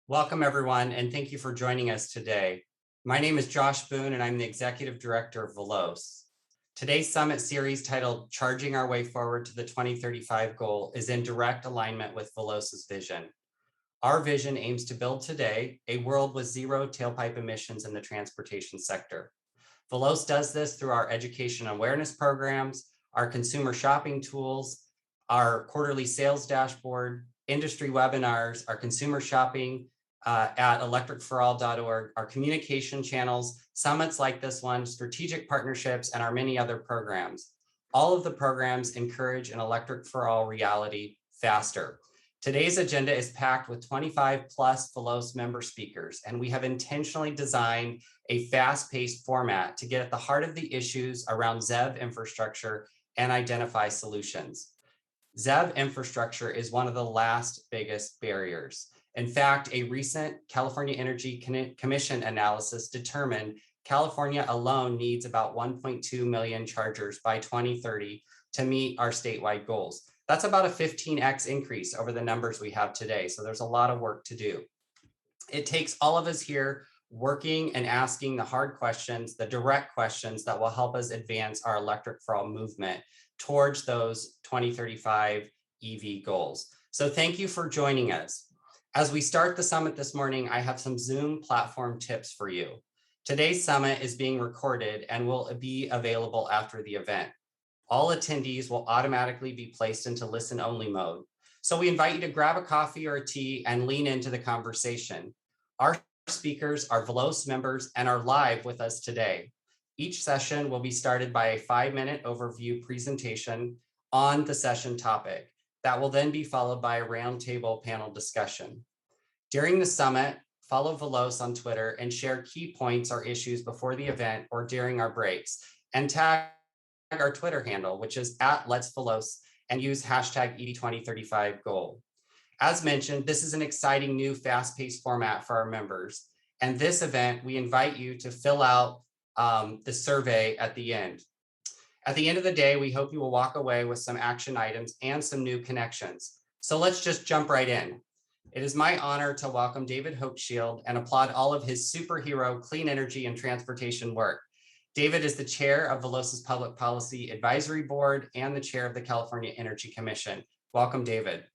Welcome, everyone, and thank you for joining us today. My name is Josh Boone, and I'm the Executive Director of Veloz. Today's summit series, titled Charging Our Way Forward to the 2035 Goal, is in direct alignment with Veloz's vision. Our vision aims to build today a world with zero tailpipe emissions in the transportation sector. Veloz does this through our education awareness programs, our consumer shopping tools, our quarterly sales dashboard, industry webinars, our consumer shopping at electricforall.org, our communication channels, summits like this one, strategic partnerships, and our many other programs. All of the programs encourage an electric for all reality faster. Today's agenda is packed with 25 plus Veloz member speakers, and we have intentionally designed a fast-paced format to get at the heart of the issues around ZEV infrastructure and identify solutions. ZEV infrastructure is one of the last biggest barriers. In fact, a recent California Energy Commission analysis determined California alone needs about 1.2 million chargers by 2030 to meet our statewide goals. That's about a 15x increase over the numbers we have today. So there's a lot of work to do. It takes all of us here working and asking the hard questions, the direct questions that will help us advance our electric for all movement towards those 2035 EV goals. So thank you for joining us. As we start the summit this morning, I have some Zoom platform tips for you. Today's summit is being recorded and will be available after the event. All attendees will automatically be placed into listen-only mode. So we invite you to grab a coffee or a tea and lean into the conversation. Our speakers are Veloz members and are live with us today. Each session will be started by a 5-minute overview presentation on the session topic. That will then be followed by a roundtable panel discussion. During the summit, follow Veloz on Twitter and share key points or issues before the event or during our breaks, and tag our Twitter handle, which is @Let'sVeloz, and use hashtag ED2035Goal. As mentioned, this is an exciting new fast-paced format for our members. And this event, we invite you to fill out the survey at the end. At the end of the day, we hope you will walk away with some action items and some new connections. So let's just jump right in. It is my honor to welcome David Hochschild and applaud all of his superhero clean energy and transportation work. David is the chair of Veloz's Public Policy Advisory Board and the chair of the California Energy Commission. Welcome, David.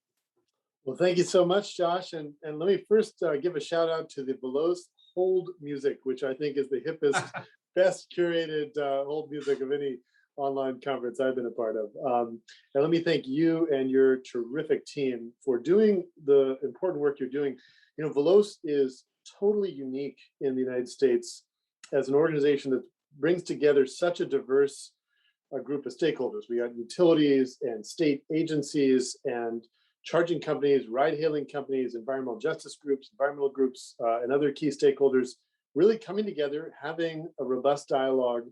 Well, thank you so much, Josh. And let me first give a shout out to the Veloz hold music, which I think is the hippest, best curated hold music of any online conference I've been a part of. And let me thank you and your terrific team for doing the important work you're doing. You know, Veloz is totally unique in the United States as an organization that brings together such a diverse group of stakeholders. We got utilities and state agencies and charging companies, ride-hailing companies, environmental justice groups, environmental groups, and other key stakeholders really coming together, having a robust dialogue,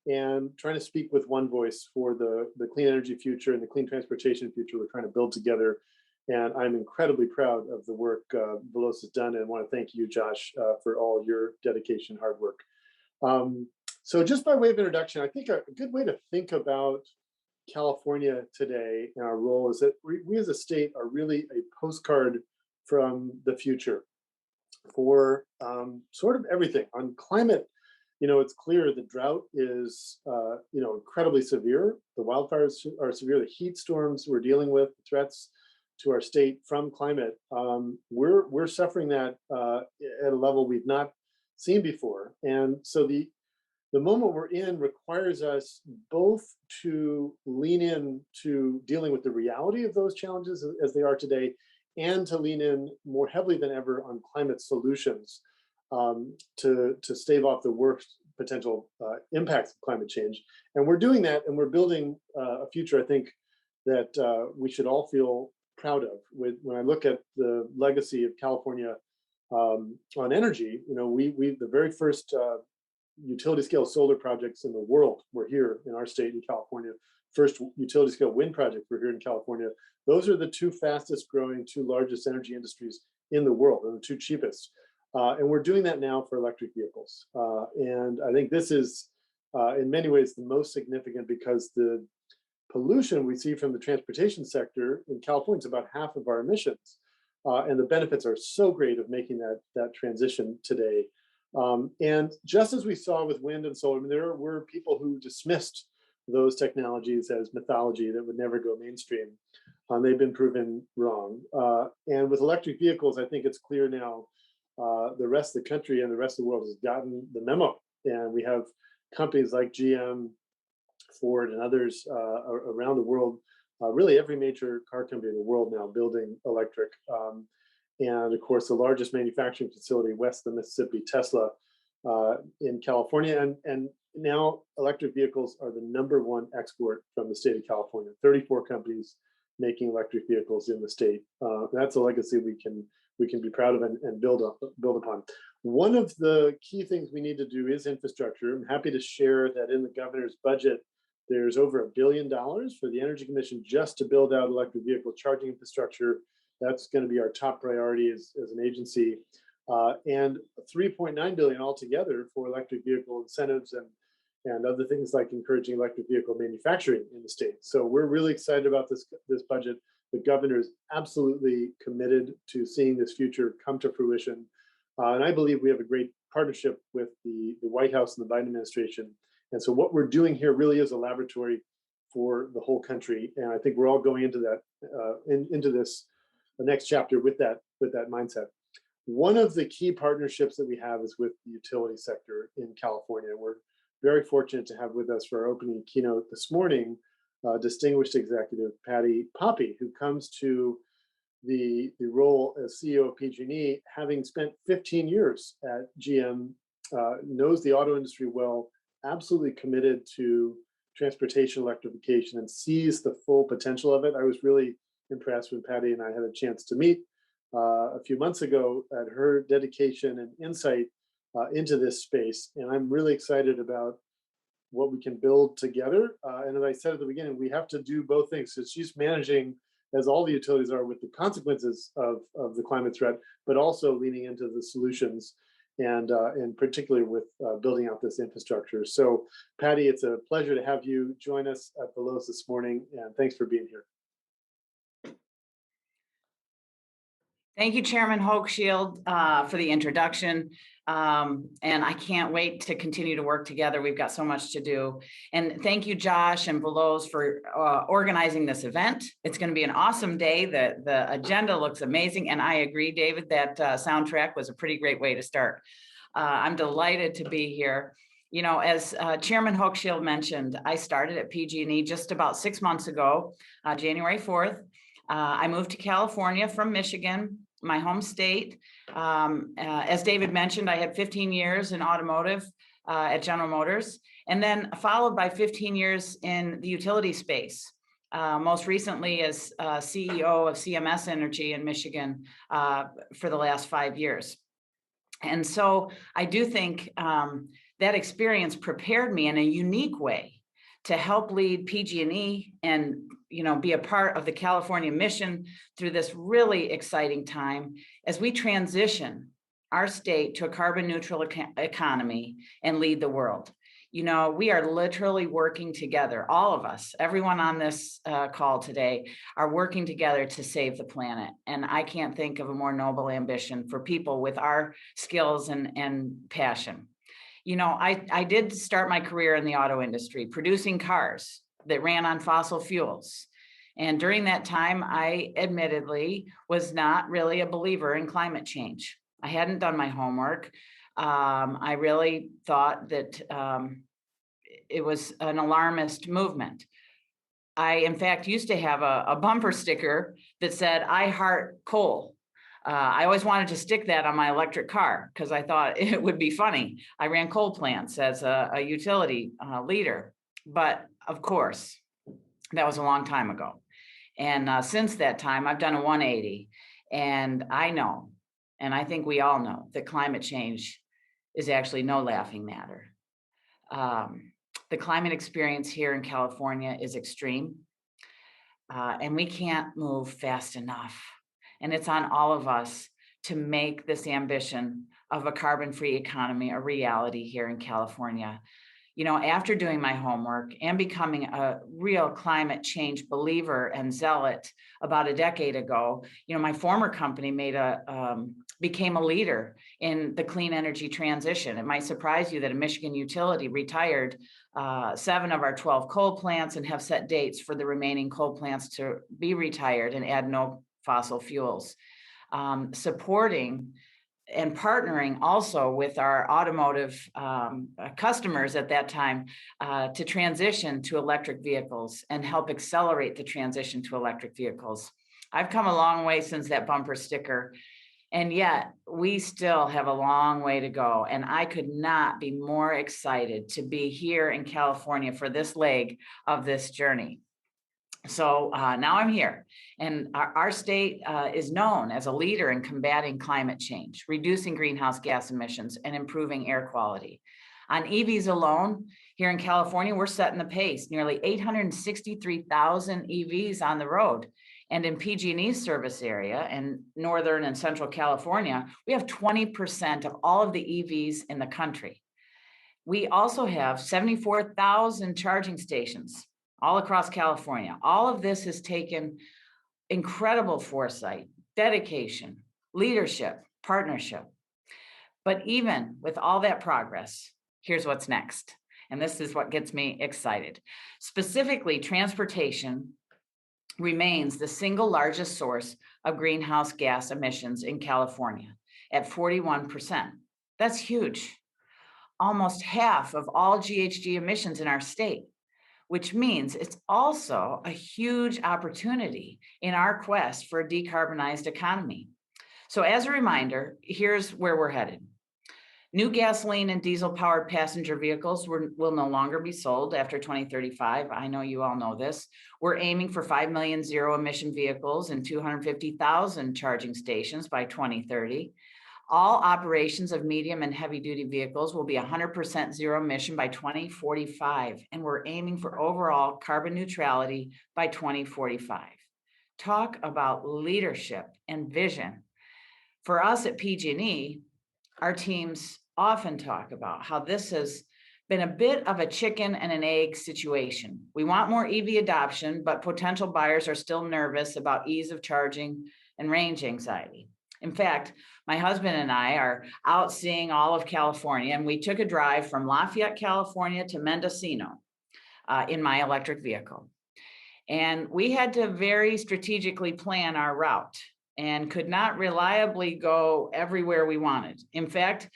and trying to speak with one voice for the clean energy future and the clean transportation future we're trying to build together. And I'm incredibly proud of the work Veloz has done, and I want to thank you, Josh, for all your dedication and hard work. So just by way of introduction, I think a good way to think about California today and our role is that we as a state are really a postcard from the future for sort of everything. On climate, you know, it's clear the drought is, incredibly severe. The wildfires are severe. The heat storms we're dealing with, threats to our state from climate, we're suffering that at a level we've not seen before. And so the moment we're in requires us both to lean in to dealing with the reality of those challenges as they are today, and to lean in more heavily than ever on climate solutions to stave off the worst potential impacts of climate change. And we're doing that, and we're building a future, I think, that we should all feel proud of. When I look at the legacy of California on energy, you know, we the very first utility scale solar projects in the world were here in our state in California. First utility scale wind project were here in California. Those are the two fastest growing, two largest energy industries in the world, and the two cheapest. And we're doing that now for electric vehicles. And I think this is in many ways the most significant, because the pollution we see from the transportation sector in California is about half of our emissions. and the benefits are so great of making that transition today. And just as we saw with wind and solar, I mean, there were people who dismissed those technologies as mythology that would never go mainstream. They've been proven wrong. And with electric vehicles, I think it's clear now the rest of the country and the rest of the world has gotten the memo. And we have companies like GM, Ford, and others around the world, really every major car company in the world now building electric. And of course, the largest manufacturing facility west of the Mississippi, Tesla, in California. And now electric vehicles are the #1 export from the state of California. 34 companies making electric vehicles in the state. That's a legacy we can be proud of and build upon. One of the key things we need to do is infrastructure. I'm happy to share that in the governor's budget, there's over $1 billion for the Energy Commission just to build out electric vehicle charging infrastructure. That's going to be our top priority as an agency, and $3.9 billion altogether for electric vehicle incentives and other things like encouraging electric vehicle manufacturing in the state. So we're really excited about this budget. The governor is absolutely committed to seeing this future come to fruition, and I believe we have a great partnership with the White House and the Biden administration. And so what we're doing here really is a laboratory for the whole country, and I think we're all going into that into this the next chapter with that mindset. One of the key partnerships that we have is with the utility sector in California. We're very fortunate to have with us for our opening keynote this morning, distinguished executive Patty Poppe, who comes to the role as CEO of PG&E, having spent 15 years at GM, knows the auto industry well, absolutely committed to transportation electrification and sees the full potential of it. I was really impressed when Patty and I had a chance to meet a few months ago at her dedication and insight into this space. And I'm really excited about what we can build together. And as I said at the beginning, we have to do both things. So she's managing, as all the utilities are, with the consequences of the climate threat, but also leaning into the solutions and particularly with building out this infrastructure. So Patty, it's a pleasure to have you join us at Veloz this morning, and thanks for being here. Thank you, Chairman Hochschild, for the introduction. And I can't wait to continue to work together. We've got so much to do. And thank you, Josh and Veloz, for organizing this event. It's going to be an awesome day. The agenda looks amazing. And I agree, David, that soundtrack was a pretty great way to start. I'm delighted to be here. You know, as Chairman Hochschild mentioned, I started at PG&E just about 6 months ago, January 4th. I moved to California from Michigan, my home state. As David mentioned, I had 15 years in automotive at General Motors, and then followed by 15 years in the utility space. Most recently as CEO of CMS Energy in Michigan for the last 5 years. And so I do think that experience prepared me in a unique way to help lead PG&E and be a part of the California mission through this really exciting time as we transition our state to a carbon neutral economy and lead the world. We are literally working together, all of us, everyone on this call today are working together to save the planet. And I can't think of a more noble ambition for people with our skills and passion. I did start my career in the auto industry, producing cars that ran on fossil fuels. And during that time, I admittedly was not really a believer in climate change. I hadn't done my homework. I really thought that it was an alarmist movement. I, in fact, used to have a bumper sticker that said, "I heart coal." I always wanted to stick that on my electric car because I thought it would be funny. I ran coal plants as a utility leader, but of course, that was a long time ago. And since that time, I've done a 180, and I know, and I think we all know, that climate change is actually no laughing matter. The climate experience here in California is extreme, and we can't move fast enough. And it's on all of us to make this ambition of a carbon-free economy a reality here in California. After doing my homework and becoming a real climate change believer and zealot about a decade ago, my former company became a leader in the clean energy transition. It might surprise you that a Michigan utility retired 7 of our 12 coal plants and have set dates for the remaining coal plants to be retired and add no fossil fuels. Supporting and partnering also with our automotive customers at that time to transition to electric vehicles and help accelerate the transition to electric vehicles. I've come a long way since that bumper sticker, and yet we still have a long way to go. And I could not be more excited to be here in California for this leg of this journey. So now I'm here, and our state is known as a leader in combating climate change, reducing greenhouse gas emissions, and improving air quality. On EVs alone, here in California, we're setting the pace, nearly 863,000 EVs on the road. And in PG&E's service area in Northern and Central California, we have 20% of all of the EVs in the country. We also have 74,000 charging stations all across California. All of this has taken incredible foresight, dedication, leadership, partnership. But even with all that progress, here's what's next. And this is what gets me excited. Specifically, transportation remains the single largest source of greenhouse gas emissions in California at 41%. That's huge. Almost half of all GHG emissions in our state, which means it's also a huge opportunity in our quest for a decarbonized economy. So as a reminder, here's where we're headed. New gasoline and diesel-powered passenger vehicles will no longer be sold after 2035. I know you all know this. We're aiming for 5 million zero-emission vehicles and 250,000 charging stations by 2030. All operations of medium and heavy-duty vehicles will be 100% zero emission by 2045, and we're aiming for overall carbon neutrality by 2045. Talk about leadership and vision. For us at PG&E, our teams often talk about how this has been a bit of a chicken and an egg situation. We want more EV adoption, but potential buyers are still nervous about ease of charging and range anxiety. In fact, my husband and I are out seeing all of California, and we took a drive from Lafayette, California to Mendocino in my electric vehicle. And we had to very strategically plan our route and could not reliably go everywhere we wanted. In fact,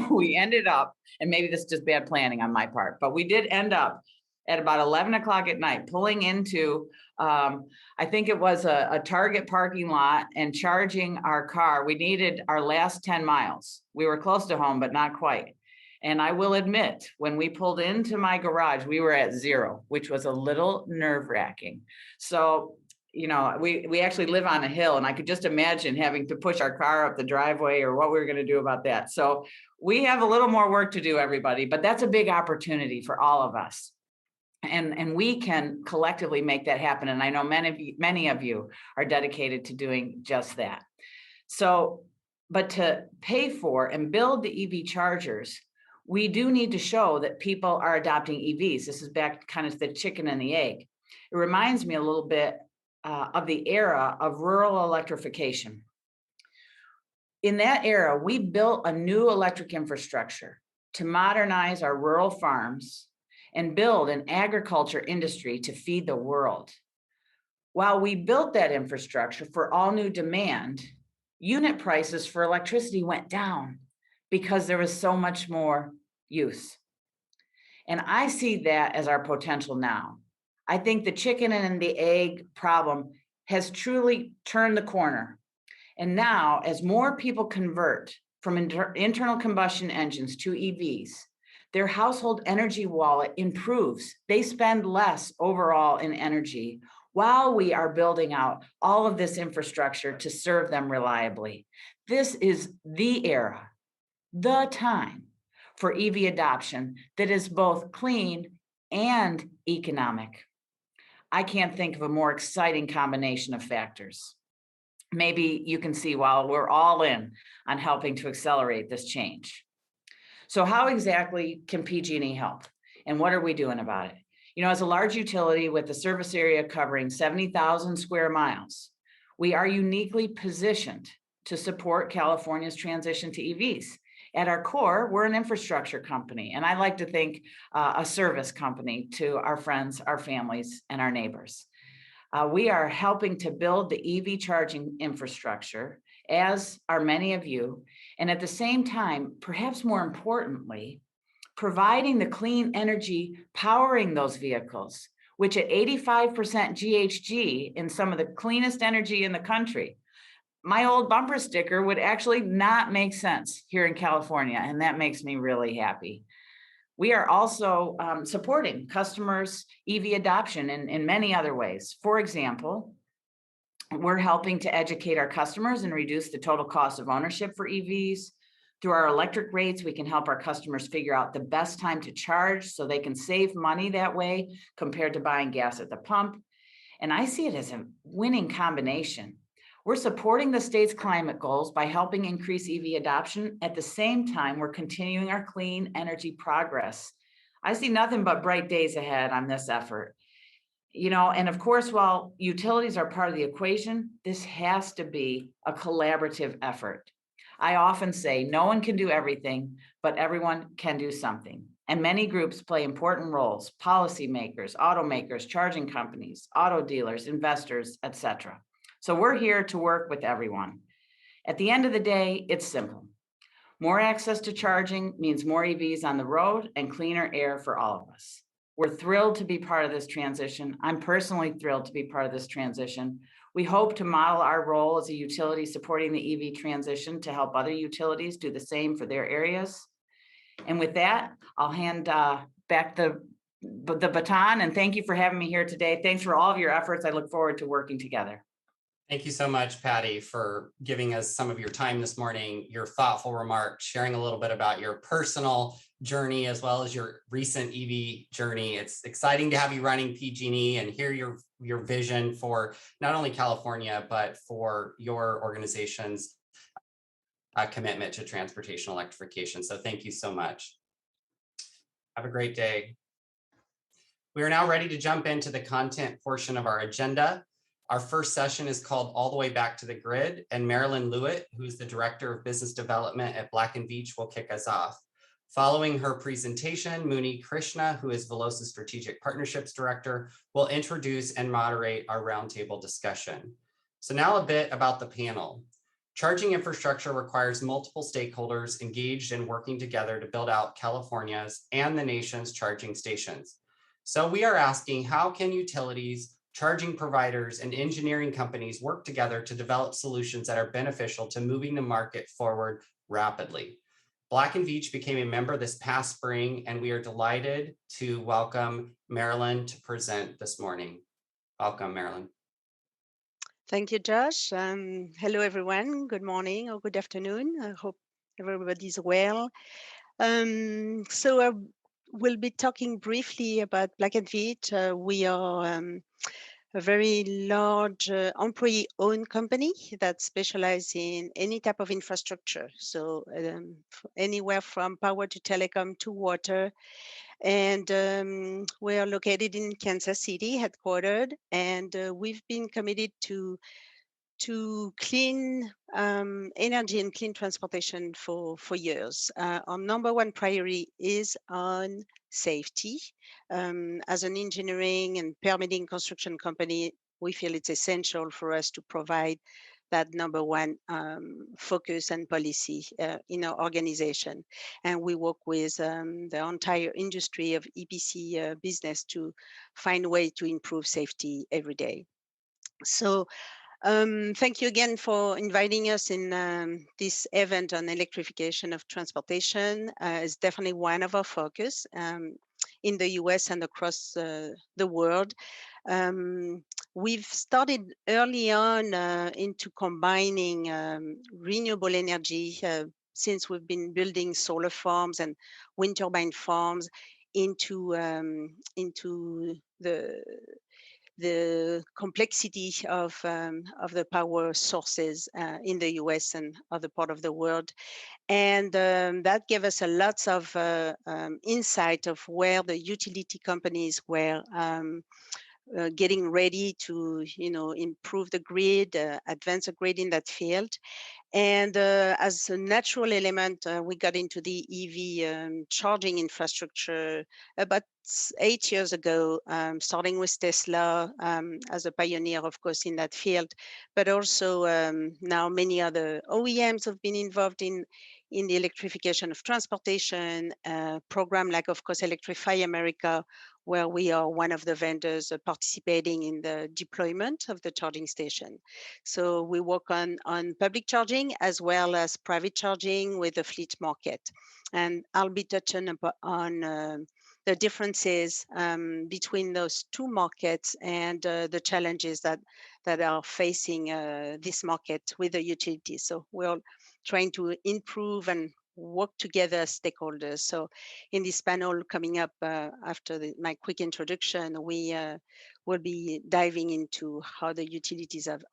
we ended up, and maybe this is just bad planning on my part, but we did end up at about 11 o'clock at night, pulling into, I think it was a Target parking lot and charging our car. We needed our last 10 miles. We were close to home, but not quite. And I will admit, when we pulled into my garage, we were at 0, which was a little nerve-wracking. So, we actually live on a hill, and I could just imagine having to push our car up the driveway or what we were going to do about that. So we have a little more work to do, everybody, but that's a big opportunity for all of us. And we can collectively make that happen. And I know many of you are dedicated to doing just that. So, but to pay for and build the EV chargers, we do need to show that people are adopting EVs. This is back kind of the chicken and the egg. It reminds me a little bit of the era of rural electrification. In that era, we built a new electric infrastructure to modernize our rural farms and build an agriculture industry to feed the world. While we built that infrastructure for all new demand, unit prices for electricity went down because there was so much more use. And I see that as our potential now. I think the chicken and the egg problem has truly turned the corner. And now, as more people convert from internal combustion engines to EVs, their household energy wallet improves. They spend less overall in energy while we are building out all of this infrastructure to serve them reliably. This is the era, the time for EV adoption that is both clean and economic. I can't think of a more exciting combination of factors. Maybe you can see while we're all in on helping to accelerate this change. So how exactly can PG&E help? And what are we doing about it? As a large utility with a service area covering 70,000 square miles, we are uniquely positioned to support California's transition to EVs. At our core, we're an infrastructure company, and I like to think a service company to our friends, our families, and our neighbors. We are helping to build the EV charging infrastructure, as are many of you, and at the same time, perhaps more importantly, providing the clean energy powering those vehicles, which at 85% GHG in some of the cleanest energy in the country, my old bumper sticker would actually not make sense here in California, and that makes me really happy. We are also supporting customers' EV adoption in many other ways. For example, we're helping to educate our customers and reduce the total cost of ownership for EVs. Through our electric rates, we can help our customers figure out the best time to charge so they can save money that way compared to buying gas at the pump. And I see it as a winning combination. We're supporting the state's climate goals by helping increase EV adoption. At the same time, we're continuing our clean energy progress. I see nothing but bright days ahead on this effort. And of course, while utilities are part of the equation, this has to be a collaborative effort. I often say no one can do everything, but everyone can do something. And many groups play important roles: policymakers, automakers, charging companies, auto dealers, investors, etc. So we're here to work with everyone. At the end of the day, it's simple. More access to charging means more EVs on the road and cleaner air for all of us. We're thrilled to be part of this transition. I'm personally thrilled to be part of this transition. We hope to model our role as a utility supporting the EV transition to help other utilities do the same for their areas. And with that, I'll hand back the baton, and thank you for having me here today. Thanks for all of your efforts. I look forward to working together. Thank you so much, Patty, for giving us some of your time this morning, your thoughtful remarks, sharing a little bit about your personal journey as well as your recent EV journey. It's exciting to have you running PG&E and hear your vision for not only California, but for your organization's commitment to transportation electrification. So thank you so much. Have a great day. We are now ready to jump into the content portion of our agenda. Our first session is called All the Way Back to the Grid, and Marilyn Lewitt, who's the Director of Business Development at Black & Veatch, will kick us off. Following her presentation, Muni Krishna, who is Veloz's Strategic Partnerships Director, will introduce and moderate our roundtable discussion. So now a bit about the panel. Charging infrastructure requires multiple stakeholders engaged and working together to build out California's and the nation's charging stations. So we are asking, how can utilities, charging providers, and engineering companies work together to develop solutions that are beneficial to moving the market forward rapidly? Black & Veatch became a member this past spring, and we are delighted to welcome Marilyn to present this morning. Welcome, Marilyn. Thank you, Josh. Hello, everyone. Good morning or good afternoon. I hope everybody's well. So I will be talking briefly about Black & Veatch. We are a very large employee-owned company that specializes in any type of infrastructure. So anywhere from power to telecom to water. And we are located in Kansas City, headquartered, and we've been committed to clean energy and clean transportation for years. Our number one priority is on safety. As an engineering and permitting construction company, we feel it's essential for us to provide that number one focus and policy in our organization. And we work with the entire industry of EPC business to find a way to improve safety every day. So thank you again for inviting us in this event on electrification of transportation. It's definitely one of our focus in the US and across the world. We've started early on into combining renewable energy since we've been building solar farms and wind turbine farms into the complexity of the power sources in the US and other part of the world. And that gave us a lots of insight of where the utility companies were getting ready to, improve the grid, advance the grid in that field. And as a natural element, we got into the EV charging infrastructure about 8 years ago, starting with Tesla as a pioneer, of course, in that field. But also now many other OEMs have been involved in the electrification of transportation, program like, of course, Electrify America, where we are one of the vendors participating in the deployment of the charging station. So we work on public charging as well as private charging with the fleet market. And I'll be touching on the differences between those two markets and the challenges that are facing this market with the utilities. So we're trying to improve and work together as stakeholders. So in this panel coming up after my quick introduction, we will be diving into how the utilities have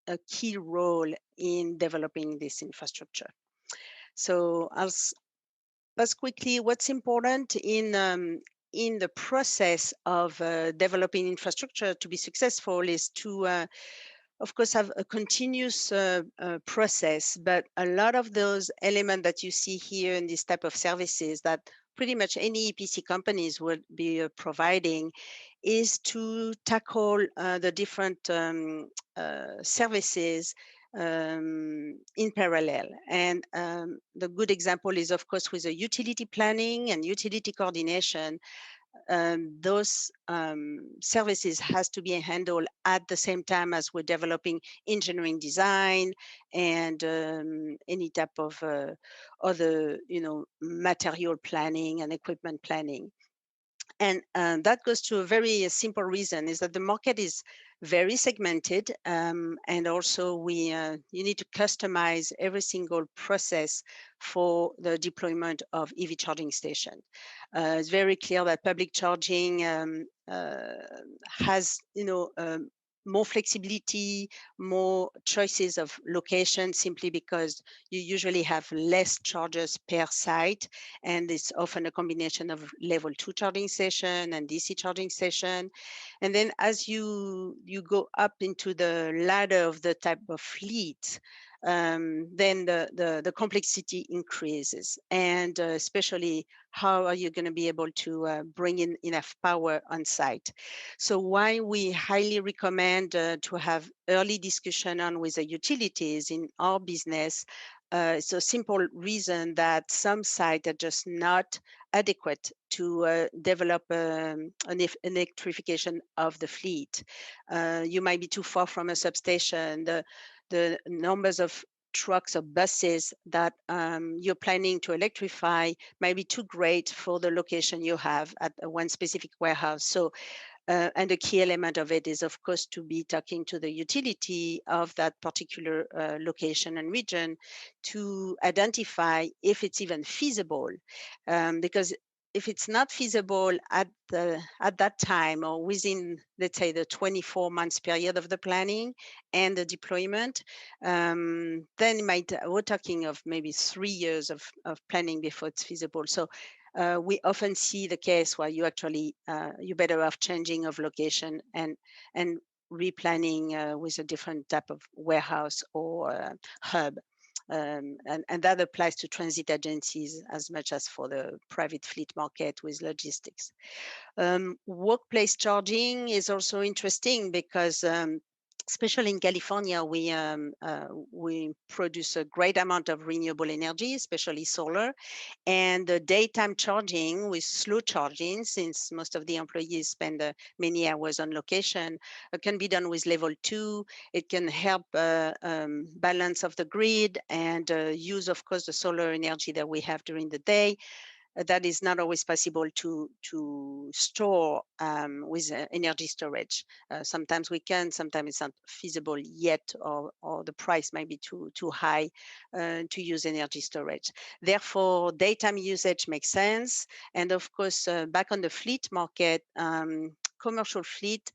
a key role in developing this infrastructure. So I'll pass quickly what's important in the process of developing infrastructure to be successful is to of course, have a continuous process, but a lot of those elements that you see here in this type of services that pretty much any EPC companies would be providing is to tackle the different services in parallel. And the good example is, of course, with the utility planning and utility coordination. Those services has to be handled at the same time as we're developing engineering design and any type of other, material planning and equipment planning. And that goes to a very simple reason is that the market is very segmented, and also you need to customize every single process for the deployment of EV charging station. It's very clear that public charging has, more flexibility, more choices of location, simply because you usually have less chargers per site, and it's often a combination of level 2 charging station and DC charging station. And then as you go up into the ladder of the type of fleet, then the complexity increases, and especially how are you going to be able to bring in enough power on site. So why we highly recommend to have early discussion on with the utilities in our business. It's a simple reason that some sites are just not adequate to develop an electrification of the fleet. You might be too far from a substation. The numbers of trucks or buses that you're planning to electrify might be too great for the location you have at one specific warehouse. So and the key element of it is, of course, to be talking to the utility of that particular location and region to identify if it's even feasible. Because if it's not feasible at that time or within, let's say, the 24 months period of the planning and the deployment, then we're talking of maybe 3 years of planning before it's feasible. So we often see the case where you actually you're better off changing of location and replanning with a different type of warehouse or hub. And that applies to transit agencies as much as for the private fleet market with logistics. Workplace charging is also interesting because especially in California, we produce a great amount of renewable energy, especially solar. And the daytime charging with slow charging, since most of the employees spend many hours on location, can be done with level 2. It can help balance of the grid and use, of course, the solar energy that we have during the day. That is not always possible to store with energy storage. Sometimes we can, sometimes it's not feasible yet, or the price might be too high to use energy storage. Therefore, daytime usage makes sense. And of course, back on the fleet market, commercial fleet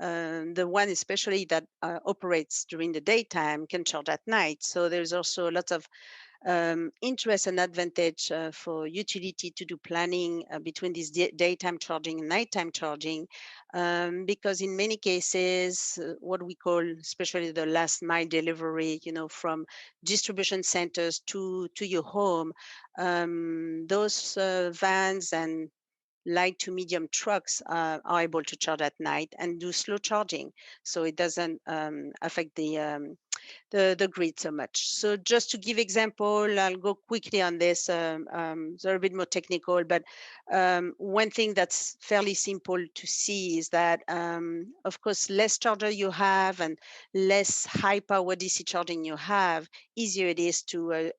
The one especially that operates during the daytime can charge at night. So there's also a lot of interest and advantage for utility to do planning between this daytime charging and nighttime charging, because in many cases, what we call, especially the last mile delivery, from distribution centers to your home, those vans and light to medium trucks are able to charge at night and do slow charging, so it doesn't affect the grid so much. So just to give example, I'll go quickly on this. They're a bit more technical, but one thing that's fairly simple to see is that, of course, less charger you have and less high power DC charging you have, easier it is to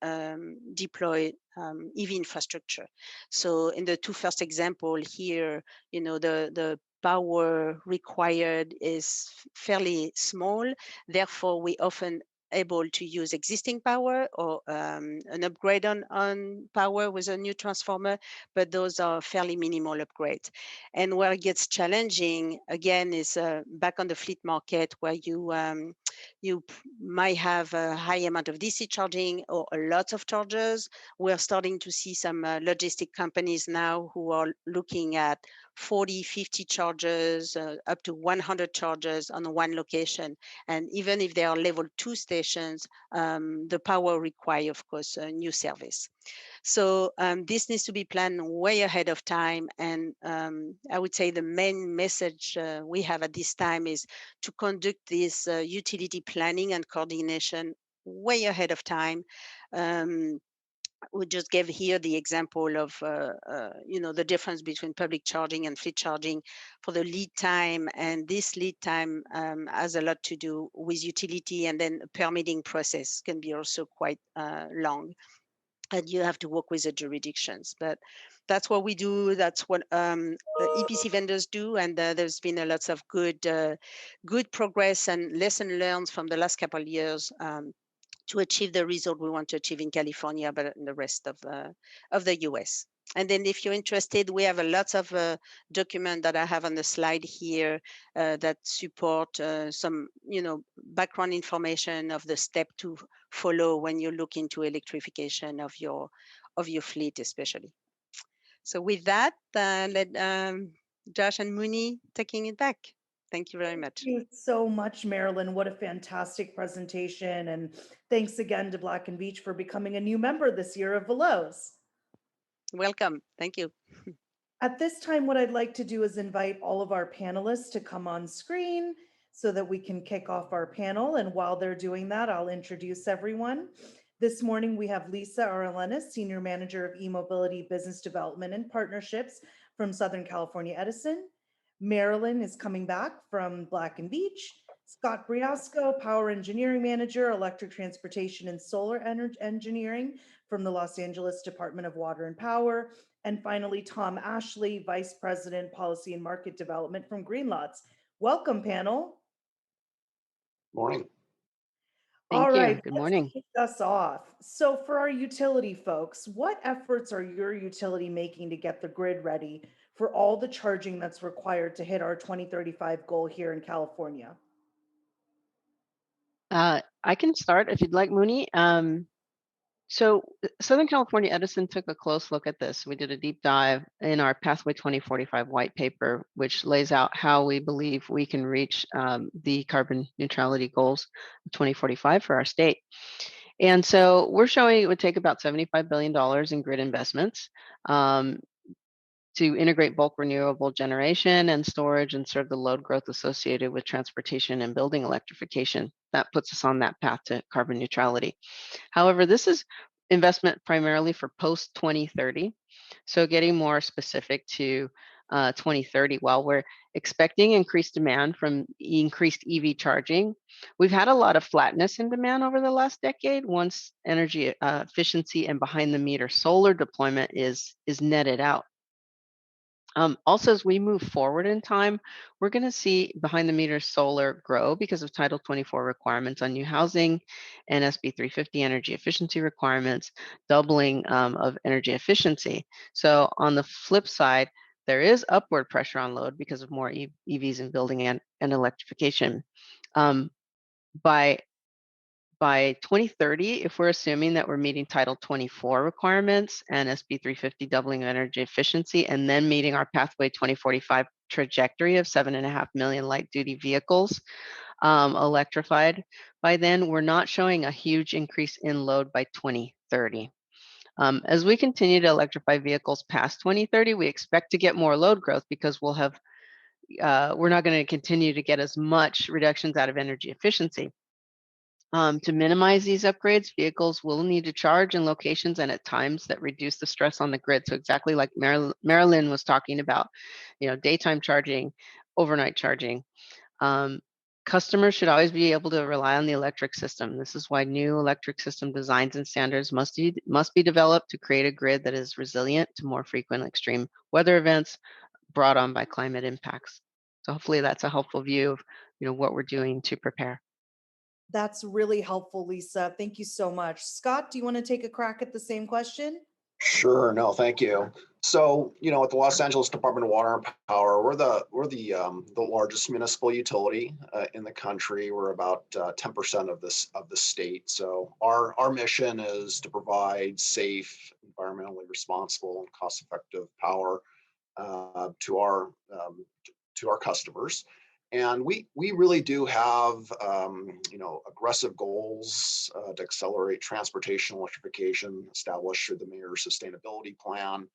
deploy EV infrastructure. So in the two first example here, the power required is fairly small. Therefore, we often able to use existing power or an upgrade on power with a new transformer, but those are fairly minimal upgrades. And where it gets challenging again is back on the fleet market, where you might have a high amount of DC charging or a lot of chargers. We're starting to see some logistic companies now who are looking at 40, 50 chargers, up to 100 chargers on one location. And even if they are level 2 stations, the power require, of course, a new service. So this needs to be planned way ahead of time. And I would say the main message we have at this time is to conduct this utility planning and coordination way ahead of time. We just gave here the example of the difference between public charging and fleet charging for the lead time, and this lead time has a lot to do with utility, and then permitting process can be also quite long, and you have to work with the jurisdictions. But that's what we do. That's what the EPC vendors do, and there's been a lot of good progress and lesson learned from the last couple of years to achieve the result we want to achieve in California, but in the rest of the US. And then if you're interested, we have a lot of documents that I have on the slide here that support some, background information of the step to follow when you look into electrification of your fleet, especially. So with that, let Josh and Mooney taking it back. Thank you very much. Thank you so much, Marilyn. What a fantastic presentation. And thanks again to Black and Veatch for becoming a new member this year of Veloz. Welcome. Thank you. At this time, what I'd like to do is invite all of our panelists to come on screen so that we can kick off our panel. And while they're doing that, I'll introduce everyone. This morning, we have Lisa Arellanes, Senior Manager of E-Mobility Business Development and Partnerships from Southern California Edison. Marilyn is coming back from Black and Veatch. Scott Briasco, Power Engineering Manager, Electric Transportation and Solar Engineering from the Los Angeles Department of Water and Power. And finally, Tom Ashley, Vice President, Policy and Market Development from Greenlots. Welcome, panel. Morning. All right, Good morning. let's kick us off. So for our utility folks, what efforts are your utility making to get the grid ready for all the charging that's required to hit our 2035 goal here in California? I can start if you'd like, Mooney. So Southern California Edison took a close look at this. We did a deep dive in our Pathway 2045 white paper, which lays out how we believe we can reach the carbon neutrality goals of 2045 for our state. And so we're showing it would take about $75 billion in grid investments to integrate bulk renewable generation and storage and serve the load growth associated with transportation and building electrification. That puts us on that path to carbon neutrality. However, this is investment primarily for post 2030. So getting more specific to 2030, while we're expecting increased demand from increased EV charging, we've had a lot of flatness in demand over the last decade once energy efficiency and behind the meter solar deployment is netted out. Also, as we move forward in time, we're going to see behind the meter solar grow because of Title 24 requirements on new housing and SB 350 energy efficiency requirements, doubling of energy efficiency. So on the flip side, there is upward pressure on load because of more EVs in building and electrification. By 2030, if we're assuming that we're meeting Title 24 requirements and SB 350 doubling energy efficiency, and then meeting our Pathway 2045 trajectory of 7.5 million light-duty vehicles electrified, by then we're not showing a huge increase in load by 2030. As we continue to electrify vehicles past 2030, we expect to get more load growth because we'll have we're not going to continue to get as much reductions out of energy efficiency. To minimize these upgrades, vehicles will need to charge in locations and at times that reduce the stress on the grid. So exactly like Marilyn was talking about, daytime charging, overnight charging. Customers should always be able to rely on the electric system. This is why new electric system designs and standards must be developed to create a grid that is resilient to more frequent extreme weather events brought on by climate impacts. So hopefully that's a helpful view of what we're doing to prepare. That's really helpful, Lisa. Thank you so much. Scott, do you want to take a crack at the same question? Sure. No, thank you. So, at the Los Angeles Department of Water and Power, we're the largest municipal utility in the country. We're about 10% of the state. So our mission is to provide safe, environmentally responsible, and cost-effective power to our customers. And we really do have, aggressive goals to accelerate transportation electrification established through the Mayor's Sustainability Plan.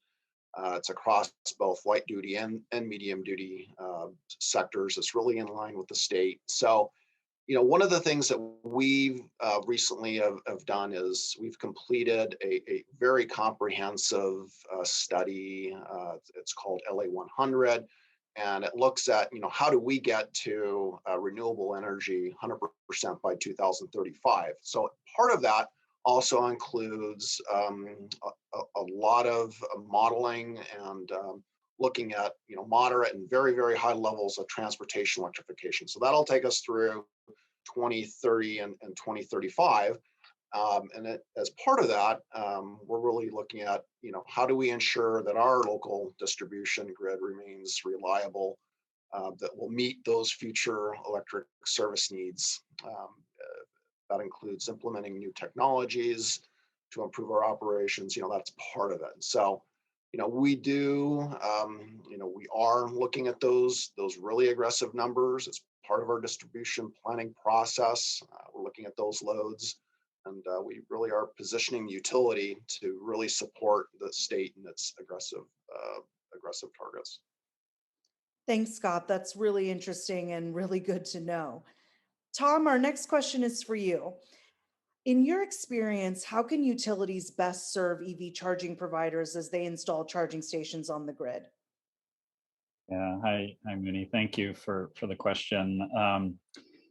It's across both light duty and medium duty sectors. It's really in line with the state. So, one of the things that we've recently have done is we've completed a very comprehensive study. It's called LA 100. And it looks at, how do we get to renewable energy 100% by 2035? So part of that also includes a lot of modeling and looking at, moderate and very, very high levels of transportation electrification. So that'll take us through 2030 and 2035. As part of that, we're really looking at, how do we ensure that our local distribution grid remains reliable, that will meet those future electric service needs. That includes implementing new technologies to improve our operations. That's part of it. So, we are looking at those really aggressive numbers. It's part of our distribution planning process. We're looking at those loads. And we really are positioning the utility to really support the state in its aggressive targets. Thanks, Scott. That's really interesting and really good to know. Tom, our next question is for you. In your experience, how can utilities best serve EV charging providers as they install charging stations on the grid? Yeah, hi, Mooney. Thank you for the question.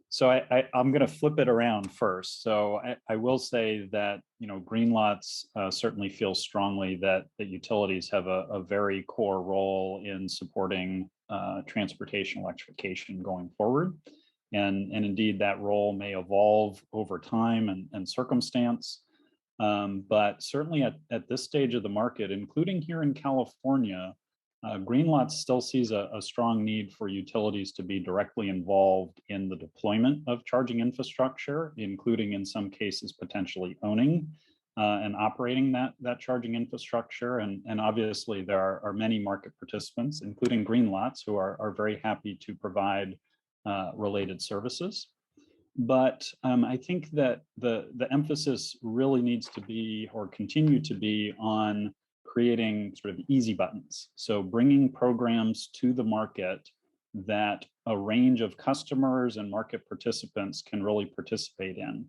So I'm going to flip it around first. So I will say that, Greenlots certainly feels strongly that utilities have a very core role in supporting transportation electrification going forward. And indeed, that role may evolve over time and circumstance. But certainly at this stage of the market, including here in California, Greenlots still sees a strong need for utilities to be directly involved in the deployment of charging infrastructure, including in some cases potentially owning and operating that charging infrastructure. And obviously there are many market participants, including Greenlots, who are very happy to provide related services. But I think that the emphasis really needs to be, or continue to be, on creating sort of easy buttons. So bringing programs to the market that a range of customers and market participants can really participate in.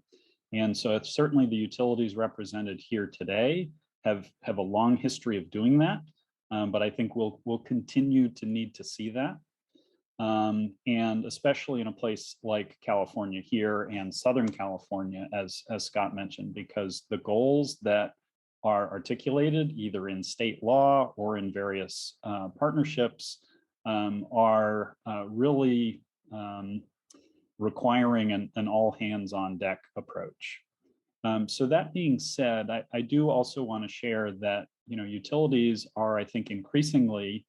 And so it's certainly the utilities represented here today have a long history of doing that. But I think we'll continue to need to see that. And especially in a place like California here and Southern California, as Scott mentioned, because the goals that are articulated either in state law or in various partnerships are really requiring an all hands on deck approach. So that being said, I do also want to share that utilities are, I think, increasingly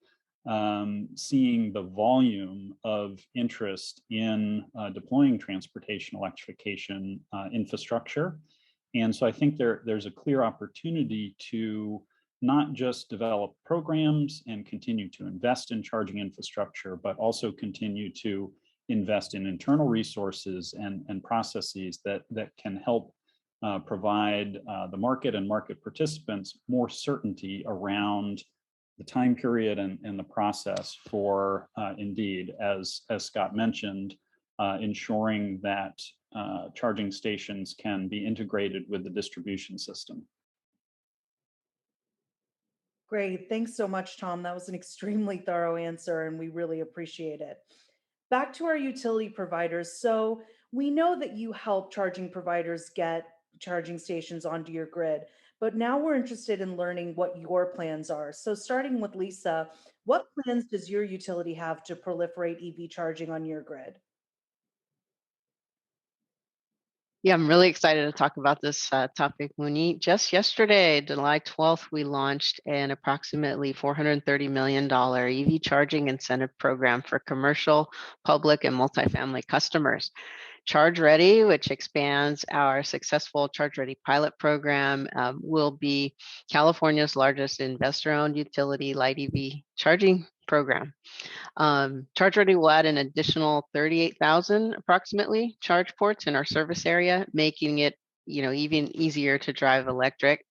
seeing the volume of interest in deploying transportation electrification infrastructure. And so I think there's a clear opportunity to not just develop programs and continue to invest in charging infrastructure, but also continue to invest in internal resources and processes that can help provide the market and market participants more certainty around the time period and the process for indeed, as Scott mentioned, ensuring that charging stations can be integrated with the distribution system. Great. Thanks so much, Tom. That was an extremely thorough answer, and we really appreciate it. Back to our utility providers. So we know that you help charging providers get charging stations onto your grid, but now we're interested in learning what your plans are. So starting with Lisa, what plans does your utility have to proliferate EV charging on your grid? Yeah, I'm really excited to talk about this topic, Muni. Just yesterday, July 12th, we launched an approximately $430 million EV charging incentive program for commercial, public, and multifamily customers. Charge Ready, which expands our successful Charge Ready pilot program, will be California's largest investor-owned utility light EV charging program. Charge Ready will add an additional 38,000 approximately charge ports in our service area, making it even easier to drive electric.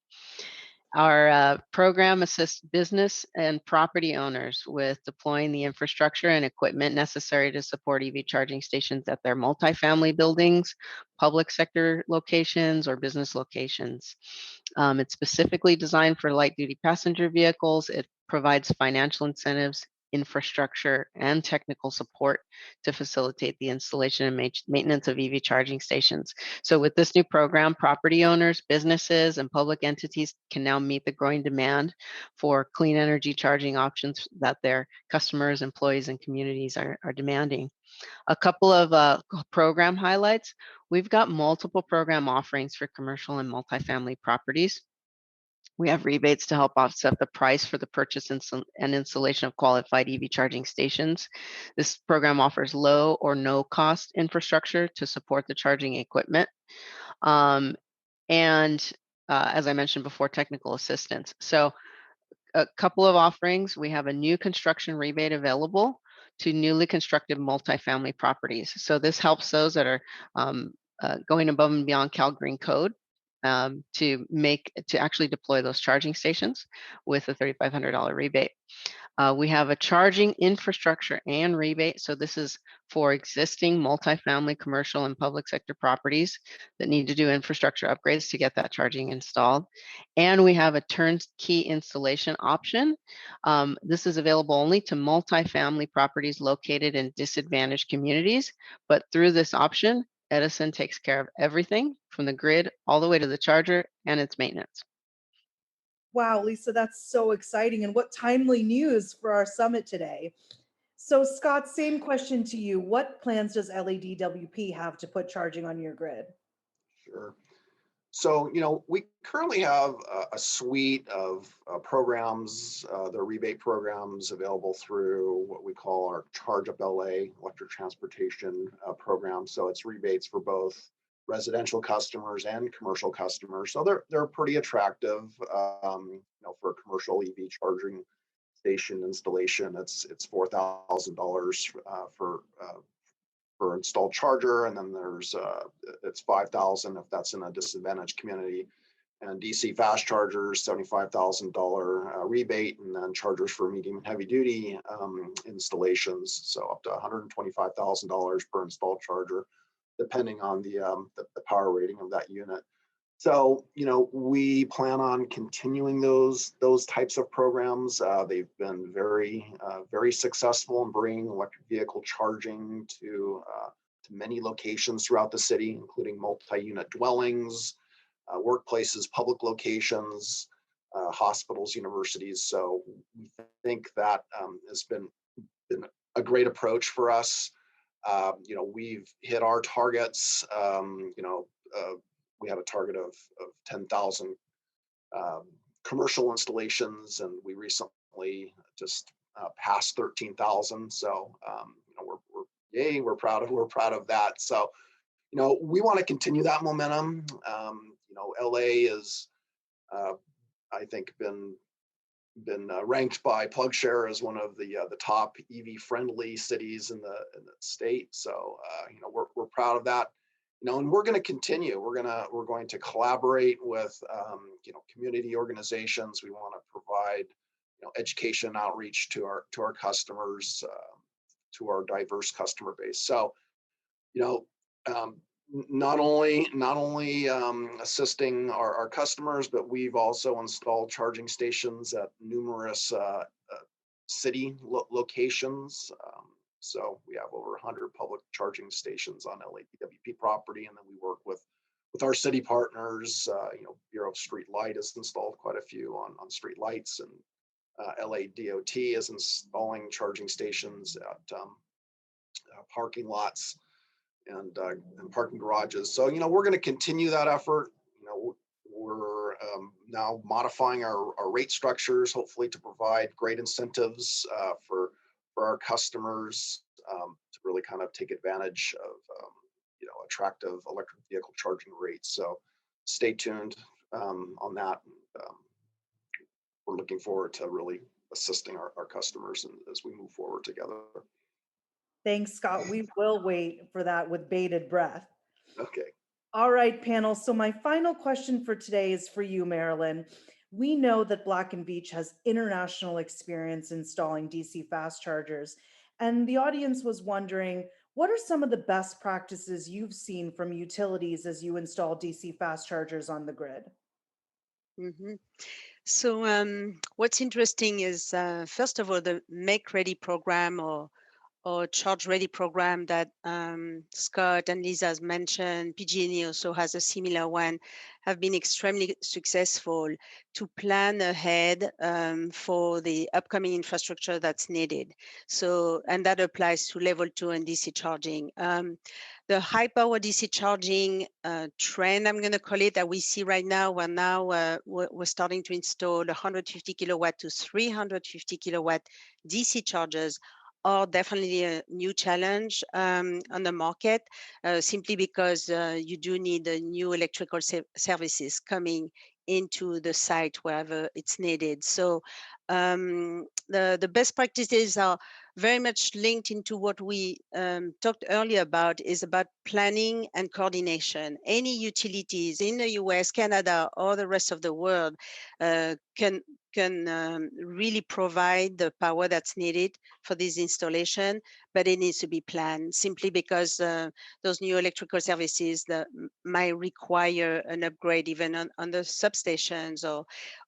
Our program assists business and property owners with deploying the infrastructure and equipment necessary to support EV charging stations at their multifamily buildings, public sector locations, or business locations. It's specifically designed for light-duty passenger vehicles. It provides financial incentives, infrastructure, and technical support to facilitate the installation and maintenance of EV charging stations. So with this new program, property owners, businesses, and public entities can now meet the growing demand for clean energy charging options that their customers, employees, and communities are demanding. A couple of program highlights. We've got multiple program offerings for commercial and multifamily properties. We have rebates to help offset the price for the purchase and installation of qualified EV charging stations. This program offers low or no cost infrastructure to support the charging equipment. As I mentioned before, technical assistance. So a couple of offerings. We have a new construction rebate available to newly constructed multifamily properties. So this helps those that are going above and beyond Cal Green Code to actually deploy those charging stations with a $3,500 rebate. We have a charging infrastructure and rebate. So this is for existing multifamily, commercial, and public sector properties that need to do infrastructure upgrades to get that charging installed. And we have a turnkey installation option. This is available only to multifamily properties located in disadvantaged communities. But through this option, Edison takes care of everything from the grid all the way to the charger and its maintenance. Wow, Lisa, that's so exciting. And what timely news for our summit today. So Scott, same question to you. What plans does LADWP have to put charging on your grid? Sure. So, we currently have a suite of programs, the rebate programs available through what we call our Charge Up LA electric transportation program. So it's rebates for both residential customers and commercial customers. So they're pretty attractive. For a commercial EV charging station installation, it's $4,000 for installed charger, and then there's it's $5,000 if that's in a disadvantaged community, and DC fast chargers $75,000 rebate, and then chargers for medium and heavy duty installations, so up to $125,000 per installed charger, depending on the power rating of that unit. So, we plan on continuing those types of programs. They've been very, very successful in bringing electric vehicle charging to many locations throughout the city, including multi-unit dwellings, workplaces, public locations, hospitals, universities. So we think that has been a great approach for us. We've hit our targets. We have a target of 10,000 commercial installations, and we recently just past 13,000. So we're proud of that. So we want to continue that momentum. LA is I think been ranked by PlugShare as one of the top EV friendly cities in the state. So we're proud of that. And we're going to continue. We're going to collaborate with community organizations. We want to provide education outreach to our customers, to our diverse customer base. So not only assisting our customers, but we've also installed charging stations at numerous city locations. So we have over 100 public charging stations on LADWP property, and then we work with our city partners. Bureau of Street Light has installed quite a few on street lights, and LADOT is installing charging stations at parking lots and parking garages. So we're going to continue that effort. We're now modifying our rate structures, hopefully to provide great incentives for our customers to really kind of take advantage of attractive electric vehicle charging rates. So stay tuned on that. We're looking forward to really assisting our customers as we move forward together. Thanks, Scott. We will wait for that with bated breath. Okay. All right, panel. So my final question for today is for you, Marilyn. We know that Black & Veatch has international experience installing DC fast chargers, and the audience was wondering, what are some of the best practices you've seen from utilities as you install DC fast chargers on the grid? Mm-hmm. So what's interesting is, first of all, the Make Ready program or Charge Ready program that Scott and Lisa has mentioned. PG&E also has a similar one, have been extremely successful to plan ahead for the upcoming infrastructure that's needed. So, and that applies to level 2 and DC charging. The high power DC charging trend, I'm going to call it, that we see right now, we're starting to install 150 kilowatt to 350 kilowatt DC chargers are definitely a new challenge on the market, simply because you do need new electrical services coming into the site wherever it's needed. So the best practices are very much linked into what we talked earlier about, is about planning and coordination. Any utilities in the US, Canada, or the rest of the world can really provide the power that's needed for this installation, but it needs to be planned, simply because those new electrical services that might require an upgrade even on the substations,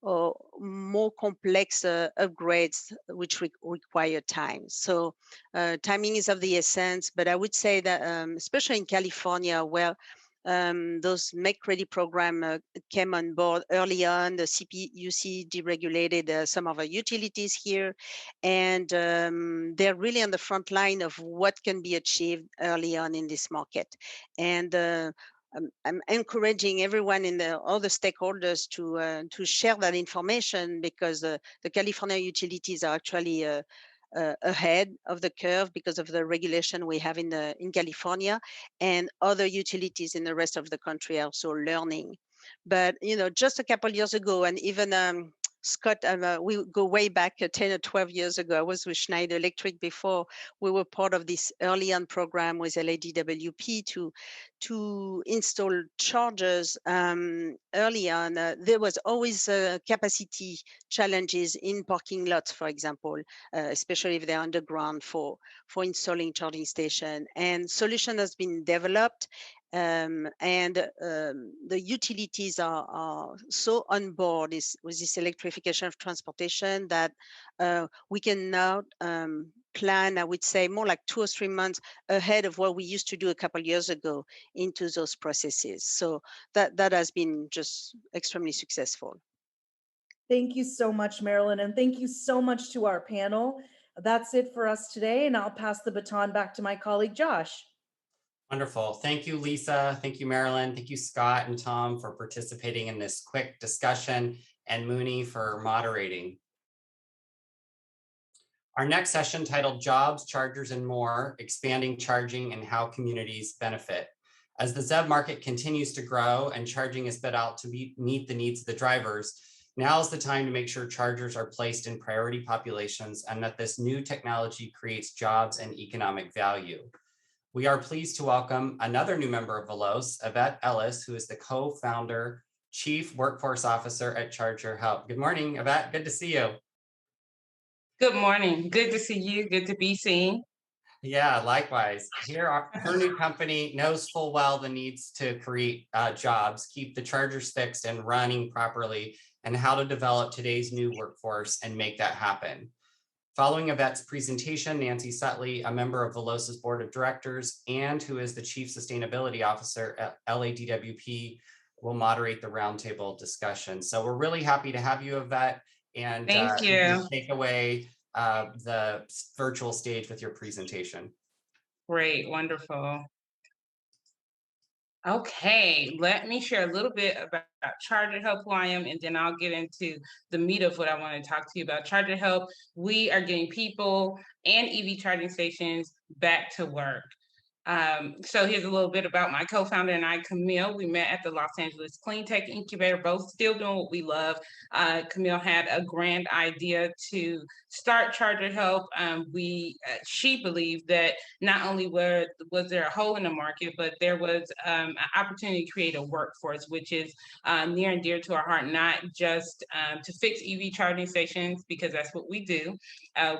or more complex upgrades which require time. So timing is of the essence, but I would say that especially in California, where those Make Ready program came on board early on. The CPUC deregulated some of our utilities here, and they're really on the front line of what can be achieved early on in this market. And I'm encouraging everyone all the stakeholders to share that information, because the California utilities are actually ahead of the curve because of the regulation we have in California, and other utilities in the rest of the country are also learning. But just a couple of years ago, and even Scott, we go way back 10 or 12 years ago. I was with Schneider Electric before. We were part of this early on program with LADWP to install chargers early on. There was always capacity challenges in parking lots, for example, especially if they're underground for installing charging station. And solution has been developed, and the utilities are so on board with this electrification of transportation that we can now plan, I would say, more like 2 or 3 months ahead of what we used to do a couple of years ago into those processes. So that has been just extremely successful. Thank you so much, Marilyn, and thank you so much to our panel. That's it for us today, and I'll pass the baton back to my colleague, Josh. Wonderful. Thank you, Lisa. Thank you, Marilyn. Thank you, Scott and Tom, for participating in this quick discussion, and Mooney for moderating. Our next session, titled Jobs, Chargers, and More, Expanding Charging and How Communities Benefit. As the ZEV market continues to grow and charging is bid out to meet the needs of the drivers, now is the time to make sure chargers are placed in priority populations and that this new technology creates jobs and economic value. We are pleased to welcome another new member of Veloz, Yvette Ellis, who is the co-founder, Chief Workforce Officer at Charger Help. Good morning, Yvette. Good to see you. Good morning. Good to see you. Good to be seen. Yeah, likewise. Her new company knows full well the needs to create jobs, keep the chargers fixed and running properly, and how to develop today's new workforce and make that happen. Following Yvette's presentation, Nancy Sutley, a member of Veloz's board of directors and who is the Chief Sustainability Officer at LADWP, will moderate the roundtable discussion. So we're really happy to have you, Yvette, and Thank you. Take away the virtual stage with your presentation. Great, wonderful. Okay, let me share a little bit about Charger Help, who I am, and then I'll get into the meat of what I want to talk to you about. Charger Help, we are getting people and EV charging stations back to work. So here's a little bit about my co-founder and I, Camille. We met at the Los Angeles Clean Tech Incubator, both still doing what we love. Camille had a grand idea to start Charger Help. She believed that not only was there a hole in the market, but there was an opportunity to create a workforce, which is near and dear to our heart, not just to fix EV charging stations, because that's what we do.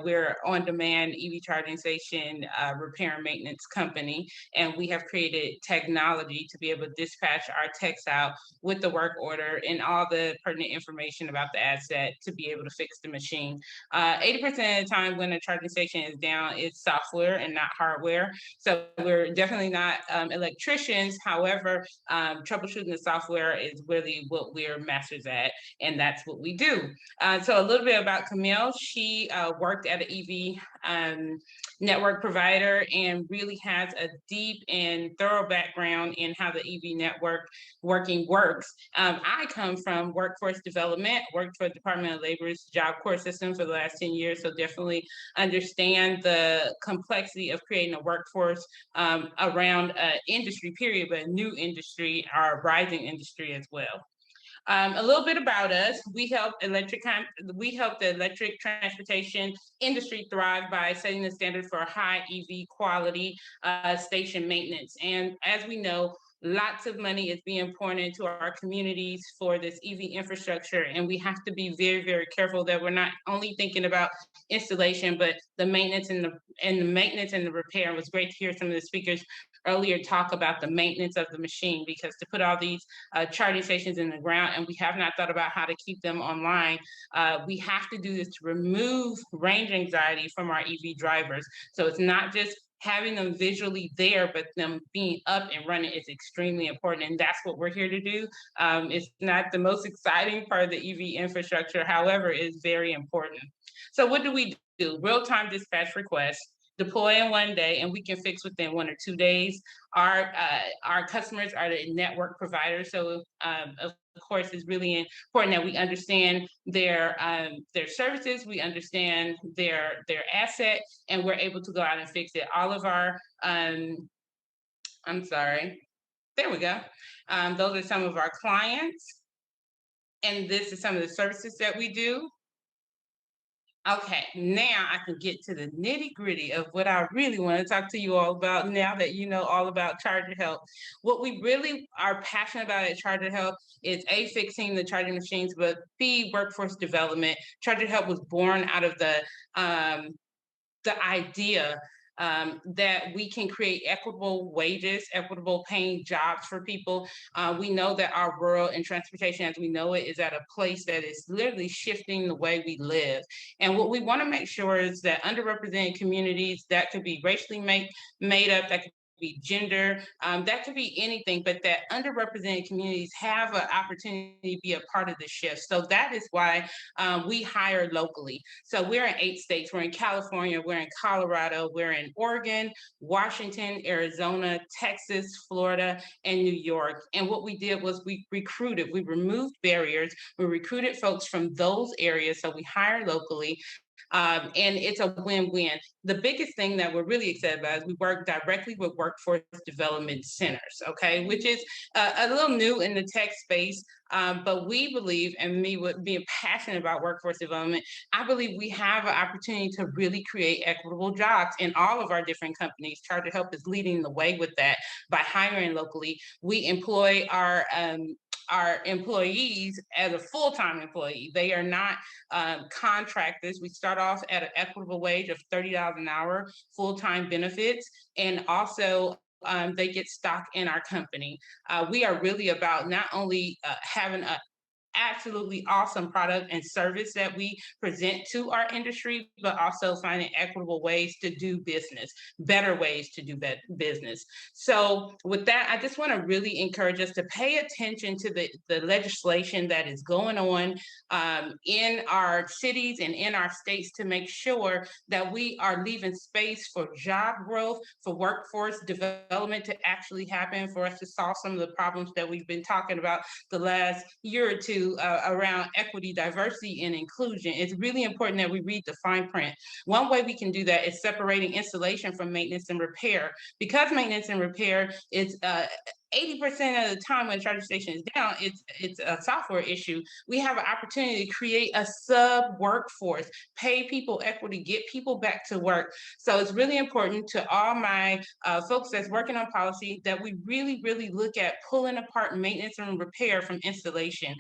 We're on-demand EV charging station repair and maintenance company. And we have created technology to be able to dispatch our techs out with the work order and all the pertinent information about the asset to be able to fix the machine. 80% of the time when a charging station is down, it's software and not hardware. So we're definitely not electricians. However, troubleshooting the software is really what we're masters at, and that's what we do. So a little bit about Camille. She worked at an EV network provider and really has a deep and thorough background in how the EV network working works. I come from workforce development, worked for the Department of Labor's Job Corps system for the last 10 years, so definitely understand the complexity of creating a workforce around industry period, but a new industry, our rising industry as well. A little bit about us. We help the electric transportation industry thrive by setting the standard for high EV quality station maintenance. And as we know, lots of money is being poured into our communities for this EV infrastructure, and we have to be very, very careful that we're not only thinking about installation, but the maintenance and the repair. It was great to hear some of the speakers earlier talk about the maintenance of the machine, because to put all these charging stations in the ground and we have not thought about how to keep them online, we have to do this to remove range anxiety from our EV drivers. So it's not just having them visually there, but them being up and running is extremely important. And that's what we're here to do. It's not the most exciting part of the EV infrastructure. However, it's very important. So what do we do? Real-time dispatch requests, deploy in one day, and we can fix within 1 or 2 days. Our customers are the network providers. So of course, it's really important that we understand their services, we understand their asset, and we're able to go out and fix it. All of our, I'm sorry, there we go. Those are some of our clients, and this is some of the services that we do. Okay, now I can get to the nitty gritty of what I really want to talk to you all about now that you know all about Charger Help. What we really are passionate about at Charger Help is A, fixing the charging machines, but B, workforce development. Charger Help was born out of the idea that we can create equitable wages, equitable paying jobs for people. We know that our world and transportation as we know it is at a place that is literally shifting the way we live. And what we want to make sure is that underrepresented communities, that could be racially made up, that could be gender, that could be anything, but that underrepresented communities have an opportunity to be a part of the shift. So that is why we hire locally. So we're in 8 states. We're in California, we're in Colorado, we're in Oregon, Washington, Arizona, Texas, Florida, and New York. And what we did was we removed barriers, we recruited folks from those areas. So we hire locally. And it's a win-win. The biggest thing that we're really excited about is we work directly with workforce development centers, okay, which is a little new in the tech space, but we believe, and me with being passionate about workforce development, I believe we have an opportunity to really create equitable jobs in all of our different companies. Charter Help is leading the way with that by hiring locally. We employ our employees as a full-time employee. They are not contractors. We start off at an equitable wage of $30 an hour, full-time benefits, and also they get stock in our company. We are really about not only having a absolutely awesome product and service that we present to our industry, but also finding equitable ways to do business, better ways to do business. So with that, I just want to really encourage us to pay attention to the legislation that is going on in our cities and in our states to make sure that we are leaving space for job growth, for workforce development to actually happen, for us to solve some of the problems that we've been talking about the last year or two around equity, diversity, and inclusion. It's really important that we read the fine print. One way we can do that is separating installation from maintenance and repair. Because maintenance and repair is 80% of the time when a charging station is down, it's a software issue. We have an opportunity to create a sub workforce, pay people equity, get people back to work. So it's really important to all my folks that's working on policy that we really, really look at pulling apart maintenance and repair from installation.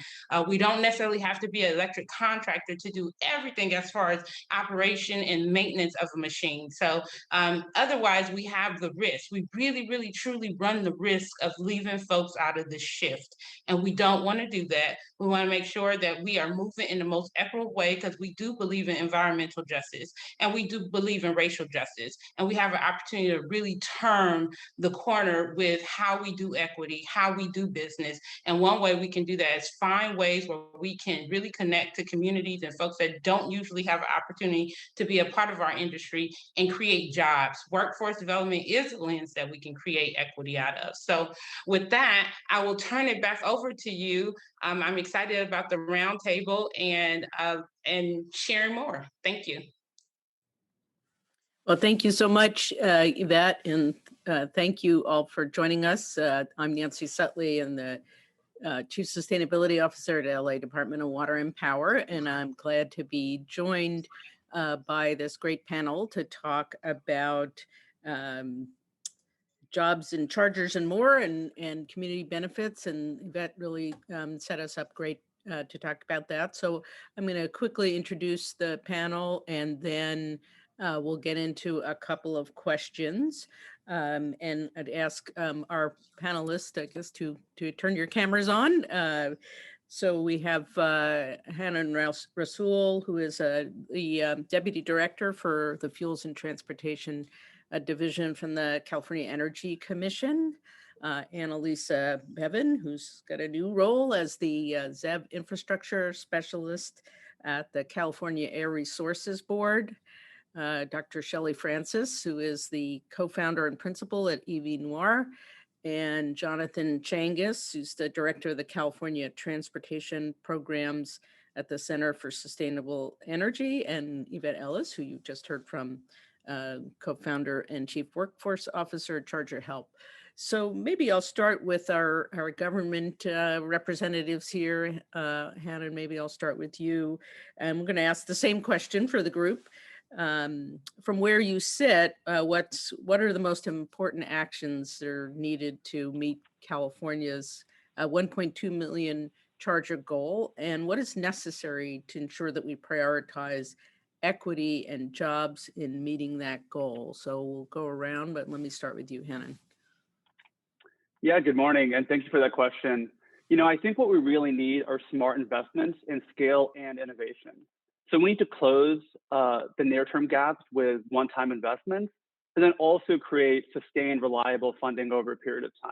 We don't necessarily have to be an electric contractor to do everything as far as operation and maintenance of a machine. So otherwise, we have the risk. We really, really, truly run the risk of leaving folks out of the shift. And we don't want to do that. We want to make sure that we are moving in the most equitable way because we do believe in environmental justice and we do believe in racial justice. And we have an opportunity to really turn the corner with how we do equity, how we do business. And one way we can do that is find ways where we can really connect to communities and folks that don't usually have an opportunity to be a part of our industry and create jobs. Workforce development is a lens that we can create equity out of. So with that, I will turn it back over to you. I'm excited about the roundtable and sharing more. Thank you. Well, thank you so much, Yvette, and thank you all for joining us. I'm Nancy Sutley, and the Chief Sustainability Officer at LA Department of Water and Power, and I'm glad to be joined by this great panel to talk about jobs and chargers and more, and community benefits. And Yvette really set us up great to talk about that. So I'm going to quickly introduce the panel, and then we'll get into a couple of questions. And I'd ask our panelists, I guess, to turn your cameras on. So we have Hanan Rasool, who is the Deputy Director for the Fuels and Transportation Division from the California Energy Commission. Annalisa Bevan, who's got a new role as the ZEV Infrastructure Specialist at the California Air Resources Board. Dr. Shelley Francis, who is the co-founder and principal at EV Noir, and Jonathan Changus, who's the director of the California Transportation Programs at the Center for Sustainable Energy, and Yvette Ellis, who you just heard from, co-founder and chief workforce officer at Charter Help. So maybe I'll start with our government representatives here. Hanan, maybe I'll start with you. And we're going to ask the same question for the group. From where you sit, what are the most important actions that are needed to meet California's 1.2 million charger goal? And what is necessary to ensure that we prioritize equity and jobs in meeting that goal? So we'll go around, but let me start with you, Hanan. Yeah, good morning, and thank you for that question. You know, I think what we really need are smart investments in scale and innovation. So we need to close the near-term gaps with one-time investments, and then also create sustained, reliable funding over a period of time.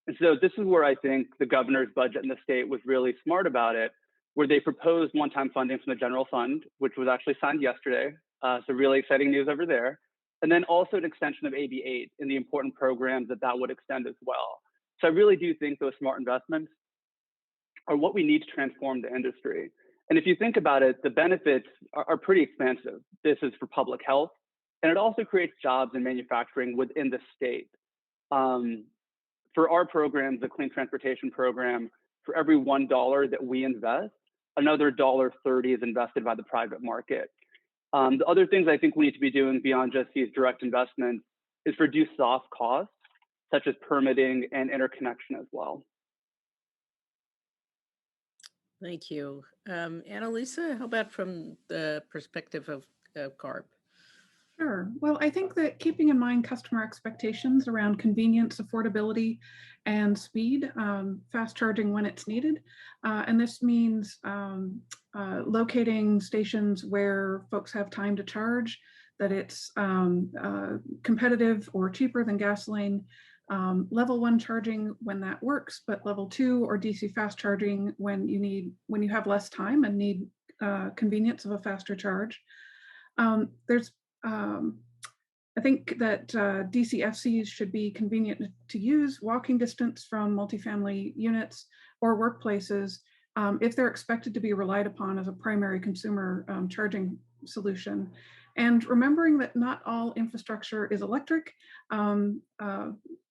And so this is where I think the governor's budget in the state was really smart about it, where they proposed one-time funding from the general fund, which was actually signed yesterday. So really exciting news over there. And then also an extension of AB 8 and the important programs that would extend as well. So I really do think those smart investments are what we need to transform the industry. And if you think about it, the benefits are pretty expansive. This is for public health, and it also creates jobs in manufacturing within the state. For our programs, the Clean Transportation Program, for every $1 that we invest, another $1.30 is invested by the private market. The other things I think we need to be doing beyond just these direct investments is reduce soft costs, such as permitting and interconnection as well. Thank you. Annalisa, how about from the perspective of CARB? Sure. Well, I think that keeping in mind customer expectations around convenience, affordability, and speed, fast charging when it's needed. And this means locating stations where folks have time to charge, that it's competitive or cheaper than gasoline. Level 1 charging when that works, but level 2 or DC fast charging when you have less time and need convenience of a faster charge. I think that DCFCs should be convenient to use, walking distance from multifamily units or workplaces if they're expected to be relied upon as a primary consumer charging solution. And remembering that not all infrastructure is electric.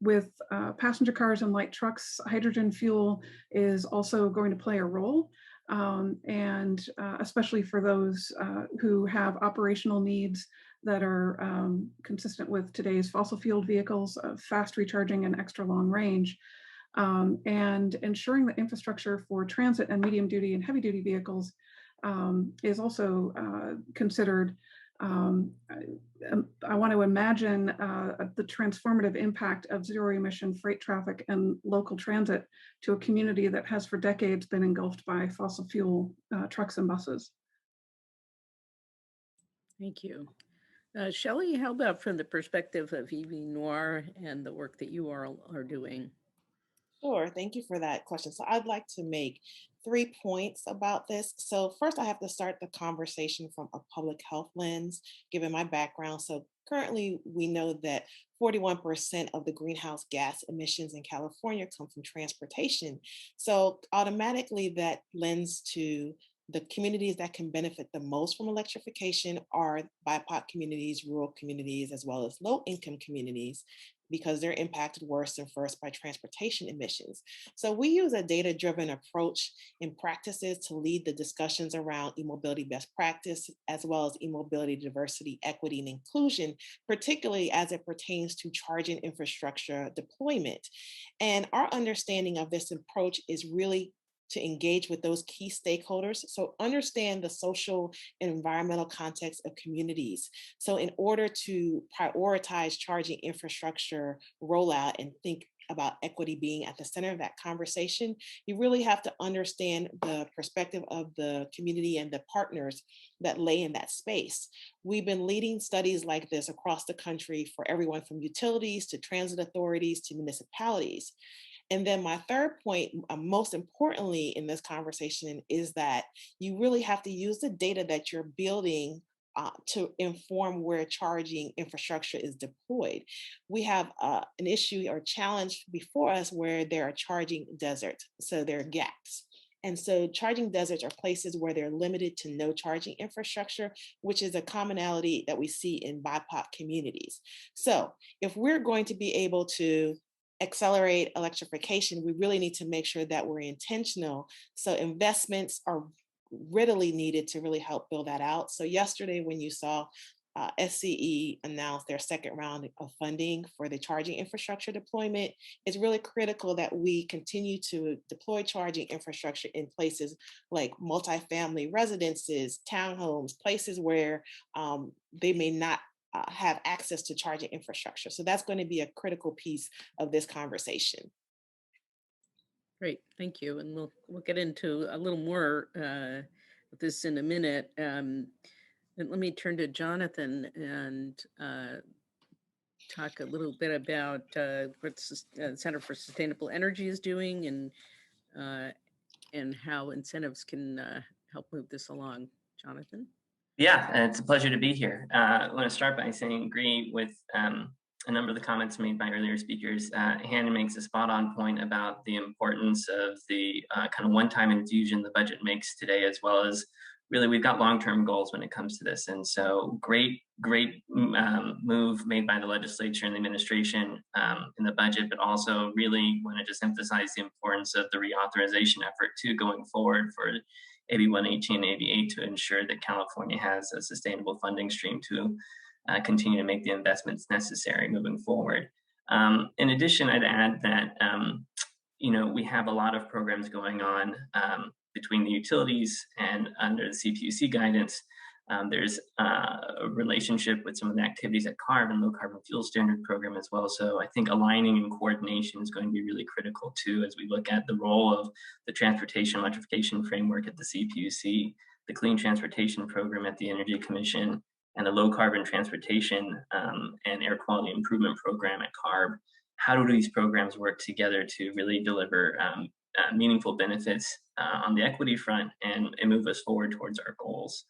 With passenger cars and light trucks, hydrogen fuel is also going to play a role. And especially for those who have operational needs that are consistent with today's fossil fueled vehicles, fast recharging and extra long range, and ensuring that infrastructure for transit and medium duty and heavy duty vehicles is also considered. I want to imagine the transformative impact of zero emission freight traffic and local transit to a community that has for decades been engulfed by fossil fuel trucks and buses. Thank you. Shelley, how about from the perspective of EV Noir and the work that you are doing? Sure, thank you for that question. So I'd like to make 3 points about this. So first, I have to start the conversation from a public health lens, given my background. So currently, we know that 41% of the greenhouse gas emissions in California come from transportation. So automatically that lends to the communities that can benefit the most from electrification are BIPOC communities, rural communities, as well as low-income communities, because they're impacted worse and first by transportation emissions. So we use a data-driven approach in practices to lead the discussions around e-mobility best practice, as well as e-mobility diversity, equity, and inclusion, particularly as it pertains to charging infrastructure deployment. And our understanding of this approach is really to engage with those key stakeholders. So understand the social and environmental context of communities. So in order to prioritize charging infrastructure rollout and think about equity being at the center of that conversation, you really have to understand the perspective of the community and the partners that lay in that space. We've been leading studies like this across the country for everyone from utilities to transit authorities to municipalities. And then my third point, most importantly in this conversation, is that you really have to use the data that you're building to inform where charging infrastructure is deployed. We have an issue or challenge before us where there are charging deserts, so there are gaps. And so charging deserts are places where they're limited to no charging infrastructure, which is a commonality that we see in BIPOC communities. So if we're going to be able to accelerate electrification, we really need to make sure that we're intentional. So investments are readily needed to really help build that out. So yesterday, when you saw SCE announce their second round of funding for the charging infrastructure deployment, it's really critical that we continue to deploy charging infrastructure in places like multifamily residences, townhomes, places where they may not have access to charging infrastructure. So that's going to be a critical piece of this conversation. Great, thank you. And we'll get into a little more of this in a minute. And let me turn to Jonathan and talk a little bit about what the Center for Sustainable Energy is doing and how incentives can help move this along. Jonathan? Yeah, it's a pleasure to be here. I want to start by saying I agree with a number of the comments made by earlier speakers. Hannah makes a spot on point about the importance of the kind of one-time infusion the budget makes today, as well as really we've got long-term goals when it comes to this. And so great move made by the legislature and the administration in the budget, but also really want to just emphasize the importance of the reauthorization effort too going forward for AB 118 and AB 8 to ensure that California has a sustainable funding stream to continue to make the investments necessary moving forward. In addition, I'd add that we have a lot of programs going on between the utilities and under the CPUC guidance. There's a relationship with some of the activities at CARB and Low Carbon Fuel Standard Program as well. So I think aligning and coordination is going to be really critical too, as we look at the role of the Transportation Electrification Framework at the CPUC, the Clean Transportation Program at the Energy Commission, and the Low Carbon Transportation and Air Quality Improvement Program at CARB. How do these programs work together to really deliver meaningful benefits on the equity front and move us forward towards our goals?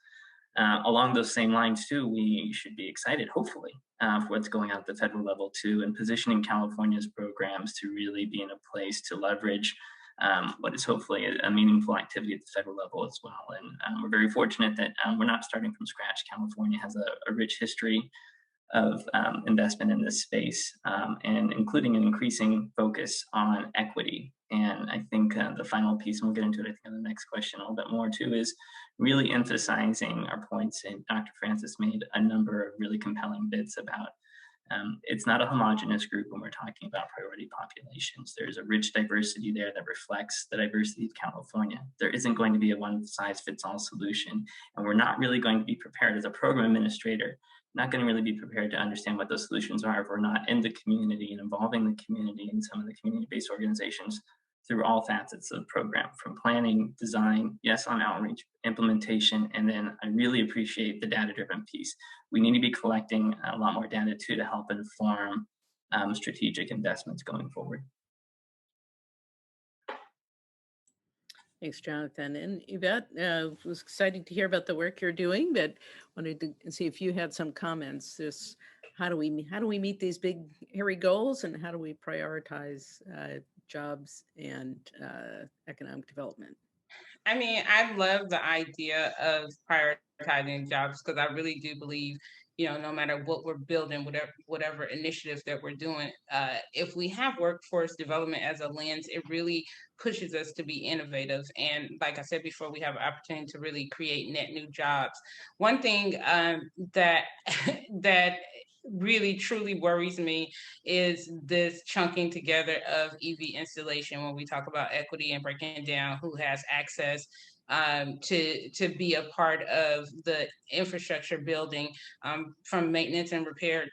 Along those same lines too, we should be excited, hopefully, for what's going on at the federal level too, and positioning California's programs to really be in a place to leverage what is hopefully a meaningful activity at the federal level as well. And we're very fortunate that we're not starting from scratch. California has a rich history of investment in this space, and including an increasing focus on equity. And I think the final piece, and we'll get into it I think in the next question a little bit more too, is really emphasizing our points. And Dr. Francis made a number of really compelling bits about it's not a homogenous group when we're talking about priority populations. There's a rich diversity there that reflects the diversity of California. There isn't going to be a one-size-fits-all solution, and we're not really going to be prepared as a program administrator, not going to really be prepared to understand what those solutions are if we're not in the community and involving the community and some of the community-based organizations through all facets of the program, from planning, design, yes, on outreach, implementation, and then I really appreciate the data-driven piece. We need to be collecting a lot more data too to help inform strategic investments going forward. Thanks, Jonathan. And Yvette, it was exciting to hear about the work you're doing, but wanted to see if you had some comments. This, how do we meet these big, hairy goals, and how do we prioritize jobs and economic development? I mean, I love the idea of prioritizing jobs because I really do believe, no matter what we're building, whatever initiatives that we're doing, if we have workforce development as a lens, it really pushes us to be innovative. And like I said before, we have an opportunity to really create net new jobs. One thing that that really truly worries me is this chunking together of EV installation when we talk about equity and breaking down who has access to be a part of the infrastructure building, from maintenance and repair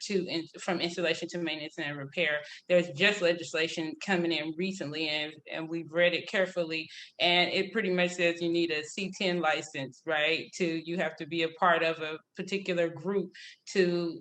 from installation to maintenance and repair. There's just legislation coming in recently, and we've read it carefully, and it pretty much says you need a C10 license, right? You have to be a part of a particular group to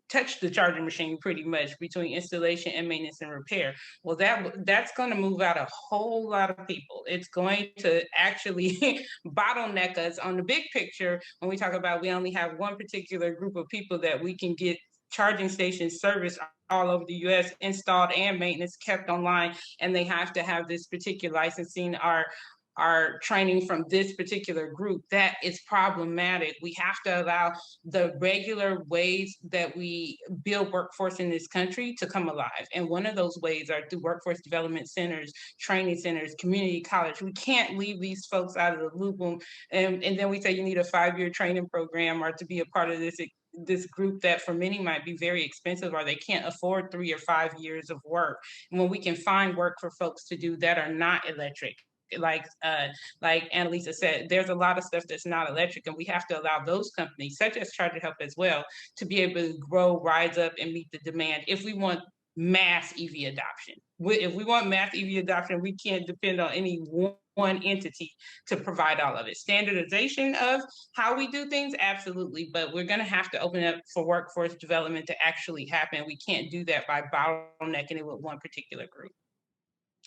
touch the charging machine, pretty much, between installation and maintenance and repair. Well, that's going to move out a whole lot of people. It's going to actually bottleneck us on the big picture when we talk about we only have one particular group of people that we can get charging stations service all over the US installed and maintenance kept online, and they have to have this particular licensing our training from this particular group. That is problematic. We have to allow the regular ways that we build workforce in this country to come alive. And one of those ways are through workforce development centers, training centers, community college. We can't leave these folks out of the loop. And then we say you need a 5-year training program or to be a part of this group that for many might be very expensive, or they can't afford 3 or 5 years of work. And when we can find work for folks to do that are not electric, like Annalisa said, there's a lot of stuff that's not electric, and we have to allow those companies, such as Charter Help as well, to be able to grow, rise up, and meet the demand if we want mass EV adoption. If we want mass EV adoption, we can't depend on any one entity to provide all of it. Standardization of how we do things, absolutely, but we're going to have to open up for workforce development to actually happen. We can't do that by bottlenecking it with one particular group.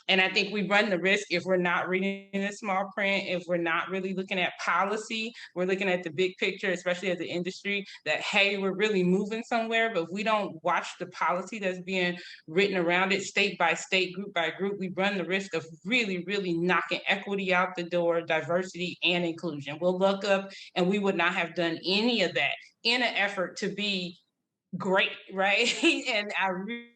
And I think we run the risk if we're not reading the small print, if we're not really looking at policy, we're looking at the big picture, especially as the industry, that, hey, we're really moving somewhere, but if we don't watch the policy that's being written around it, state by state, group by group, we run the risk of really, really knocking equity out the door, diversity and inclusion. We'll look up and we would not have done any of that in an effort to be great, right? And I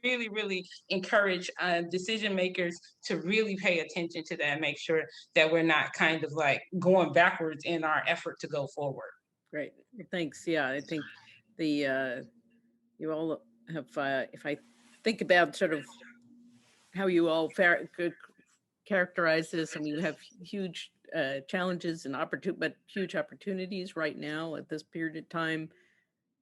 really, really encourage decision makers to really pay attention to that and make sure that we're not kind of like going backwards in our effort to go forward. Great, thanks. Yeah, I think the you all have, if I think about sort of how you all characterize this, I mean, you have huge challenges and but huge opportunities right now at this period of time.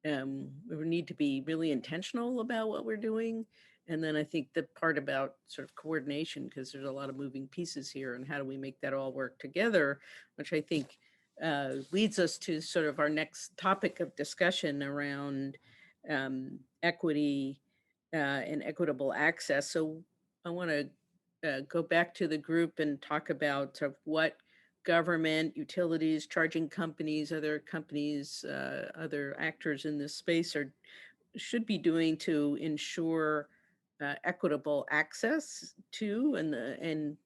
We need to be really intentional about what we're doing. And then I think the part about sort of coordination, because there's a lot of moving pieces here, and how do we make that all work together, which I think leads us to sort of our next topic of discussion around equity and equitable access. So I want to go back to the group and talk about sort of what government, utilities, charging companies, other actors in this space should be doing to ensure equitable access to and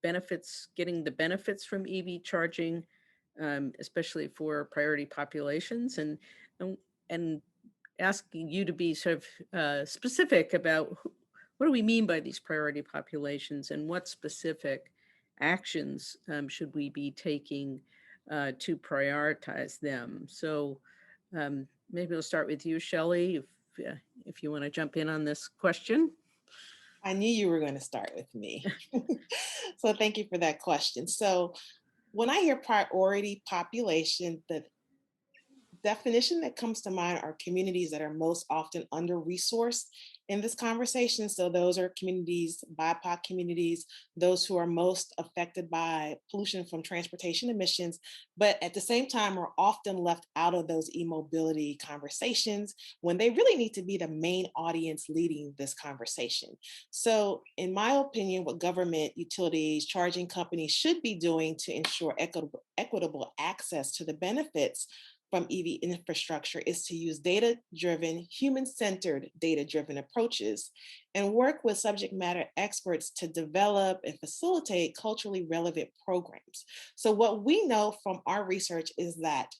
benefits, getting the benefits from EV charging, especially for priority populations, and asking you to be sort of specific about what do we mean by these priority populations, and what specific actions should we be taking to prioritize them. So maybe we'll start with you, Shelley, if you want to jump in on this question. I knew you were going to start with me. So thank you for that question. So when I hear priority population, the definition that comes to mind are communities that are most often under-resourced in this conversation. So those are communities, BIPOC communities, those who are most affected by pollution from transportation emissions, but at the same time are often left out of those e-mobility conversations when they really need to be the main audience leading this conversation. So in my opinion, what government, utilities, charging companies should be doing to ensure equitable access to the benefits from EV infrastructure is to use data-driven, human-centered data-driven approaches and work with subject matter experts to develop and facilitate culturally relevant programs. So what we know from our research is that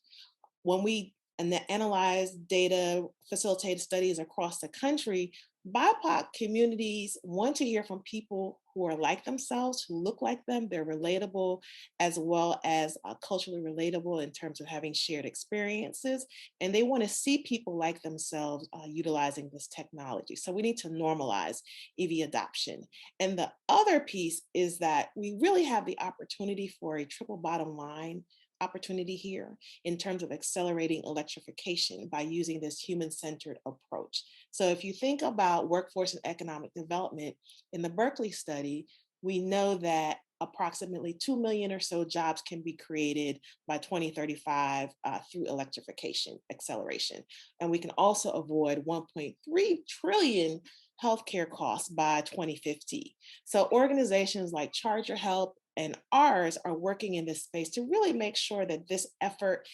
when we analyze data, facilitate studies across the country, BIPOC communities want to hear from people who are like themselves, who look like them, they're relatable, as well as culturally relatable in terms of having shared experiences. And they want to see people like themselves utilizing this technology. So we need to normalize EV adoption. And the other piece is that we really have the opportunity for a triple bottom line opportunity here in terms of accelerating electrification by using this human-centered approach. So if you think about workforce and economic development, in the Berkeley study, we know that approximately 2 million or so jobs can be created by 2035 through electrification acceleration. And we can also avoid 1.3 trillion healthcare costs by 2050. So organizations like Charger Help and ours are working in this space to really make sure that this effort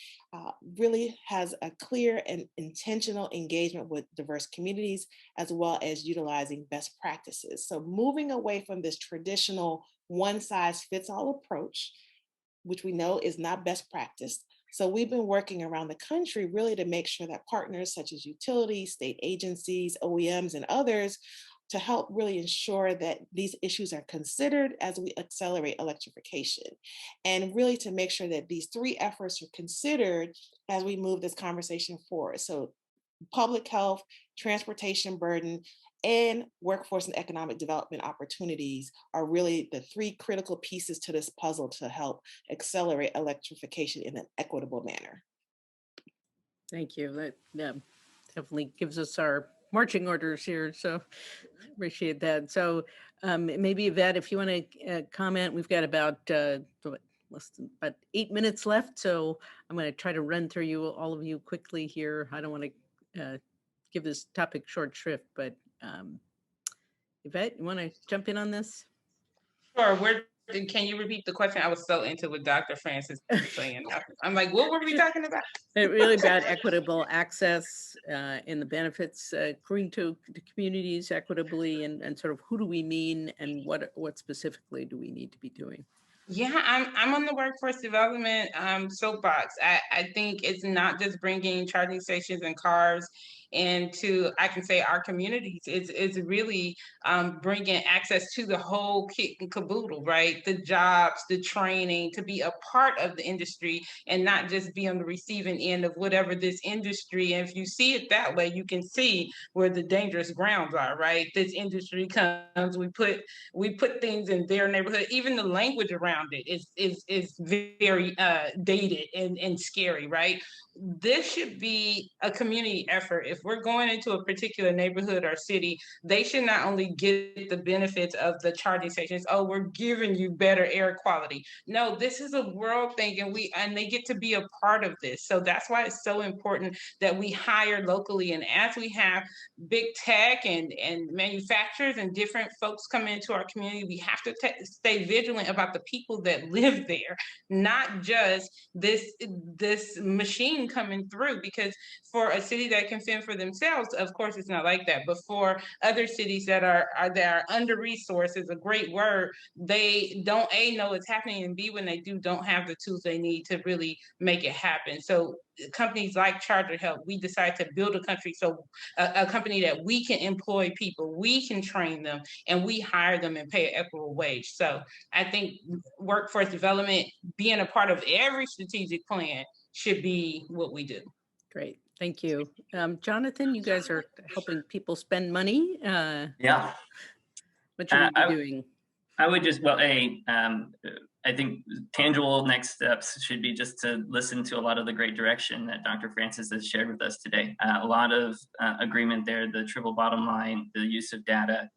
really has a clear and intentional engagement with diverse communities, as well as utilizing best practices. So moving away from this traditional one-size-fits-all approach, which we know is not best practice. So we've been working around the country really to make sure that partners such as utilities, state agencies, OEMs, and others to help really ensure that these issues are considered as we accelerate electrification, and really to make sure that these three efforts are considered as we move this conversation forward. So public health, transportation burden, and workforce and economic development opportunities are really the three critical pieces to this puzzle to help accelerate electrification in an equitable manner. Thank you. That definitely gives us our marching orders here. So appreciate that. So maybe Yvette, if you want to comment, we've got about less than about 8 minutes left. So I'm going to try to run through you, all of you quickly here. I don't want to give this topic short shrift, but Yvette, you want to jump in on this? Sure. Can you repeat the question? I was so into what Dr. Francis was saying. I'm like, what were we talking about? Really about equitable access and the benefits accruing to communities equitably, and sort of who do we mean, and what specifically do we need to be doing? Yeah, I'm on the workforce development soapbox. I think it's not just bringing charging stations and cars into, I can say, our communities. It's really bringing access to the whole kit and caboodle, right? The jobs, the training, to be a part of the industry and not just be on the receiving end of whatever this industry. And if you see it that way, you can see where the dangerous grounds are, right? This industry comes, we put things in their neighborhood. Even the language around it is very dated and scary, right? This should be a community effort. If we're going into a particular neighborhood or city, they should not only get the benefits of the charging stations. Oh, we're giving you better air quality. No, this is a world thing, and they get to be a part of this. So that's why it's so important that we hire locally. And as we have big tech and manufacturers and different folks come into our community, we have to stay vigilant about the people that live there, not just this machine coming through. Because for a city that can fend for themselves, of course it's not like that. But for other cities that are under resourced, is a great word, they don't know what's happening, and B, when they don't have the tools they need to really make it happen. So companies like Charter Help, we decide to build a company that we can employ people, we can train them, and we hire them and pay an equitable wage. So I think workforce development, being a part of every strategic plan, should be what we do. Great, thank you. Jonathan, you guys are helping people spend money. Yeah. What should we be doing? I would just, I think tangible next steps should be just to listen to a lot of the great direction that Dr. Francis has shared with us today. A lot of agreement there. The triple bottom line, the use of data,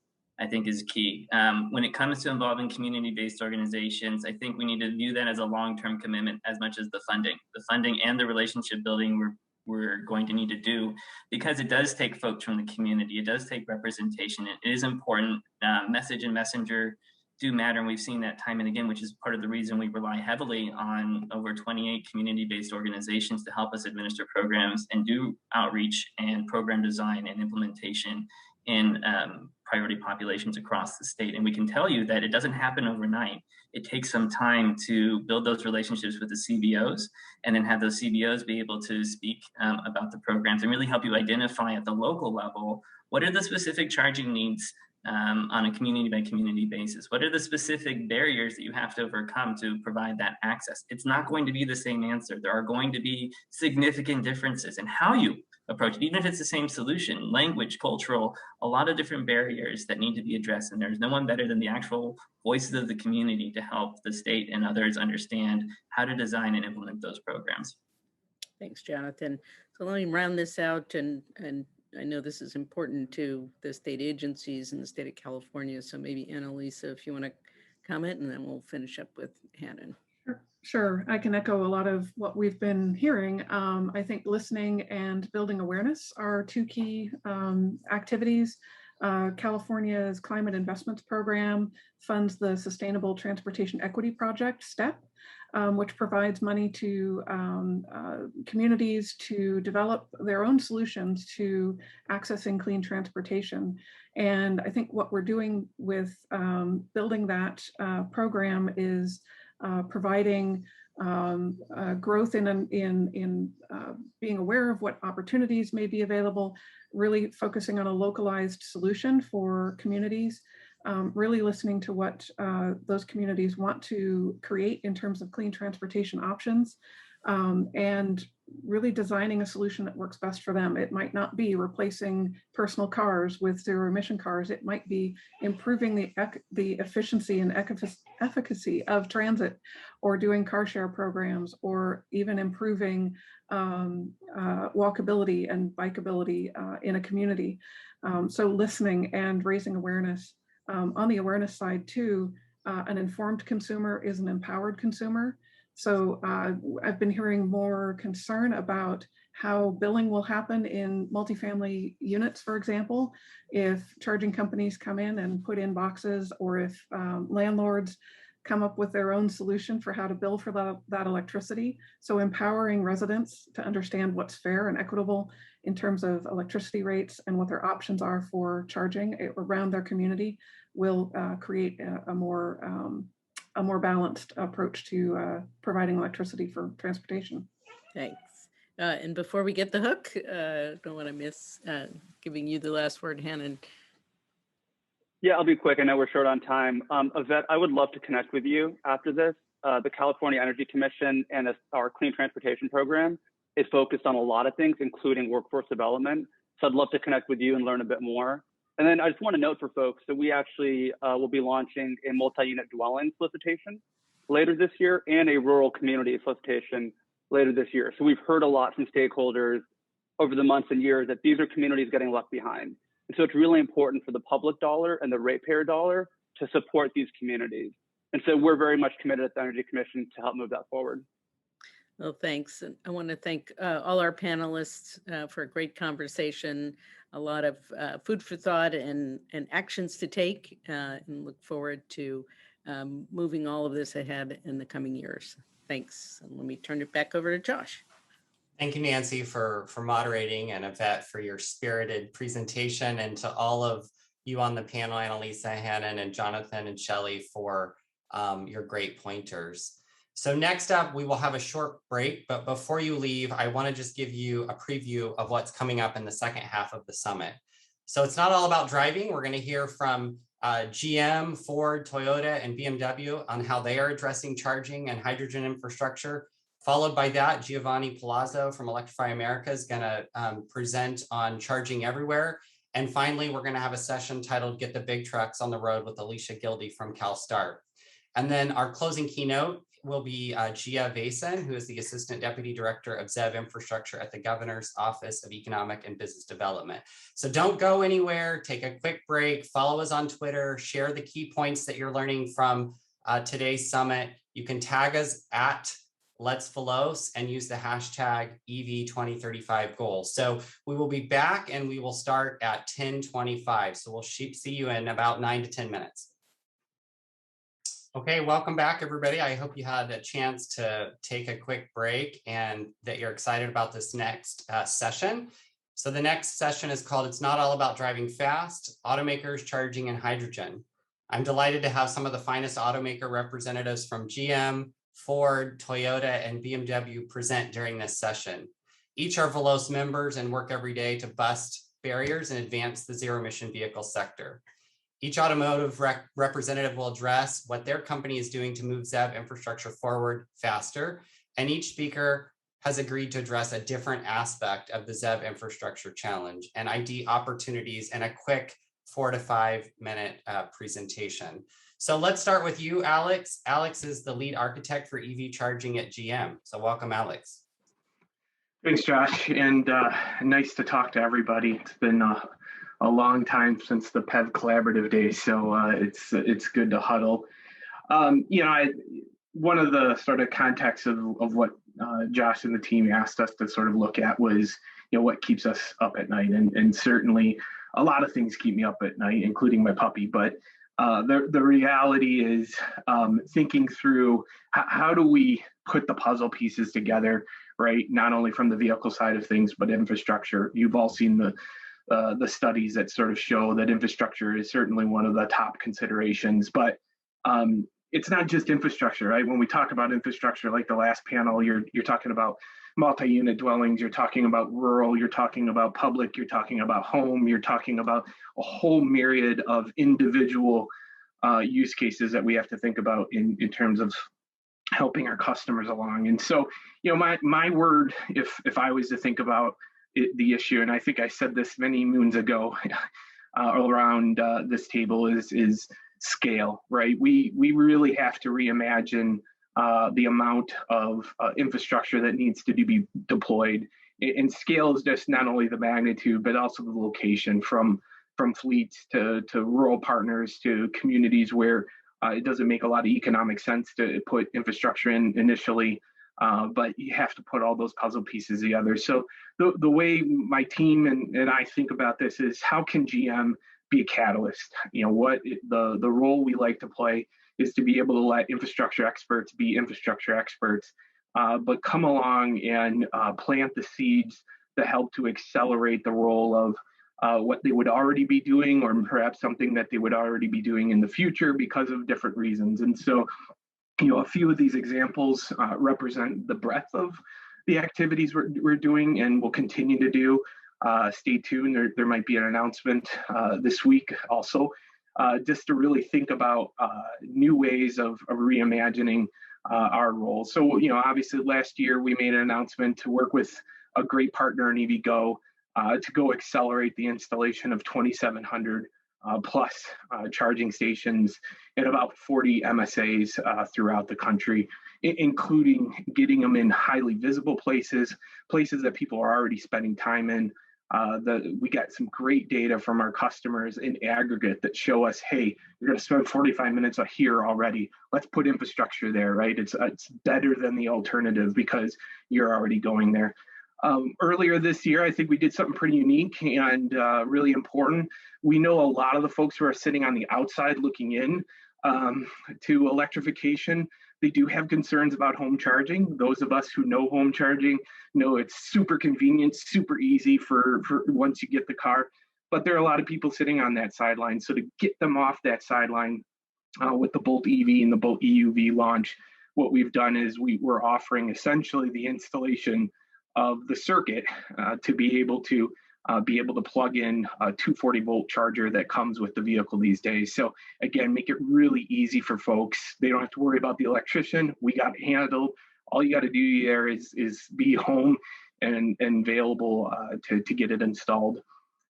I think is key. When it comes to involving community-based organizations, I think we need to view that as a long-term commitment as much as the funding and the relationship building we're going to need to do, because it does take folks from the community. It does take representation. It is important. Message and messenger do matter, and we've seen that time and again, which is part of the reason we rely heavily on over 28 community-based organizations to help us administer programs and do outreach and program design and implementation in priority populations across the state. And we can tell you that it doesn't happen overnight. It takes some time to build those relationships with the CBOs, and then have those CBOs be able to speak about the programs and really help you identify at the local level, what are the specific charging needs on a community by community basis? What are the specific barriers that you have to overcome to provide that access? It's not going to be the same answer. There are going to be significant differences in how you approach it, even if it's the same solution, language, cultural, a lot of different barriers that need to be addressed. And there's no one better than the actual voices of the community to help the state and others understand how to design and implement those programs. Thanks, Jonathan. So let me round this out, and I know this is important to the state agencies in the state of California. So maybe Annalisa, if you want to comment, and then we'll finish up with Hannon. Sure, I can echo a lot of what we've been hearing. I think listening and building awareness are two key activities. California's Climate Investments Program funds the Sustainable Transportation Equity Project, STEP, which provides money to communities to develop their own solutions to accessing clean transportation. And I think what we're doing with building that program is providing growth in being aware of what opportunities may be available, really focusing on a localized solution for communities, really listening to what those communities want to create in terms of clean transportation options, and really designing a solution that works best for them. It might not be replacing personal cars with zero emission cars. It might be improving the efficiency and efficacy of transit, or doing car share programs, or even improving walkability and bikeability in a community. So listening and raising awareness. On the awareness side too, an informed consumer is an empowered consumer. So I've been hearing more concern about how billing will happen in multifamily units, for example, if charging companies come in and put in boxes, or if landlords come up with their own solution for how to bill for that electricity. So empowering residents to understand what's fair and equitable in terms of electricity rates and what their options are for charging around their community will create a more balanced approach to providing electricity for transportation. Thanks. And before we get the hook, don't want to miss giving you the last word, Hannon. Yeah, I'll be quick. I know we're short on time. Yvette, I would love to connect with you after this. The California Energy Commission and our Clean Transportation Program is focused on a lot of things, including workforce development. So I'd love to connect with you and learn a bit more. And then I just want to note for folks that we actually will be launching a multi-unit dwelling solicitation later this year and a rural community solicitation later this year. So we've heard a lot from stakeholders over the months and years that these are communities getting left behind. And so it's really important for the public dollar and the ratepayer dollar to support these communities. And so we're very much committed at the Energy Commission to help move that forward. Well, thanks. And I want to thank all our panelists for a great conversation, a lot of food for thought and actions to take, and look forward to moving all of this ahead in the coming years. Thanks. And let me turn it back over to Josh. Thank you, Nancy, for moderating, and Yvette for your spirited presentation, and to all of you on the panel, Annalisa, Hannon, and Jonathan and Shelley, for your great pointers. So next up, we will have a short break, but before you leave, I want to just give you a preview of what's coming up in the second half of the summit. So it's not all about driving. We're going to hear from GM, Ford, Toyota, and BMW on how they are addressing charging and hydrogen infrastructure. Followed by that, Giovanni Palazzo from Electrify America is going to present on charging everywhere. And finally, we're going to have a session titled Get the Big Trucks on the Road with Alicia Gildy from CalSTART. And then our closing keynote will be Gia Vason, who is the Assistant Deputy Director of ZEV Infrastructure at the Governor's Office of Economic and Business Development. So don't go anywhere, take a quick break, follow us on Twitter, share the key points that you're learning from today's summit. You can tag us at Let's Veloz and use the hashtag EV2035 goals. So we will be back and we will start at 10:25. So we'll see you in about 9 to 10 minutes. Okay, welcome back, everybody. I hope you had a chance to take a quick break and that you're excited about this next session. So the next session is called It's Not All About Driving Fast, Automakers, Charging, and Hydrogen. I'm delighted to have some of the finest automaker representatives from GM, Ford, Toyota, and BMW present during this session. Each are Veloz members and work every day to bust barriers and advance the zero-emission vehicle sector. Each automotive representative will address what their company is doing to move ZEV infrastructure forward faster, and each speaker has agreed to address a different aspect of the ZEV infrastructure challenge and ID opportunities in a quick 4 to 5 minute presentation. So let's start with you, Alex. Alex is the lead architect for EV charging at GM. So welcome, Alex. Thanks, Josh, and nice to talk to everybody. It's been a long time since the PEV collaborative days, so it's good to huddle. One of the sort of contexts of what Josh and the team asked us to sort of look at was, what keeps us up at night, and certainly a lot of things keep me up at night, including my puppy. But the reality is thinking through how do we put the puzzle pieces together, right? Not only from the vehicle side of things, but infrastructure. You've all seen the studies that sort of show that infrastructure is certainly one of the top considerations, but it's not just infrastructure, right? When we talk about infrastructure, like the last panel, you're talking about multi-unit dwellings, you're talking about rural, you're talking about public, you're talking about home, you're talking about a whole myriad of individual use cases that we have to think about in terms of helping our customers along. And so, my word, if I was to think about the issue, and I think I said this many moons ago around this table, is scale, right? We really have to reimagine the amount of infrastructure that needs to be deployed. And scale is just not only the magnitude, but also the location, from fleets to rural partners to communities where It doesn't make a lot of economic sense to put infrastructure in initially, but you have to put all those puzzle pieces together. So the way my team and I think about this is, how can GM be a catalyst? What the role we like to play is to be able to let infrastructure experts be infrastructure experts, but come along and plant the seeds that help to accelerate the role of what they would already be doing, or perhaps something that they would already be doing in the future because of different reasons. And so, a few of these examples represent the breadth of the activities we're doing and will continue to do. Stay tuned. There might be an announcement this week also, just to really think about new ways of reimagining our role. So, obviously last year we made an announcement to work with a great partner in EVgo to go accelerate the installation of 2,700 plus charging stations in about 40 MSAs throughout the country, including getting them in highly visible places that people are already spending time in. We got some great data from our customers in aggregate that show us, hey, you're going to spend 45 minutes here already. Let's put infrastructure there, right? It's better than the alternative because you're already going there. Earlier this year, I think we did something pretty unique and really important. We know a lot of the folks who are sitting on the outside looking in to electrification, they do have concerns about home charging. Those of us who know home charging know it's super convenient, super easy for once you get the car. But there are a lot of people sitting on that sideline. So to get them off that sideline with the Bolt EV and the Bolt EUV launch, what we've done is we're offering essentially the installation of the circuit to be able to plug in a 240 volt charger that comes with the vehicle these days. So again, make it really easy for folks. They don't have to worry about the electrician. We got it handled. All you got to do there is be home and available to get it installed.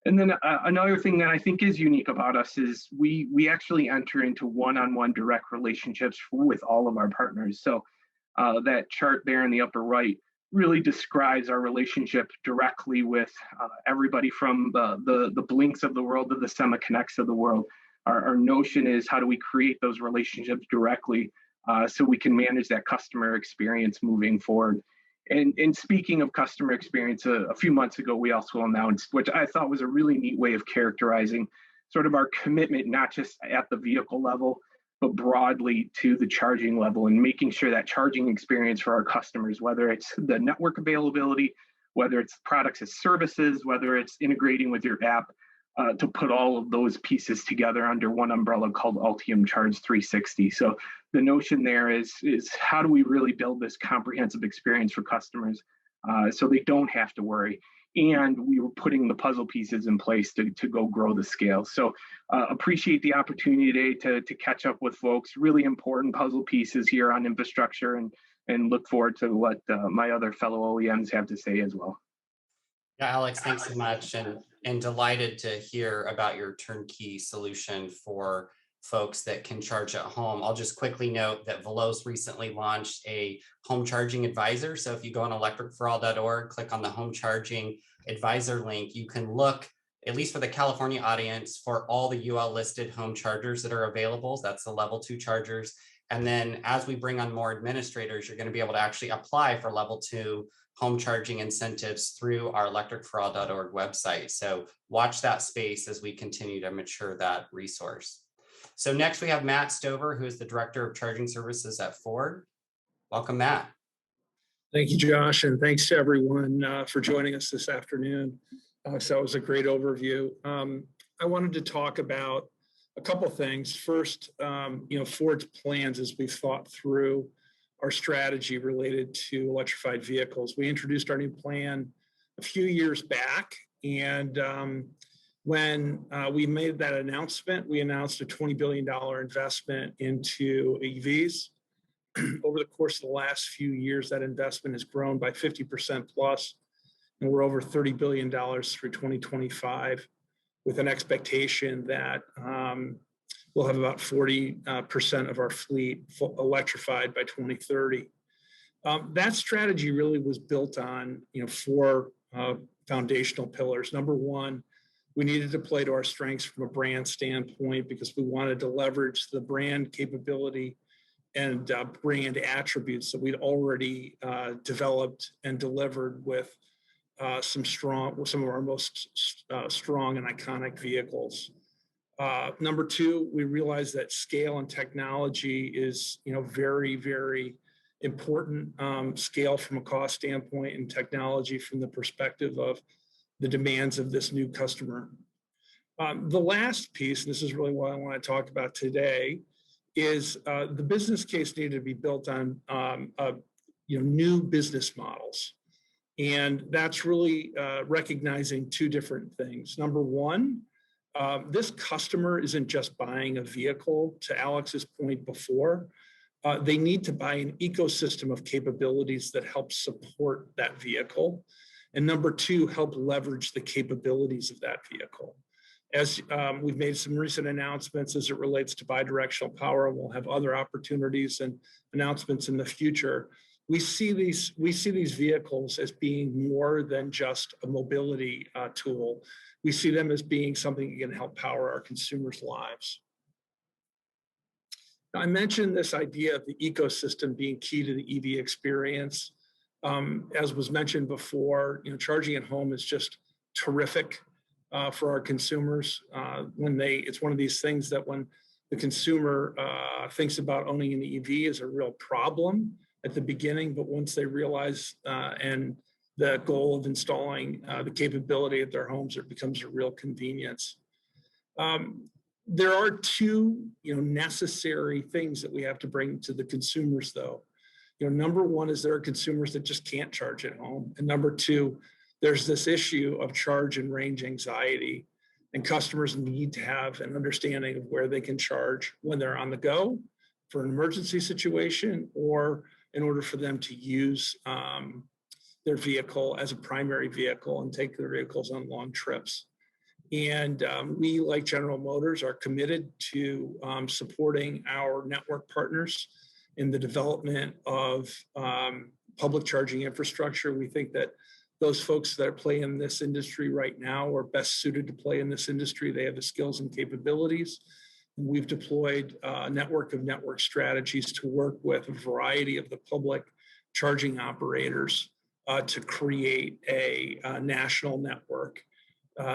And then another thing that I think is unique about us is we actually enter into one-on-one direct relationships with all of our partners. So that chart there in the upper right really describes our relationship directly with everybody from the Blinks of the world to the SemaConnects of the world. Our notion is, how do we create those relationships directly so we can manage that customer experience moving forward. And speaking of customer experience, a few months ago, we also announced, which I thought was a really neat way of characterizing sort of our commitment, not just at the vehicle level, but broadly to the charging level, and making sure that charging experience for our customers, whether it's the network availability, whether it's products as services, whether it's integrating with your app, to put all of those pieces together under one umbrella called Ultium Charge 360. So the notion there is how do we really build this comprehensive experience for customers so they don't have to worry? And we were putting the puzzle pieces in place to go grow the scale. So appreciate the opportunity today to catch up with folks. Really important puzzle pieces here on infrastructure, and look forward to what my other fellow OEMs have to say as well. Yeah, Alex, thanks so much. And delighted to hear about your turnkey solution for folks that can charge at home. I'll just quickly note that Veloz recently launched a home charging advisor. So if you go on electricforall.org, click on the home charging advisor link, you can look, at least for the California audience, for all the UL listed home chargers that are available. That's the level 2 chargers. And then as we bring on more administrators, you're going to be able to actually apply for level 2 home charging incentives through our electricforall.org website. So watch that space as we continue to mature that resource. So next we have Matt Stover, who is the Director of Charging Services at Ford. Welcome, Matt. Thank you, Josh, and thanks to everyone for joining us this afternoon. So that was a great overview. I wanted to talk about a couple things. First, Ford's plans as we've thought through our strategy related to electrified vehicles. We introduced our new plan a few years back, and when we made that announcement, we announced a $20 billion investment into EVs. Over the course of the last few years, that investment has grown by 50% plus, and we're over $30 billion through 2025, with an expectation that we'll have about 40% of our fleet electrified by 2030. That strategy really was built on 4 foundational pillars. Number one, We needed to play to our strengths from a brand standpoint because we wanted to leverage the brand capability and brand attributes that we'd already developed and delivered with some of our most strong and iconic vehicles. Number two, we realized that scale and technology is, very, very important. Scale from a cost standpoint and technology from the perspective of the demands of this new customer. The last piece, and this is really what I want to talk about today, is the business case needed to be built on new business models. And that's really recognizing two different things. Number one, this customer isn't just buying a vehicle, to Alex's point before. They need to buy an ecosystem of capabilities that help support that vehicle. And number two, help leverage the capabilities of that vehicle. As we've made some recent announcements as it relates to bidirectional power, and we'll have other opportunities and announcements in the future. We see these vehicles as being more than just a mobility tool. We see them as being something that can help power our consumers' lives. Now, I mentioned this idea of the ecosystem being key to the EV experience. As was mentioned before, charging at home is just terrific for our consumers. It's one of these things that when the consumer thinks about owning an EV is a real problem at the beginning, but once they realize and the goal of installing the capability at their homes, it becomes a real convenience. There are two, necessary things that we have to bring to the consumers, though. Number one is there are consumers that just can't charge at home, and number two, there's this issue of charge and range anxiety, and customers need to have an understanding of where they can charge when they're on the go for an emergency situation or in order for them to use their vehicle as a primary vehicle and take their vehicles on long trips. And we, like General Motors, are committed to supporting our network partners in the development of public charging infrastructure. We think that those folks that play in this industry right now are best suited to play in this industry. They have the skills and capabilities. And we've deployed a network of network strategies to work with a variety of the public charging operators to create a national network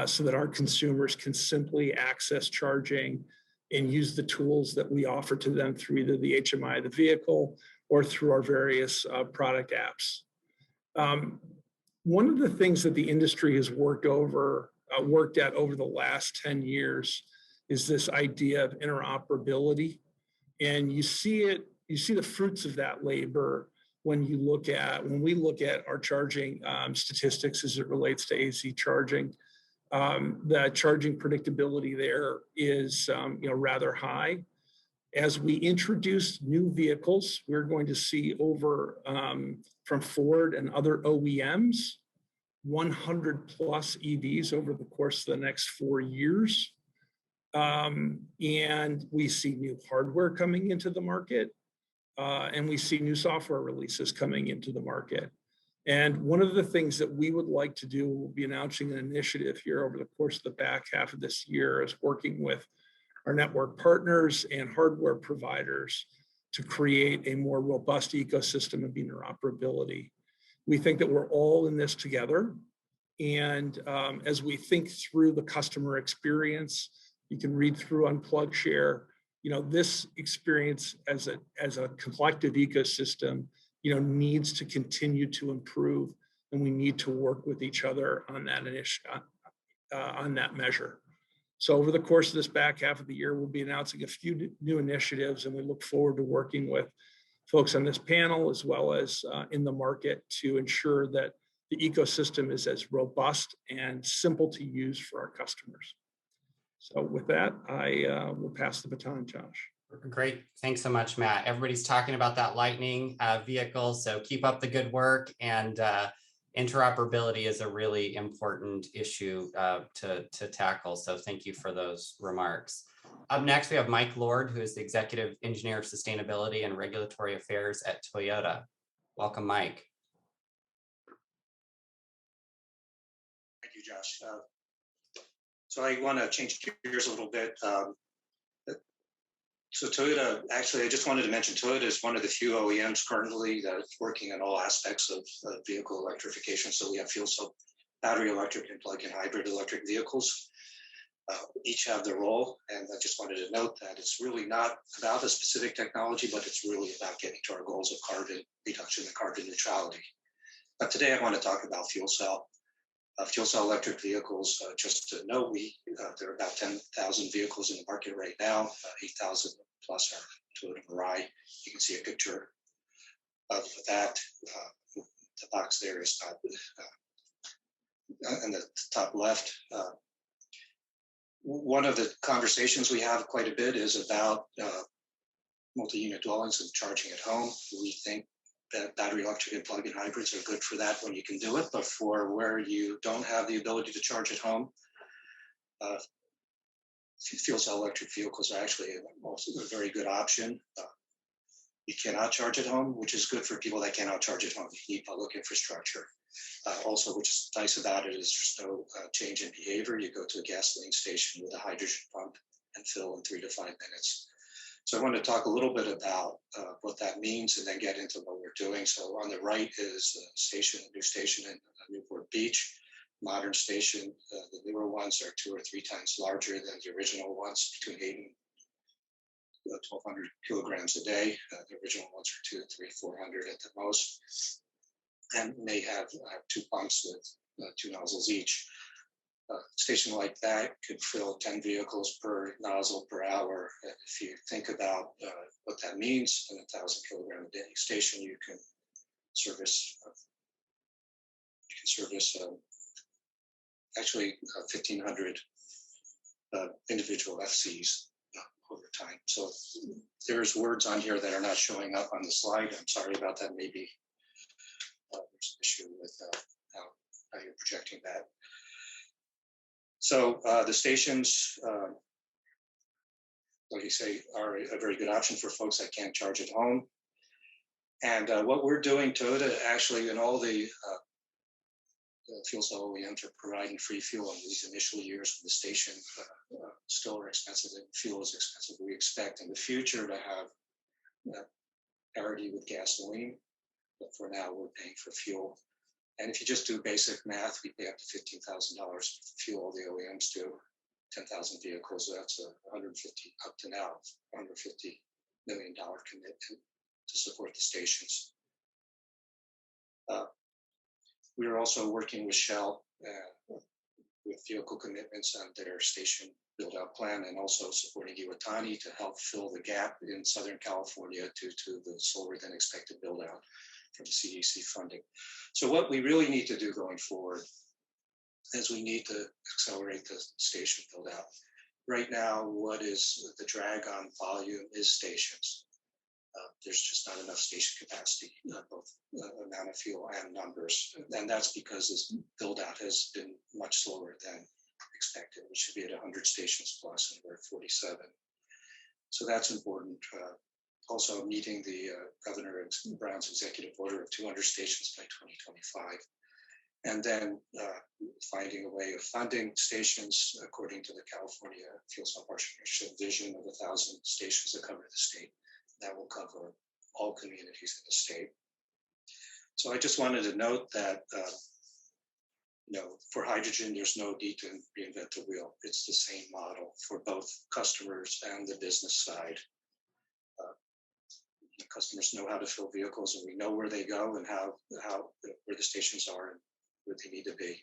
so that our consumers can simply access charging and use the tools that we offer to them through either the HMI of the vehicle or through our various product apps. One of the things that the industry has worked at over the last 10 years is this idea of interoperability. And you see the fruits of that labor when we look at our charging statistics as it relates to AC charging. The charging predictability there is rather high. As we introduce new vehicles, we're going to see over from Ford and other OEMs, 100 plus EVs over the course of the next 4 years. And we see new hardware coming into the market, and we see new software releases coming into the market. And one of the things that we would like to do, we'll be announcing an initiative here over the course of the back half of this year, is working with our network partners and hardware providers to create a more robust ecosystem of interoperability. We think that we're all in this together. And as we think through the customer experience, you can read through Unplug Share, this experience as a collective ecosystem, needs to continue to improve, and we need to work with each other on that measure. So over the course of this back half of the year, we'll be announcing a few new initiatives, and we look forward to working with folks on this panel as well as in the market to ensure that the ecosystem is as robust and simple to use for our customers. So with that, I will pass the baton, Josh. Great. Thanks so much, Matt. Everybody's talking about that Lightning vehicle, so keep up the good work. And interoperability is a really important issue to tackle. So thank you for those remarks. Up next, we have Mike Lord, who is the Executive Engineer of Sustainability and Regulatory Affairs at Toyota. Welcome, Mike. Thank you, Josh. So I want to change gears a little bit. So Toyota, actually, I just wanted to mention Toyota is one of the few OEMs currently that is working on all aspects of vehicle electrification. So we have fuel cell, battery electric, and plug-in hybrid electric vehicles. Each have their role, and I just wanted to note that it's really not about a specific technology, but it's really about getting to our goals of carbon reduction and carbon neutrality. But today I want to talk about fuel cell. Fuel cell electric vehicles, just to note, there are about 10,000 vehicles in the market right now, 8,000 plus are Toyota Mirai. You can see a picture of that. The box there is in the top left. One of the conversations we have quite a bit is about multi-unit dwellings and charging at home. We think that battery electric and plug-in hybrids are good for that when you can do it, but for where you don't have the ability to charge at home, fuel cell electric vehicles are actually also a very good option. You cannot charge at home, which is good for people that cannot charge at home. You need public infrastructure. Also, which is nice about it is there's no change in behavior. You go to a gasoline station with a hydrogen pump and fill in 3 to 5 minutes. So I want to talk a little bit about what that means and then get into what we're doing. So on the right is a station, a new station in Newport Beach. Modern station, the newer ones are 2 or 3 times larger than the original ones, between 8 and 1,200 kilograms a day. The original ones are 2, 3, 400 at the most. And may have 2 pumps with 2 nozzles each. A station like that could fill 10 vehicles per nozzle per hour. If you think about what that means, in a 1,000 kilogram a day station, you can service actually 1,500 individual FCs over time. So there's words on here that are not showing up on the slide. I'm sorry about that. Maybe there's an issue with how you're projecting that. So the stations, like you say, are a very good option for folks that can't charge at home. And what we're doing, Toyota, actually, in all the fuel cell OEMs are providing free fuel in these initial years when the station still are expensive and fuel is expensive. We expect in the future to have parity with gasoline, but for now we're paying for fuel. And if you just do basic math, we pay up to $15,000 for fuel. The OEMs do 10,000 vehicles. So that's up to now, $150 million commitment to support the stations. We are also working with Shell with vehicle commitments on their station build-out plan, and also supporting Iwatani to help fill the gap in Southern California due to the slower than expected build-out from CEC funding. So what we really need to do going forward is we need to accelerate the station build-out. Right now, what is the drag on volume is stations. There's just not enough station capacity, both amount of fuel and numbers. And that's because this build out has been much slower than expected. We should be at 100 stations plus, and we're at 47. So that's important. Also meeting the Governor Brown's executive order of 200 stations by 2025. And then finding a way of funding stations according to the California Fuel Cell Partnership vision of 1,000 stations that cover the state. That will cover all communities in the state. So I just wanted to note that, for hydrogen, there's no need to reinvent the wheel. It's the same model for both customers and the business side. The customers know how to fill vehicles, and we know where they go and where the stations are and where they need to be.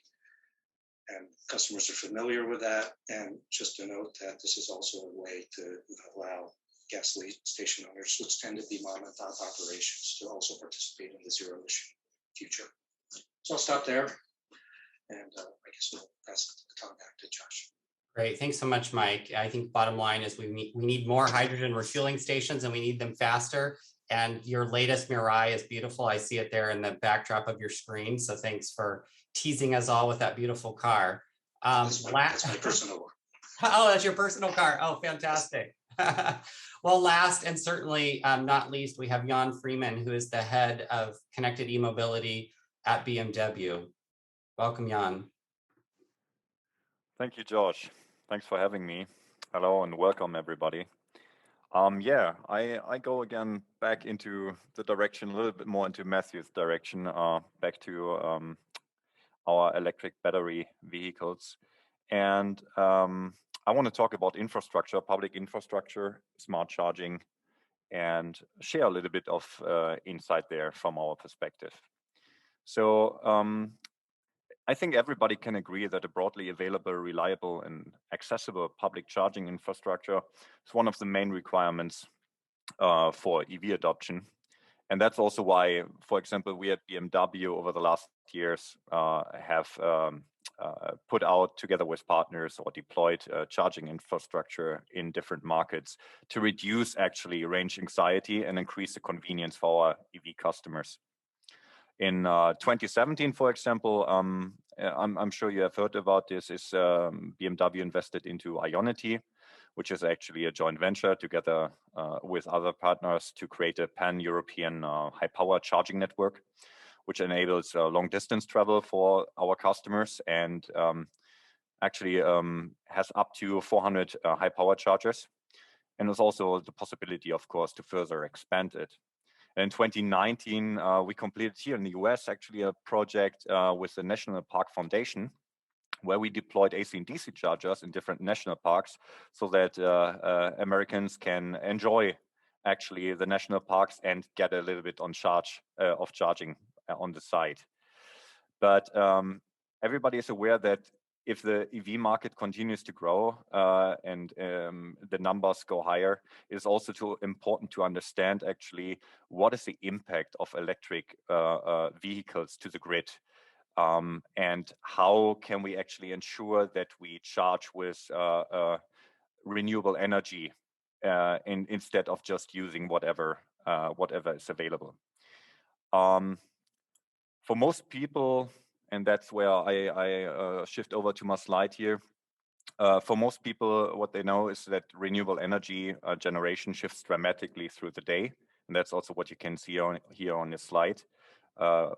And customers are familiar with that. And just to note that this is also a way to allow gasoline station owners, which tend to be mom and pop operations, to also participate in the zero emission future. So I'll stop there, and I guess we'll pass the baton back to Josh. Great, thanks so much, Mike. I think bottom line is we need more hydrogen refueling stations, and we need them faster. And your latest Mirai is beautiful. I see it there in the backdrop of your screen. So thanks for teasing us all with that beautiful car. That's my personal one. Oh, that's your personal car. Oh, fantastic. Well, last and certainly not least, we have Jan Freeman, who is the head of Connected E-Mobility at BMW. Welcome, Jan. Thank you, Josh. Thanks for having me. Hello and welcome, everybody. Yeah, I go again back into the direction, a little bit more into Matthew's direction, back to our electric battery vehicles. And I want to talk about infrastructure, public infrastructure, smart charging, and share a little bit of insight there from our perspective. So I think everybody can agree that a broadly available, reliable, and accessible public charging infrastructure is one of the main requirements for EV adoption. And that's also why, for example, we at BMW over the last years have put out together with partners or deployed charging infrastructure in different markets to reduce actually range anxiety and increase the convenience for our EV customers. In 2017, for example, I'm sure you have heard about this, is BMW invested into Ionity, which is actually a joint venture together with other partners to create a pan-European high-power charging network, which enables long-distance travel for our customers and actually has up to 400 high-power chargers. And there's also the possibility, of course, to further expand it. In 2019, we completed here in the US actually a project with the National Park Foundation, where we deployed AC and DC chargers in different national parks so that Americans can enjoy actually the national parks and get a little bit on charge of charging on the side. But everybody is aware that if the EV market continues to grow and the numbers go higher, it's also important to understand actually what is the impact of electric vehicles to the grid. And how can we actually ensure that we charge with renewable energy instead of just using whatever is available. For most people, and that's where I shift over to my slide here. For most people, what they know is that renewable energy generation shifts dramatically through the day. And that's also what you can see here on this slide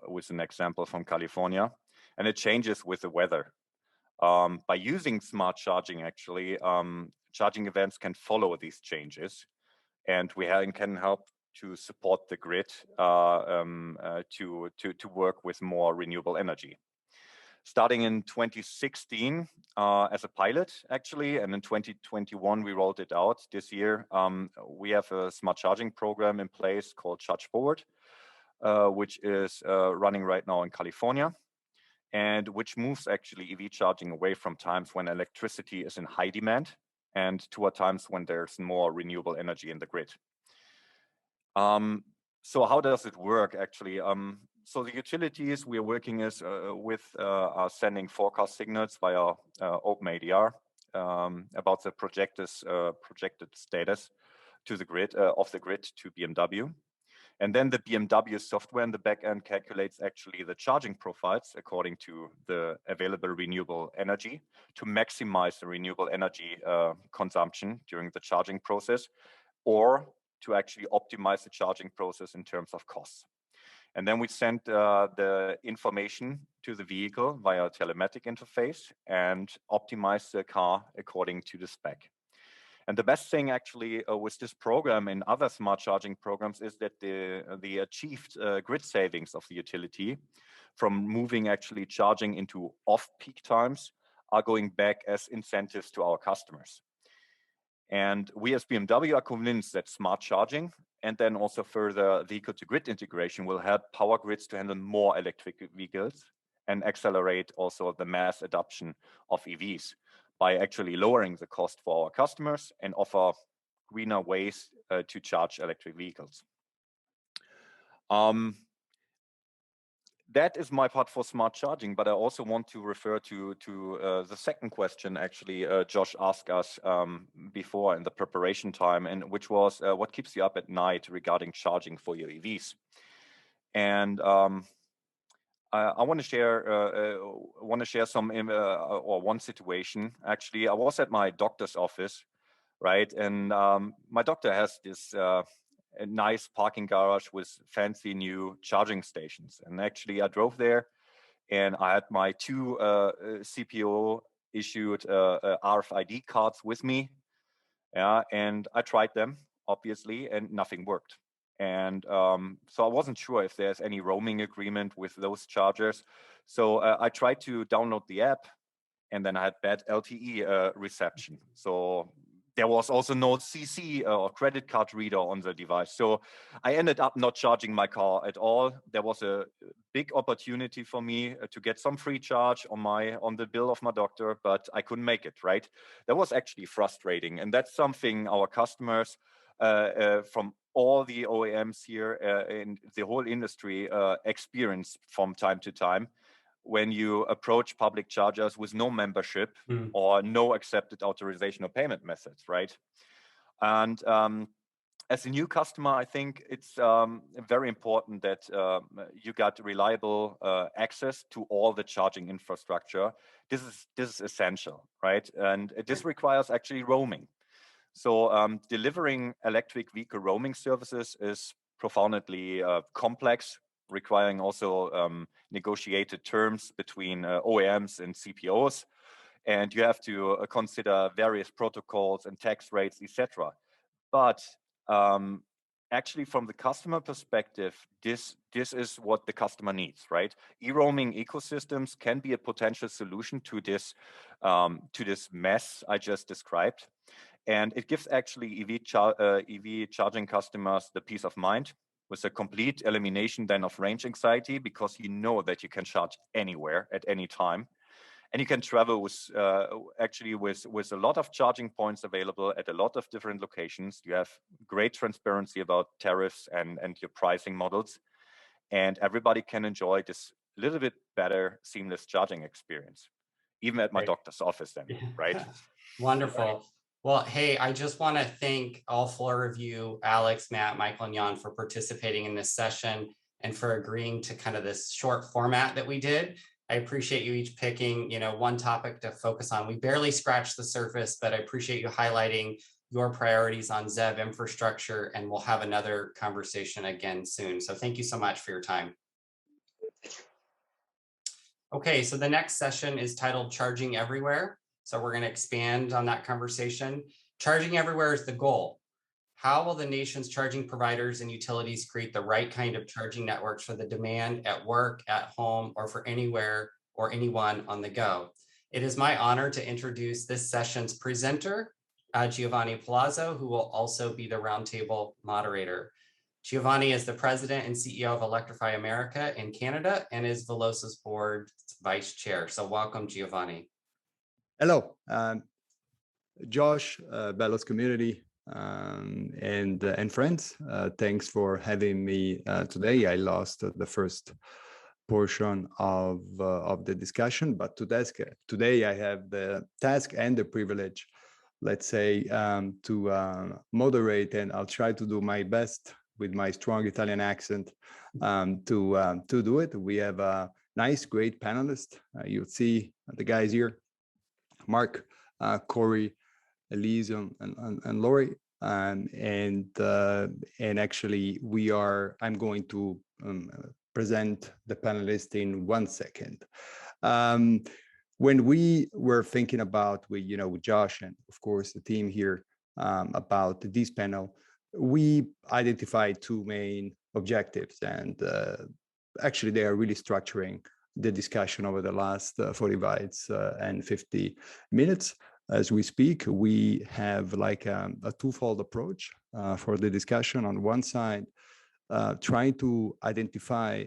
with an example from California. And it changes with the weather. By using smart charging, actually, charging events can follow these changes. And we can help to support the grid to work with more renewable energy. Starting in 2016 as a pilot, actually, and in 2021 we rolled it out this year. We have a smart charging program in place called Charge Forward, which is running right now in California, and which moves actually EV charging away from times when electricity is in high demand and toward times when there's more renewable energy in the grid. So how does it work actually? So the utilities we are working with are sending forecast signals via OpenADR about the projected status to the grid of the grid to BMW. And then the BMW software in the back end calculates actually the charging profiles according to the available renewable energy to maximize the renewable energy consumption during the charging process, or to actually optimize the charging process in terms of costs. And then we send the information to the vehicle via a telematic interface and optimize the car according to the spec. And the best thing actually with this program and other smart charging programs is that the achieved grid savings of the utility from moving actually charging into off-peak times are going back as incentives to our customers. And we as BMW are convinced that smart charging and then also further vehicle-to-grid integration will help power grids to handle more electric vehicles and accelerate also the mass adoption of EVs by actually lowering the cost for our customers and offer greener ways to charge electric vehicles. That is my part for smart charging, but I also want to refer to the second question actually Josh asked us before in the preparation time, and which was what keeps you up at night regarding charging for your EVs. And I want to share some or one situation. Actually, I was at my doctor's office, right, and my doctor has this a nice parking garage with fancy new charging stations. And actually I drove there and I had my two CPO issued RFID cards with me. Yeah, and I tried them, obviously, and nothing worked. And so I wasn't sure if there's any roaming agreement with those chargers. So I tried to download the app, and then I had bad LTE reception. So there was also no CC or credit card reader on the device. So I ended up not charging my car at all. There was a big opportunity for me to get some free charge on the bill of my doctor, but I couldn't make it, right? That was actually frustrating. And that's something our customers from all the OEMs here in the whole industry experience from time to time when you approach public chargers with no membership or no accepted authorization or payment methods, right? And as a new customer, I think it's very important that you got reliable access to all the charging infrastructure. This is essential, right? And this requires actually roaming. So delivering electric vehicle roaming services is profoundly complex, requiring also negotiated terms between OEMs and CPOs. And you have to consider various protocols and tax rates, etc. But actually, from the customer perspective, this is what the customer needs, right? E-roaming ecosystems can be a potential solution to this mess I just described. And it gives actually EV charging customers the peace of mind with a complete elimination then of range anxiety, because you know that you can charge anywhere at any time. And you can travel with a lot of charging points available at a lot of different locations. You have great transparency about tariffs and your pricing models. And everybody can enjoy this little bit better seamless charging experience, even at my doctor's office then, right? Wonderful. Well, hey, I just want to thank all four of you, Alex, Matt, Michael, and Jan, for participating in this session and for agreeing to kind of this short format that we did. I appreciate you each picking, one topic to focus on. We barely scratched the surface, but I appreciate you highlighting your priorities on ZEV infrastructure, and we'll have another conversation again soon. So thank you so much for your time. Okay, so the next session is titled Charging Everywhere. So we're going to expand on that conversation. Charging everywhere is the goal. How will the nation's charging providers and utilities create the right kind of charging networks for the demand at work, at home, or for anywhere or anyone on the go? It is my honor to introduce this session's presenter, Giovanni Palazzo, who will also be the roundtable moderator. Giovanni is the president and CEO of Electrify America in Canada and is Veloz's board's vice chair. So welcome, Giovanni. Hello, Josh, Veloz community, and friends. Thanks for having me today. I lost the first portion of the discussion, but today I have the task and the privilege, let's say, to moderate, and I'll try to do my best with my strong Italian accent to do it. We have a nice, great panelist. You'll see the guys here. Mark, Corey, Elise, and Lori, and actually I'm going to present the panelists in 1 second. When we were thinking about, with Josh and of course the team here about this panel, we identified two main objectives, and actually they are really structuring the discussion over the last 45 and 50 minutes. As we speak, we have like a twofold approach for the discussion. On one side, trying to identify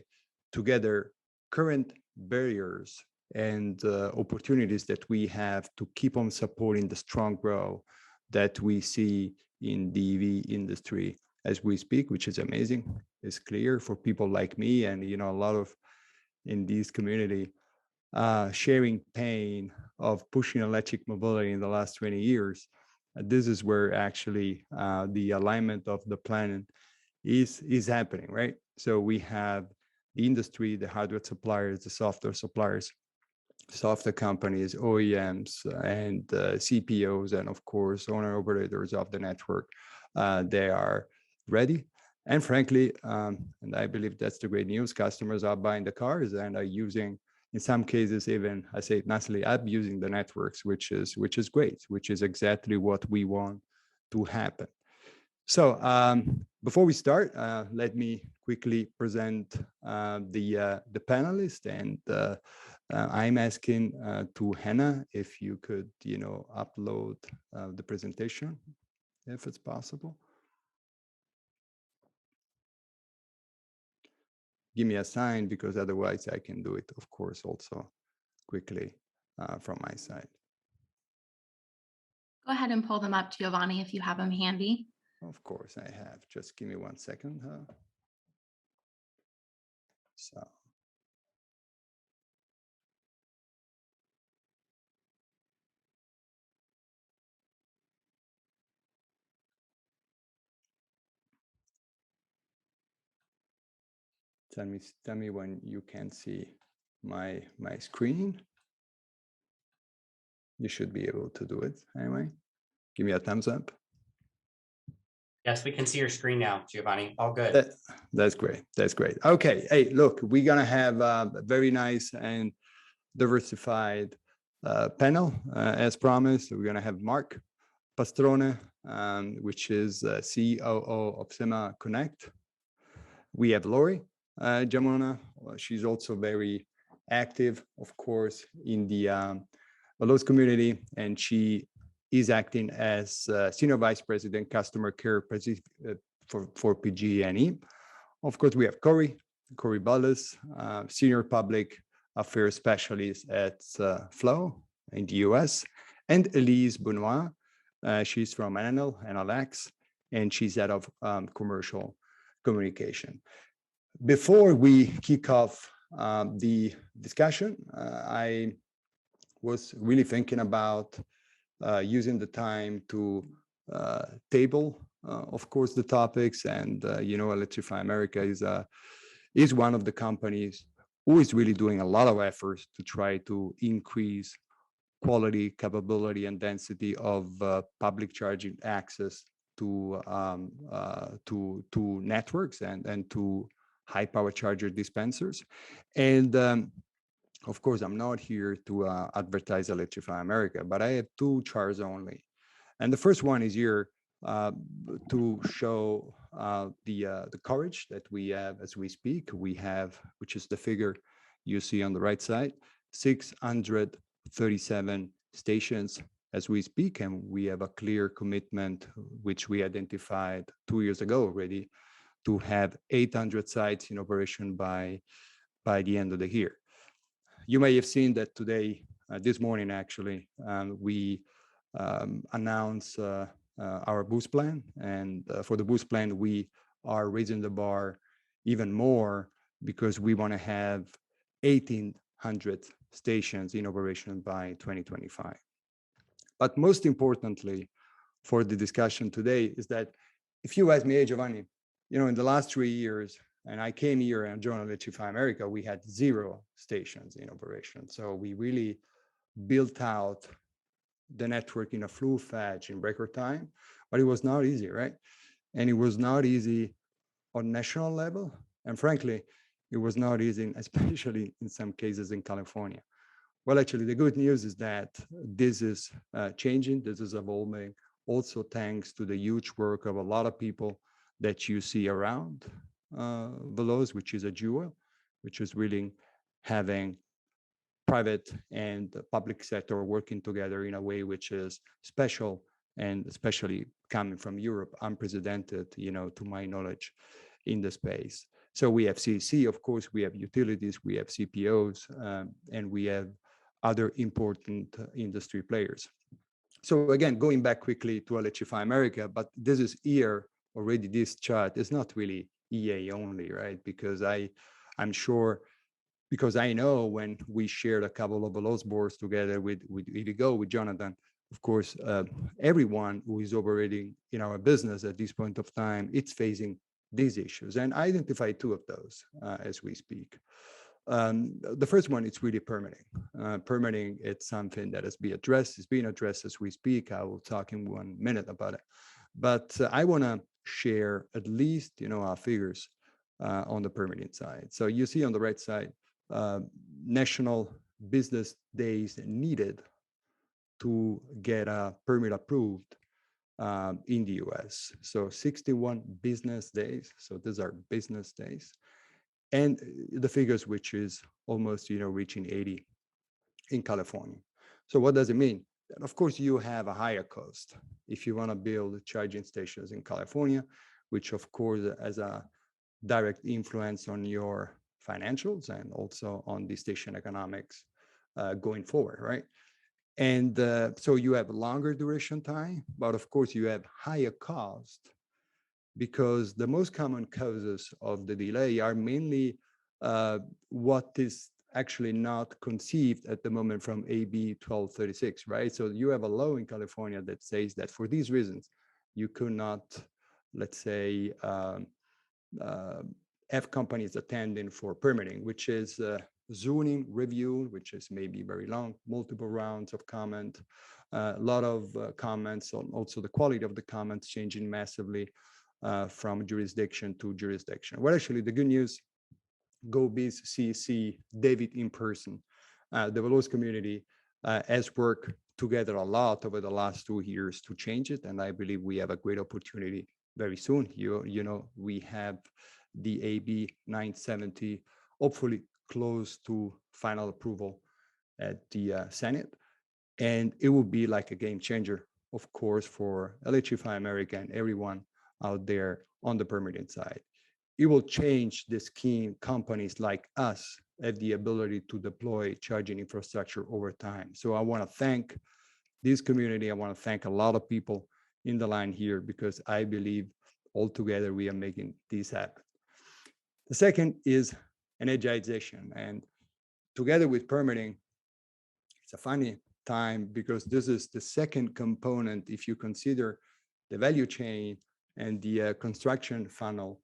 together current barriers and opportunities that we have to keep on supporting the strong growth that we see in the EV industry as we speak, which is amazing. It's clear for people like me and a lot of in this community, sharing pain of pushing electric mobility in the last 20 years. This is where actually the alignment of the planet is happening, right? So we have the industry, the hardware suppliers, the software suppliers, software companies, OEMs, and CPOs, and of course, owner operators of the network. They are ready. And frankly, and I believe that's the great news, customers are buying the cars and are using in some cases, even I say it nicely, abusing the networks, which is great, which is exactly what we want to happen. So before we start, let me quickly present the panelists, and I'm asking to Hannah if you could, upload the presentation, if it's possible. Give me a sign, because otherwise I can do it, of course, also quickly from my side. Go ahead and pull them up, Giovanni, if you have them handy. Of course I have. Just give me 1 second. So. Tell me when you can see my screen. You should be able to do it anyway. Give me a thumbs up. Yes, we can see your screen now, Giovanni. All good. That's great. That's great. Okay. Hey, look, we're going to have a very nice and diversified panel, as promised. We're going to have Mark Pastrone, which is COO of SEMA Connect. We have Lori Jamona. She's also very active, of course, in the Veloz community, and she is acting as Senior Vice President, Customer Care for PG&E. Of course, we have Corey Bullis, Senior Public Affairs Specialist at Flow in the US, and Elise Benoit. She's from NLX, and she's head of commercial communication. Before we kick off the discussion, I was really thinking about using the time to table, of course, the topics. And Electrify America is one of the companies who is really doing a lot of efforts to try to increase quality, capability, and density of public charging access to networks and to high power charger dispensers. And of course, I'm not here to advertise Electrify America, but I have 2 charts only. And the first one is here to show the coverage that we have as we speak. We have, which is the figure you see on the right side, 637 stations as we speak. And we have a clear commitment, which we identified 2 years ago already, to have 800 sites in operation by the end of the year. You may have seen that today, this morning actually, we announced our boost plan. And for the boost plan, we are raising the bar even more, because we want to have 1,800 stations in operation by 2025. But most importantly for the discussion today is that if you ask me, hey, Giovanni, in the last 3 years, and I came here and joined Electrify America, we had 0 stations in operation. So we really built out the network in a flu fetch in record time, but it was not easy, right? And it was not easy on national level. And frankly, it was not easy, especially in some cases in California. Well, actually, the good news is that this is changing, this is evolving, also thanks to the huge work of a lot of people that you see around Veloz, which is a jewel, which is really having private and public sector working together in a way which is special, and especially coming from Europe, unprecedented, to my knowledge, in the space. So we have CEC, of course, we have utilities, we have CPOs, and we have other important industry players. So again, going back quickly to Electrify America, but this is here already, this chart is not really EA only, right? Because I'm sure, because I know when we shared a couple of Veloz boards together with EVgo, with Jonathan, of course, everyone who is operating in our business at this point of time, it's facing these issues. And I identify 2 of those as we speak. The first one, it's really permitting. Permitting, it's something that has been addressed, it's being addressed as we speak. I will talk in 1 minute about it. But I want to share at least, our figures on the permitting side. So you see on the right side, national business days needed to get a permit approved in the US. So 61 business days. So these are business days. And the figures, which is almost, reaching 80 in California. So what does it mean? And of course, you have a higher cost if you want to build charging stations in California, which of course has a direct influence on your financials and also on the station economics going forward, right? And so you have longer duration time, but of course you have higher cost because the most common causes of the delay are mainly what is actually not conceived at the moment from AB 1236, right? So you have a law in California that says that for these reasons, you could not, let's say, have companies attending for permitting, which is zoning review, which is maybe very long, multiple rounds of comment, a lot of comments on also the quality of the comments changing massively from jurisdiction to jurisdiction. Well, actually, the good news, go biz CC David in person. The Veloz community has worked together a lot over the last 2 years to change it, and I believe we have a great opportunity very soon. You know, we have the AB 970 hopefully close to final approval at the Senate, and it will be like a game changer, of course, for Electrify America and everyone out there on the permitting side. It will change the scheme. Companies like us have the ability to deploy charging infrastructure over time. So I want to thank this community. I want to thank a lot of people in the line here because I believe all together we are making this happen. The second is energization. And together with permitting, it's a funny time because this is the second component if you consider the value chain and the construction funnel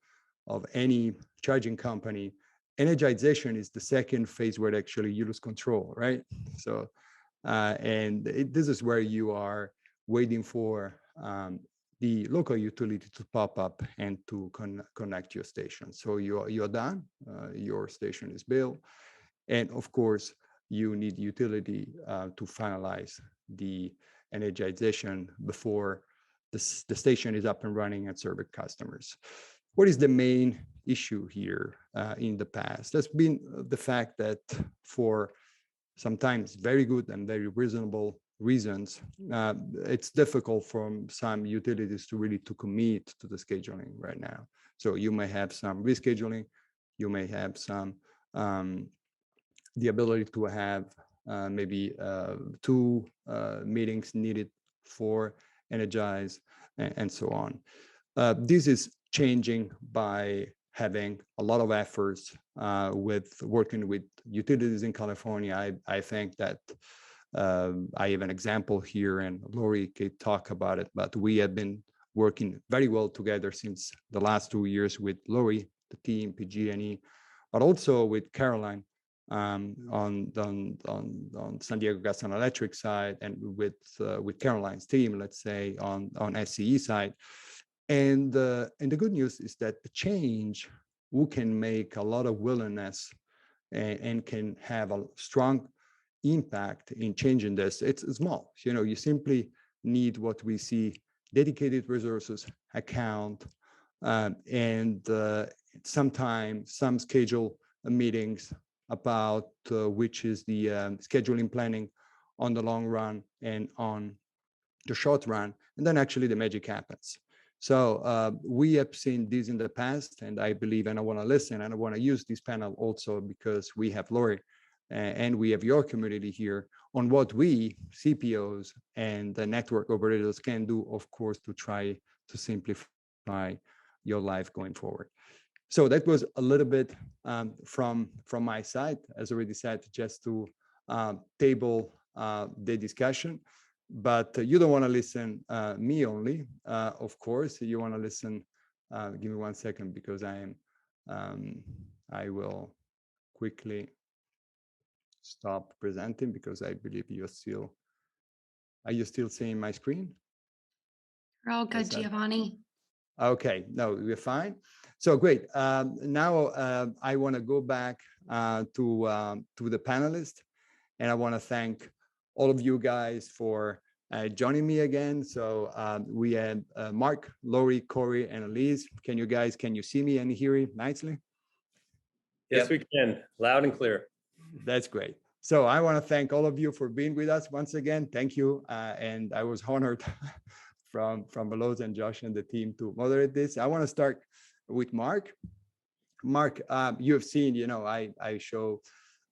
of any charging company. Energization is the second phase where actually you lose control, right? So, this is where you are waiting for the local utility to pop up and to connect your station. So you're done, your station is built, and of course you need utility to finalize the energization before the station is up and running and serving customers. What is the main issue here in the past? That's been the fact that for sometimes very good and very reasonable reasons, it's difficult for some utilities to really to commit to the scheduling right now. So you may have some rescheduling, you may have some the ability to have maybe 2 meetings needed for energize and so on. This is changing by having a lot of efforts with working with utilities in California. I think that I have an example here, and Lori could talk about it, but we have been working very well together since the last 2 years with Lori, the team, PG&E, but also with Caroline on San Diego Gas and Electric side, and with Caroline's team, let's say on SCE side. And the good news is that the change, who can make a lot of willingness and can have a strong impact in changing this. It's small, you simply need what we see, dedicated resources, account, and sometimes some schedule meetings about which is the scheduling planning on the long run and on the short run, and then actually the magic happens. So we have seen this in the past, and I believe, and I want to listen, and I want to use this panel also because we have Lori and we have your community here on what we, CPOs and the network operators, can do, of course, to try to simplify your life going forward. So that was a little bit from my side, as already said, just to table the discussion. But you don't want to listen me only, of course. You want to listen. Give me 1 second because I will quickly stop presenting because I believe you're still. Are you still seeing my screen? We're all good, Giovanni. Okay, no, we're fine. So great. Now I want to go back to the panelists, and I want to thank all of you guys for joining me again. So we had Mark, Lori, Corey, and Elise. Can you see me and hear me nicely? Yes, we can. Loud and clear. That's great. So I want to thank all of you for being with us once again. Thank you. And I was honored from Veloz and Josh and the team to moderate this. I want to start with Mark. Mark, you have seen, I show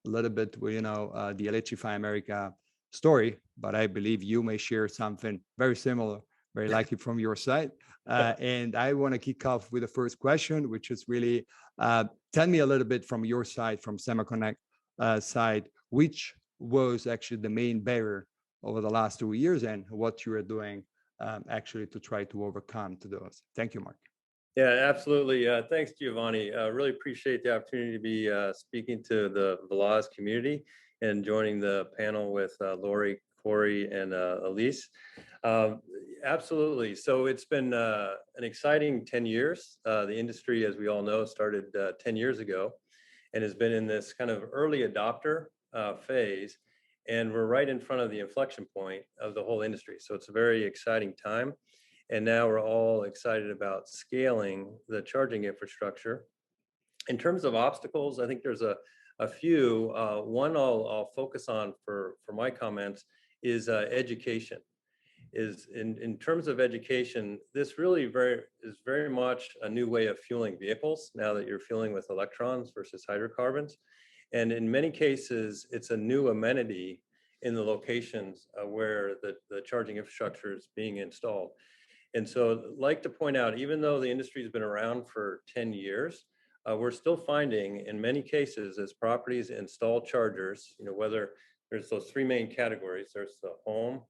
a little bit, the Electrify America story, but I believe you may share something very similar, very likely from your side. And I want to kick off with the first question, which is really, tell me a little bit from your side, from SemaConnect side, which was actually the main barrier over the last 2 years and what you are doing actually to try to overcome to those. Thank you, Mark. Yeah, absolutely. Thanks, Giovanni. Really appreciate the opportunity to be speaking to the Veloz community and joining the panel with Lori, Corey, and Elise. Absolutely. So it's been an exciting 10 years. The industry, as we all know, started 10 years ago and has been in this kind of early adopter phase. And we're right in front of the inflection point of the whole industry. So it's a very exciting time. And now we're all excited about scaling the charging infrastructure. In terms of obstacles, I think there's a few. One I'll focus on for my comments is education. In terms of education, this really is very much a new way of fueling vehicles now that you're fueling with electrons versus hydrocarbons. And in many cases, it's a new amenity in the locations where the charging infrastructure is being installed. And so I'd like to point out, even though the industry has been around for 10 years, we're still finding in many cases as properties install chargers, whether there's those three main categories, there's the home,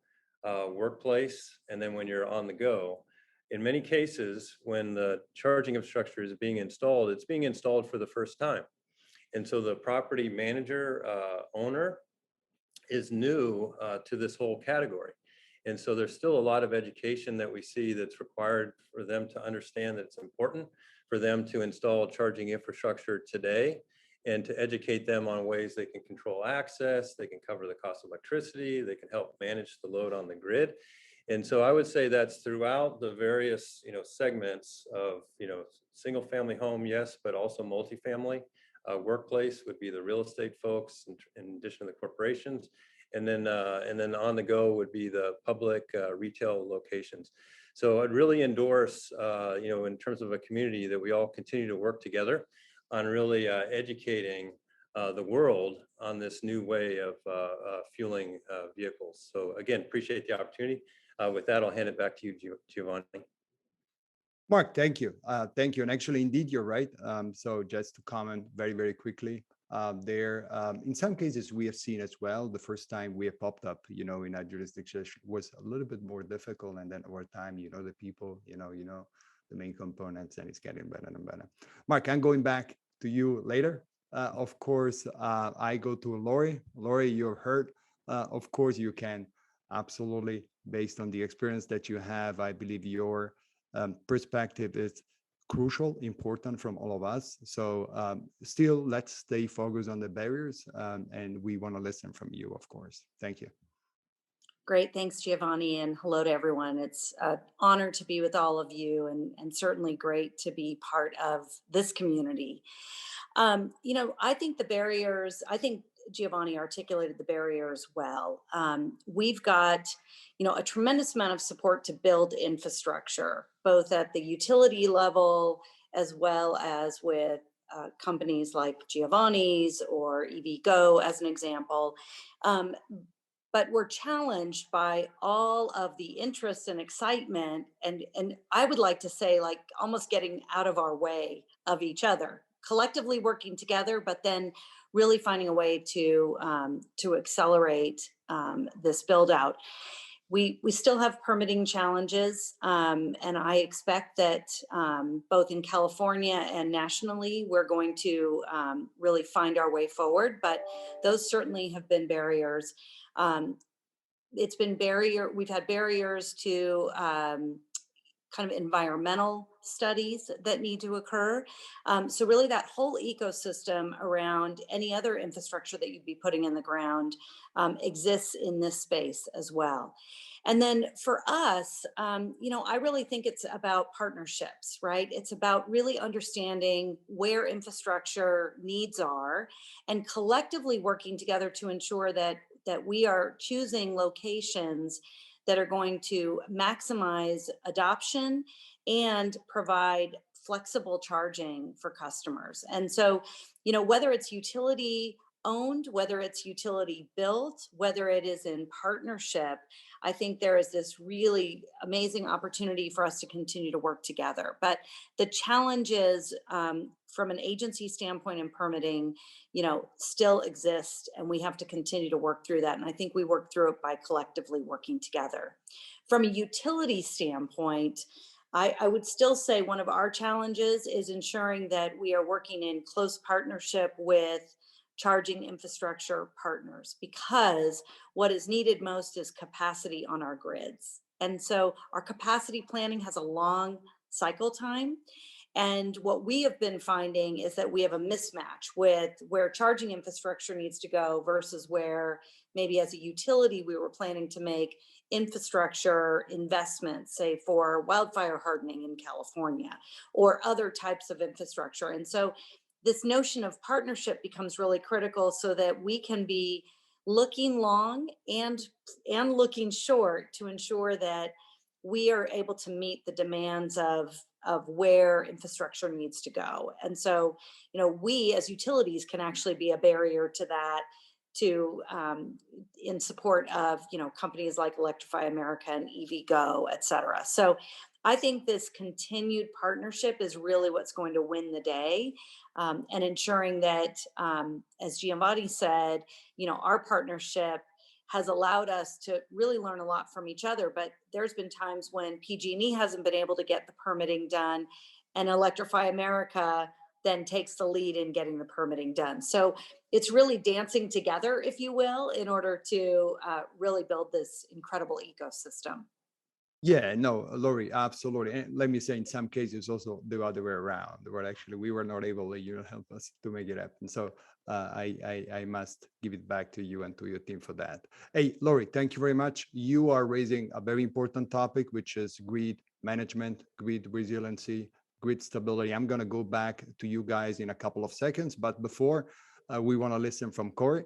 workplace, and then when you're on the go. In many cases, when the charging infrastructure is being installed, it's being installed for the first time. And so the property manager, owner is new to this whole category. And so there's still a lot of education that we see that's required for them to understand that it's important for them to install charging infrastructure today and to educate them on ways they can control access, they can cover the cost of electricity, they can help manage the load on the grid. And so I would say that's throughout the various, segments of, single family home, yes, but also multifamily. Workplace would be the real estate folks in addition to the corporations. And then on the go would be the public retail locations. So I'd really endorse, in terms of a community, that we all continue to work together on really educating the world on this new way of fueling vehicles. So again, appreciate the opportunity. With that, I'll hand it back to you, Giovanni. Mark, thank you. Thank you. And actually, indeed, you're right. So just to comment very, very quickly, in some cases, we have seen as well, the first time we have popped up, in our jurisdiction was a little bit more difficult. And then over time, the people, the main components, and it's getting better and better. Mark, I'm going back to you later. Of course, I go to Lori. Lori, you've heard. Of course, you can absolutely, based on the experience that you have, I believe your perspective is crucial, important from all of us. So still, let's stay focused on the barriers, and we want to listen from you, of course. Thank you. Great, thanks, Giovanni, and hello to everyone. It's an honor to be with all of you, and certainly great to be part of this community. I think the barriers, Giovanni articulated the barriers well. We've got, a tremendous amount of support to build infrastructure, both at the utility level as well as with companies like Giovanni's or EVgo, as an example. But we're challenged by all of the interest and excitement, and I would like to say, like, almost getting out of our way of each other, collectively working together, but then really finding a way to accelerate this build out. We still have permitting challenges, and I expect that both in California and nationally, we're going to really find our way forward, but those certainly have been barriers. We've had barriers to kind of environmental studies that need to occur. So really that whole ecosystem around any other infrastructure that you'd be putting in the ground exists in this space as well. And then for us, I really think it's about partnerships, right? It's about really understanding where infrastructure needs are and collectively working together to ensure that we are choosing locations that are going to maximize adoption and provide flexible charging for customers. And so, whether it's utility owned, whether it's utility built, whether it is in partnership, I think there is this really amazing opportunity for us to continue to work together. But the challenges from an agency standpoint and permitting, still exist, and we have to continue to work through that. And I think we work through it by collectively working together. From a utility standpoint, I would still say one of our challenges is ensuring that we are working in close partnership with charging infrastructure partners, because what is needed most is capacity on our grids. And so our capacity planning has a long cycle time. And what we have been finding is that we have a mismatch with where charging infrastructure needs to go versus where maybe as a utility we were planning to make infrastructure investments, say for wildfire hardening in California or other types of infrastructure. And so this notion of partnership becomes really critical so that we can be looking long and looking short to ensure that we are able to meet the demands of where infrastructure needs to go. And so, we as utilities can actually be a barrier to that, in support of, companies like Electrify America and EVgo, et cetera. So I think this continued partnership is really what's going to win the day, and ensuring that, as Giovanni said, our partnership has allowed us to really learn a lot from each other. But there's been times when PG&E hasn't been able to get the permitting done, and Electrify America then takes the lead in getting the permitting done. So it's really dancing together, if you will, in order to really build this incredible ecosystem. Yeah, no, Lori, absolutely. And let me say, in some cases, also the other way around, where actually we were not able to help us to make it happen. So I must give it back to you and to your team for that. Hey, Lori, thank you very much. You are raising a very important topic, which is grid management, grid resiliency, grid stability. I'm going to go back to you guys in a couple of seconds, but before we want to listen from Corey.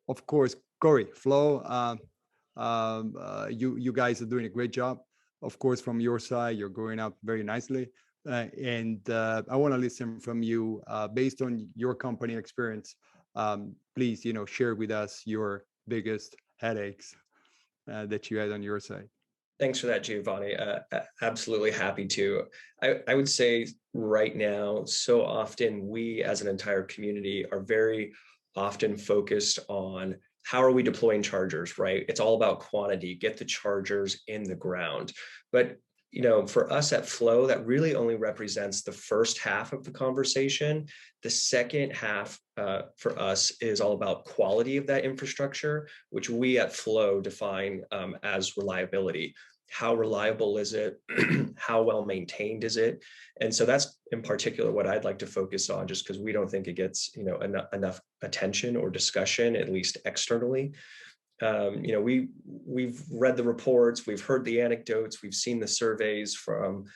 Of course, Corey, Flo, you guys are doing a great job. Of course, from your side, you're growing up very nicely. And I want to listen from you based on your company experience. Please, share with us your biggest headaches that you had on your side. Thanks for that, Giovanni. Absolutely happy to. I would say right now, so often we as an entire community are very often focused on how are we deploying chargers, right? It's all about quantity, get the chargers in the ground. But for us at Flow, that really only represents the first half of the conversation. The second half for us is all about quality of that infrastructure, which we at Flow define as reliability. How reliable is it? How well maintained is it? And so that's in particular what I'd like to focus on, just because we don't think it gets enough attention or discussion, at least externally. We've read the reports, we've heard the anecdotes, we've seen the surveys from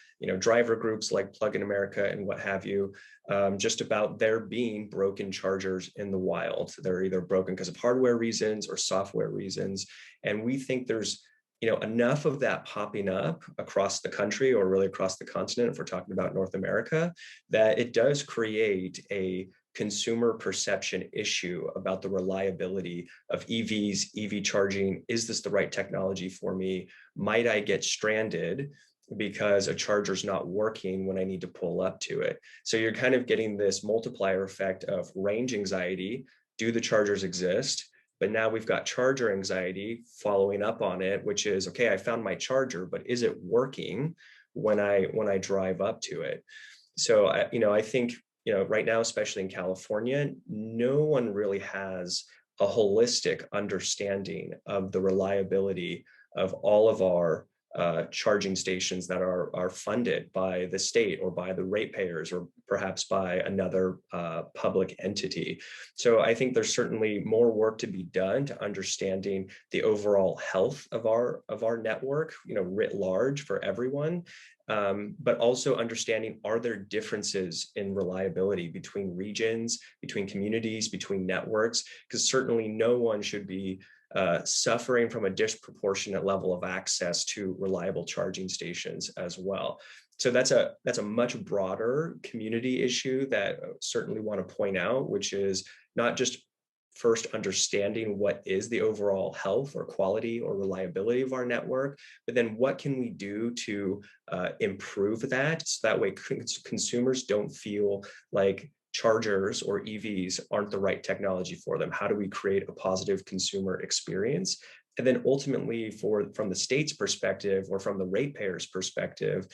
driver groups like Plug in America and what have you, just about there being broken chargers in the wild. They're either broken because of hardware reasons or software reasons, and we think there's enough of that popping up across the country, or really across the continent, if we're talking about North America, that it does create a consumer perception issue about the reliability of EVs, EV charging. Is this the right technology for me? Might I get stranded because a charger's not working when I need to pull up to it? So you're kind of getting this multiplier effect of range anxiety. Do the chargers exist? But now we've got charger anxiety following up on it, which is, okay, I found my charger, but is it working when I drive up to it? So I think right now, especially in California, no one really has a holistic understanding of the reliability of all of our charging stations that are funded by the state or by the ratepayers or perhaps by another public entity. So I think there's certainly more work to be done to understanding the overall health of our network, writ large for everyone. But also understanding, are there differences in reliability between regions, between communities, between networks? Because certainly no one should be suffering from a disproportionate level of access to reliable charging stations as well. So that's a much broader community issue that I certainly want to point out, which is not just first understanding what is the overall health or quality or reliability of our network, but then what can we do to improve that, so that way consumers don't feel like chargers or EVs aren't the right technology for them. How do we create a positive consumer experience? And then ultimately, from the state's perspective or from the ratepayer's perspective,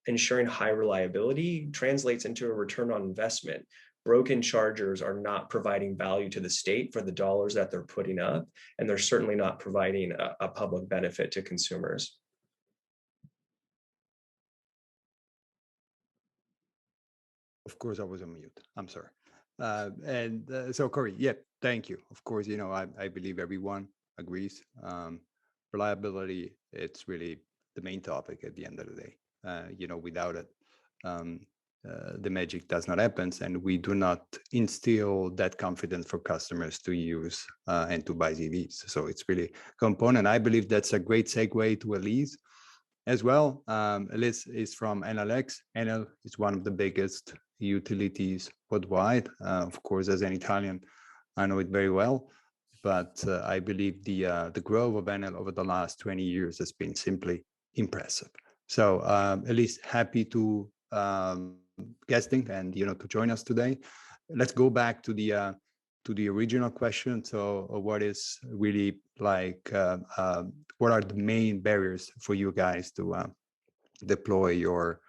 ensuring high reliability translates into a return on investment. Broken chargers are not providing value to the state for the dollars that they're putting up, and they're certainly not providing a public benefit to consumers. Of course, I was on mute. I'm sorry. So Corey, yeah, thank you. Of course, I believe everyone agrees. Reliability, it's really the main topic at the end of the day. Without it, the magic does not happen, and we do not instill that confidence for customers to use and to buy EVs. So it's really a component. I believe that's a great segue to Elise as well. Elise is from NLX. Enel is one of the biggest utilities worldwide. Of course, as an Italian, I know it very well. But I believe the growth of Enel over the last 20 years has been simply impressive. So Elise, happy to guesting and to join us today. Let's go back to the original question. So what is really what are the main barriers for you guys to deploy your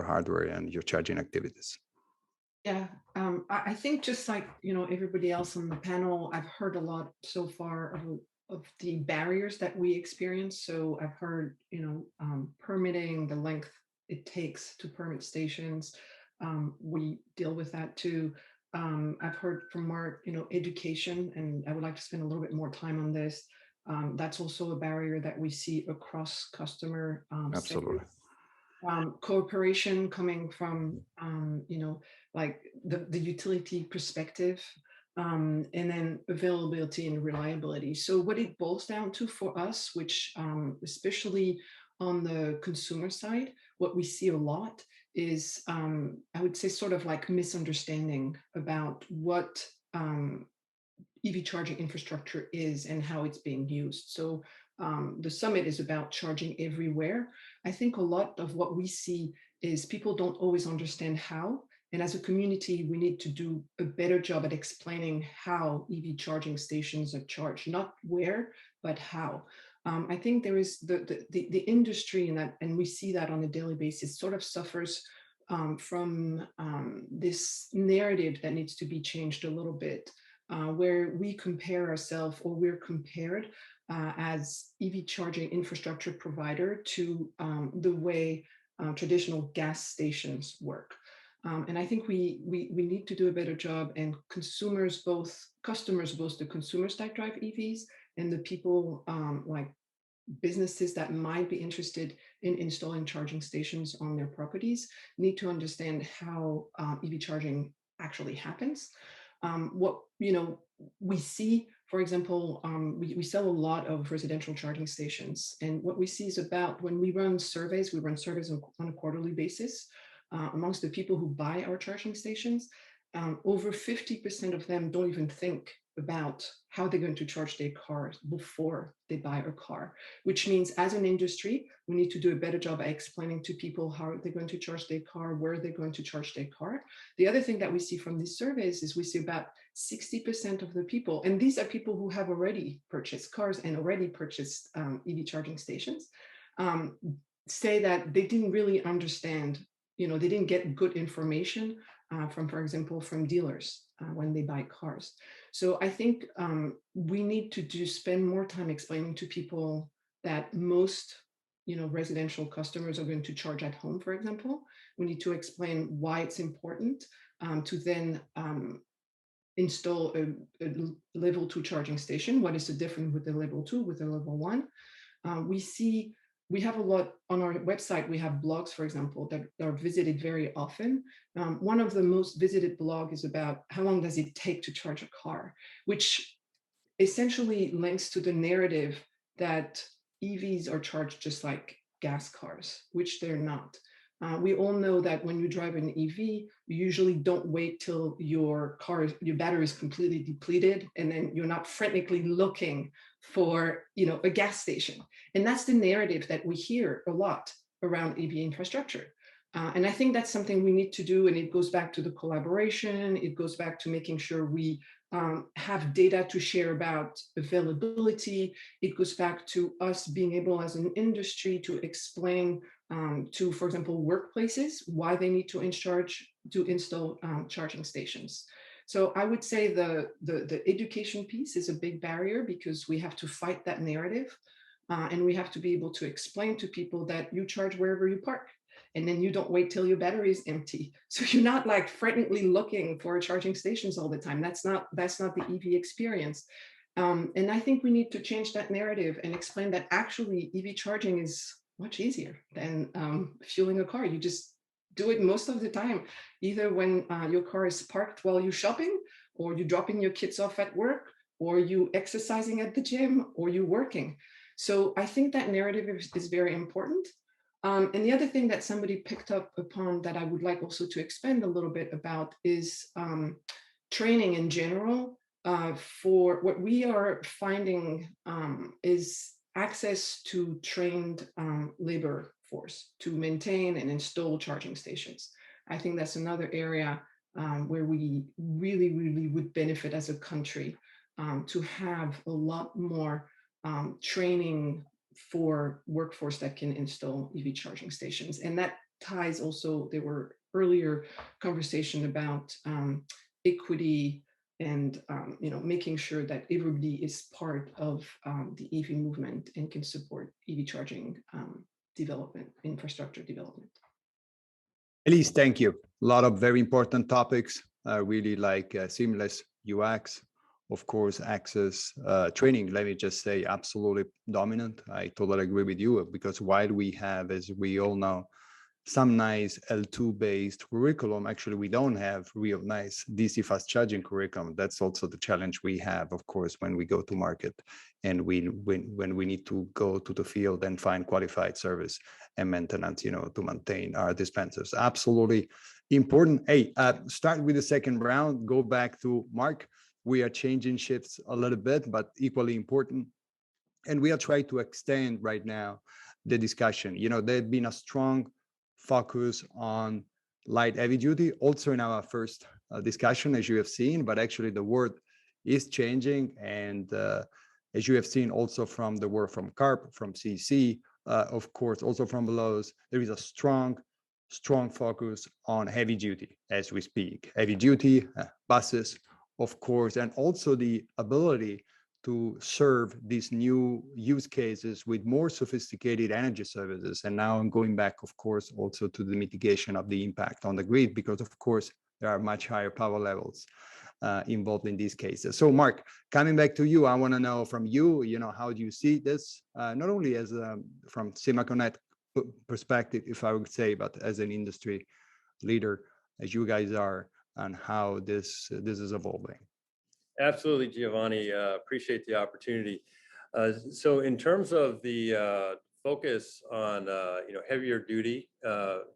hardware and your charging activities? Yeah, I think just like everybody else on the panel, I've heard a lot so far of the barriers that we experience. So I've heard permitting, the length it takes to permit stations. We deal with that too. I've heard from Mark, education, and I would like to spend a little bit more time on this. That's also a barrier that we see across customer Absolutely. Cooperation coming from, like the utility perspective, and then availability and reliability. So what it boils down to for us, which especially on the consumer side, what we see a lot is, I would say, sort of like misunderstanding about what EV charging infrastructure is and how it's being used. So the summit is about charging everywhere. I think a lot of what we see is people don't always understand how. And as a community, we need to do a better job at explaining how EV charging stations are charged, not where, but how. I think there is the industry in that, and we see that on a daily basis, sort of suffers from this narrative that needs to be changed a little bit, where we compare ourselves, or we're compared as EV charging infrastructure provider to the way traditional gas stations work. And I think we need to do a better job, and customers, both the consumers that drive EVs and the people like businesses that might be interested in installing charging stations on their properties, need to understand how EV charging actually happens. What we see, for example, we sell a lot of residential charging stations, and what we see is about when we run surveys on a quarterly basis amongst the people who buy our charging stations. Over 50% of them don't even think about how they're going to charge their cars before they buy a car, which means as an industry, we need to do a better job at explaining to people how they're going to charge their car, where they're going to charge their car. The other thing that we see from these surveys is we see about 60% of the people, and these are people who have already purchased cars and already purchased EV charging stations, say that they didn't really understand, they didn't get good information from, for example, from dealers when they buy cars. So I think we need to spend more time explaining to people that most residential customers are going to charge at home, for example. We need to explain why it's important to then install a level 2 charging station. What is the difference with the level 2 with the level 1? We have a lot on our website. We have blogs, for example, that are visited very often. One of the most visited blog is about how long does it take to charge a car, which essentially links to the narrative that EVs are charged just like gas cars, which they're not. We all know that when you drive an EV, you usually don't wait till your battery is completely depleted, and then you're not frantically looking for a gas station. And that's the narrative that we hear a lot around EV infrastructure. And I think that's something we need to do. And it goes back to the collaboration. It goes back to making sure we have data to share about availability. It goes back to us being able as an industry to explain to, for example, workplaces, why they need to install charging stations. So I would say the education piece is a big barrier, because we have to fight that narrative, and we have to be able to explain to people that you charge wherever you park, and then you don't wait till your battery is empty. So you're not like frantically looking for charging stations all the time. That's not the EV experience. And I think we need to change that narrative and explain that actually EV charging is much easier than fueling a car. You just do it most of the time, either when your car is parked while you're shopping, or you're dropping your kids off at work, or you exercising at the gym, or you're working. So I think that narrative is very important. And the other thing that somebody picked up upon that I would like also to expand a little bit about is training in general. For what we are finding is access to trained labor force to maintain and install charging stations. I think that's another area where we really, really would benefit as a country to have a lot more training for workforce that can install EV charging stations. And that ties also, there were earlier conversation about equity and making sure that everybody is part of the EV movement and can support EV charging development, infrastructure development. Elise, thank you. A lot of very important topics, really like seamless UX, of course, access, training, let me just say, absolutely dominant. I totally agree with you, because while we have, as we all know, some nice L2 based curriculum, actually we don't have real nice DC fast charging curriculum. That's also the challenge we have, of course, when we go to market and when we need to go to the field and find qualified service and maintenance, to maintain our dispensers. Absolutely important. Hey, start with the second round, go back to Mark. We are changing shifts a little bit, but equally important. And we are trying to extend right now the discussion. There's been a strong focus on light heavy duty also in our first discussion, as you have seen, but actually the word is changing. And as you have seen also from the word from CARP, from CC, of course, also from Veloz, there is a strong focus on heavy duty as we speak. Heavy duty buses, of course, and also the ability to serve these new use cases with more sophisticated energy services. And now I'm going back, of course, also to the mitigation of the impact on the grid, because of course, there are much higher power levels involved in these cases. So Mark, coming back to you, I want to know from you, how do you see this, not only as from SemaConnect perspective, if I would say, but as an industry leader, as you guys are, and how this is evolving. Absolutely, Giovanni. Appreciate the opportunity. So in terms of the focus on heavier duty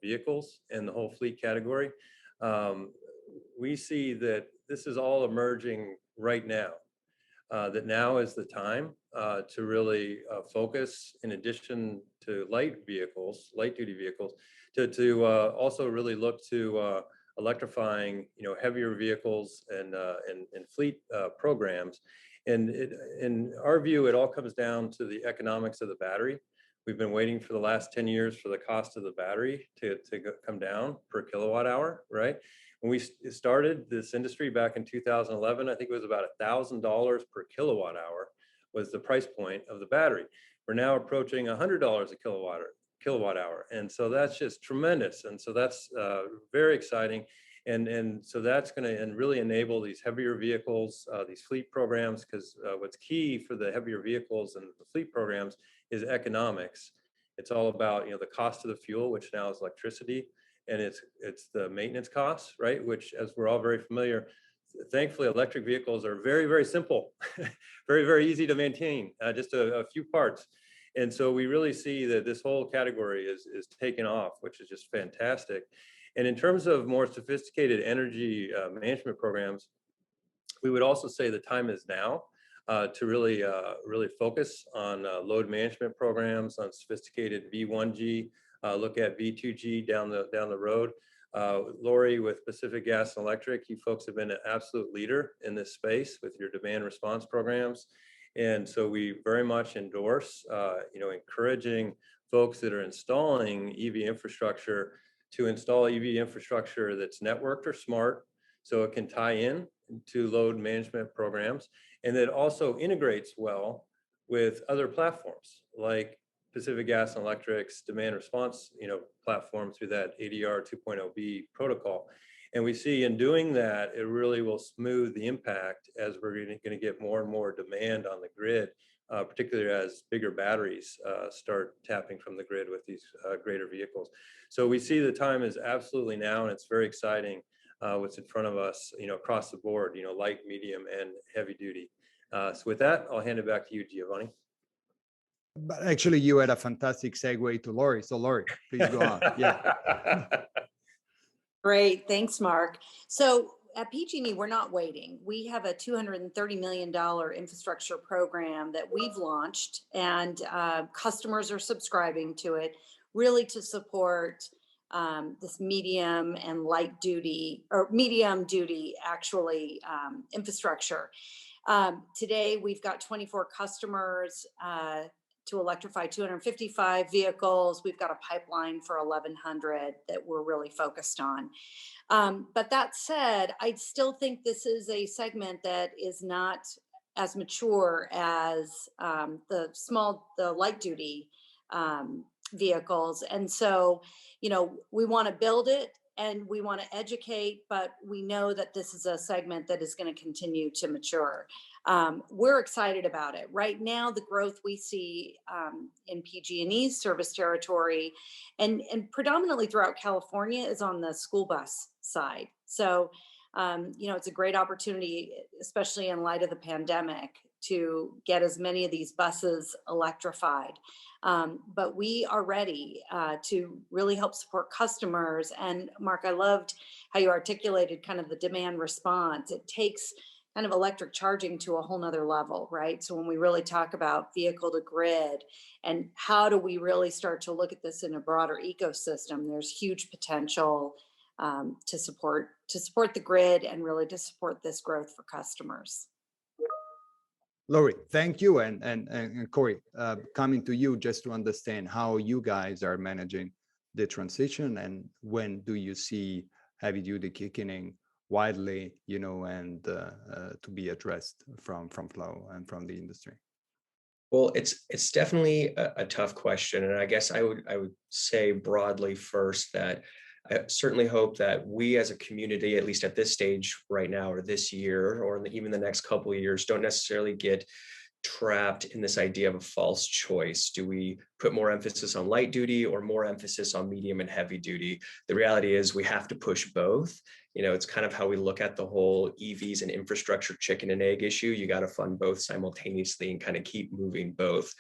vehicles and the whole fleet category, we see that this is all emerging right now. That now is the time to really focus, in addition to light duty vehicles, to also really look to electrifying, heavier vehicles and fleet programs. And in our view, it all comes down to the economics of the battery. We've been waiting for the last 10 years for the cost of the battery to come down per kilowatt hour, right? When we started this industry back in 2011, I think it was about $1,000 per kilowatt hour was the price point of the battery. we're now approaching $100 a kilowatt hour. And so that's just tremendous. And so that's very exciting. And so that's going to really enable these heavier vehicles, these fleet programs, because what's key for the heavier vehicles and the fleet programs is economics. It's all about, the cost of the fuel, which now is electricity, and it's the maintenance costs, right? Which, as we're all very familiar, thankfully, electric vehicles are very, very simple, very, very easy to maintain, just a few parts. And so we really see that this whole category is taking off, which is just fantastic. And in terms of more sophisticated energy management programs, we would also say the time is now to really focus on load management programs, on sophisticated V1G, look at V2G down the road. Lori with Pacific Gas and Electric, you folks have been an absolute leader in this space with your demand response programs. And so we very much endorse, encouraging folks that are installing EV infrastructure to install EV infrastructure that's networked or smart, so it can tie in to load management programs, and that also integrates well with other platforms like Pacific Gas and Electric's demand response, platform through that ADR 2.0B protocol. And we see in doing that, it really will smooth the impact as we're going to get more and more demand on the grid, particularly as bigger batteries start tapping from the grid with these greater vehicles. So we see the time is absolutely now, and it's very exciting what's in front of us, across the board, light, medium, and heavy duty. So with that, I'll hand it back to you, Giovanni. But actually, you had a fantastic segue to Lori. So Lori, please go on. Yeah. Great. Thanks, Mark. So at PG&E, we're not waiting. We have a $230 million infrastructure program that we've launched, and customers are subscribing to it, really to support this medium and light duty, or medium duty, actually, infrastructure. Today, we've got 24 customers to electrify 255 vehicles. We've got a pipeline for 1,100 that we're really focused on. But that said, I still think this is a segment that is not as mature as the light duty vehicles. And so, we want to build it and we want to educate, but we know that this is a segment that is going to continue to mature. We're excited about it. Right now, the growth we see in PG&E's service territory and predominantly throughout California is on the school bus side. So, it's a great opportunity, especially in light of the pandemic, to get as many of these buses electrified. But we are ready to really help support customers. And Mark, I loved how you articulated kind of the demand response. It takes kind of electric charging to a whole nother level, right? So when we really talk about vehicle to grid and how do we really start to look at this in a broader ecosystem, there's huge potential to support the grid and really to support this growth for customers. Lori, thank you. And Corey, coming to you just to understand how you guys are managing the transition and when do you see heavy duty kicking in widely, and to be addressed from Flow and from the industry? Well, it's definitely a tough question. And I guess I would say broadly first that I certainly hope that we as a community, at least at this stage right now, or this year, or even the next couple of years, don't necessarily get trapped in this idea of a false choice. Do we put more emphasis on light duty or more emphasis on medium and heavy duty? The reality is we have to push both. It's kind of how we look at the whole EVs and infrastructure chicken and egg issue. You got to fund both simultaneously and kind of keep moving both.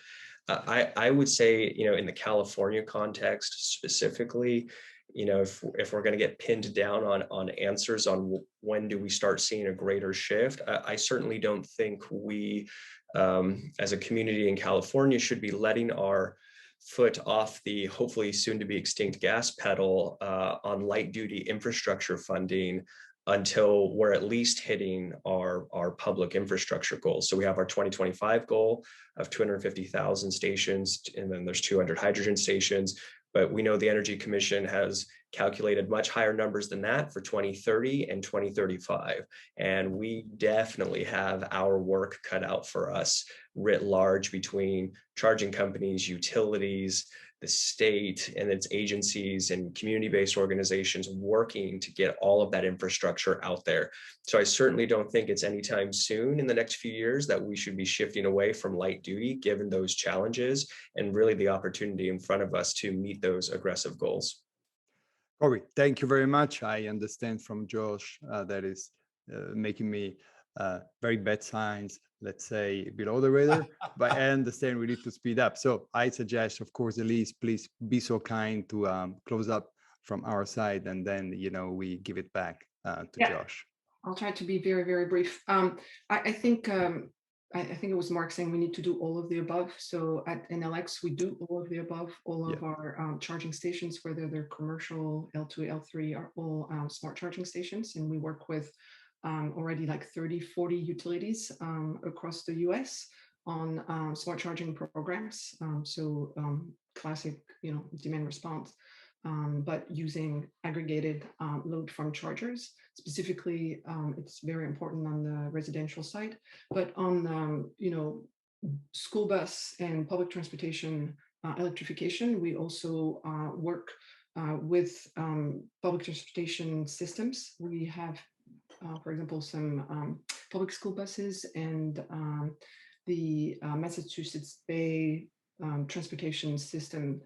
I would say, in the California context specifically, if we're going to get pinned down on answers on when do we start seeing a greater shift, I certainly don't think we, as a community in California, should be letting our foot off the hopefully soon to be extinct gas pedal on light duty infrastructure funding until we're at least hitting our public infrastructure goals. So we have our 2025 goal of 250,000 stations, and then there's 200 hydrogen stations. But we know the Energy Commission has calculated much higher numbers than that for 2030 and 2035. And we definitely have our work cut out for us writ large between charging companies, utilities, the state and its agencies and community-based organizations working to get all of that infrastructure out there. So I certainly don't think it's anytime soon in the next few years that we should be shifting away from light duty, given those challenges and really the opportunity in front of us to meet those aggressive goals. Corey, thank you very much. I understand from Josh that is making me very bad signs, let's say below the radar, but I understand we need to speed up. So I suggest, of course, Elise, please be so kind to close up from our side, and then, we give it back to Josh. I'll try to be very, very brief. I think it was Mark saying we need to do all of the above. So at NLX, we do all of the above. All of our charging stations, whether they're commercial, L2, L3, are all smart charging stations. And we work with already like 30, 40 utilities across the US on smart charging programs. So classic, demand response, but using aggregated load from chargers. Specifically, it's very important on the residential side, but on, school bus and public transportation electrification, we also work with public transportation systems. We have for example, some public school buses and the Massachusetts Bay transportation system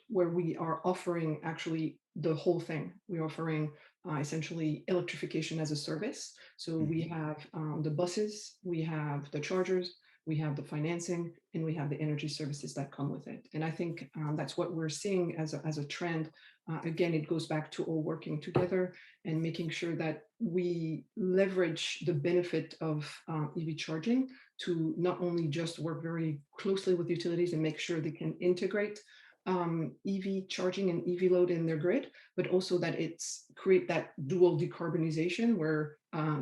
where we are offering actually the whole thing. We're offering essentially electrification as a service. So we have the buses, we have the chargers, we have the financing, and we have the energy services that come with it. And I think that's what we're seeing as a trend. Again, it goes back to all working together and making sure that we leverage the benefit of EV charging to not only just work very closely with utilities and make sure they can integrate EV charging and EV load in their grid, but also that it's create that dual decarbonization where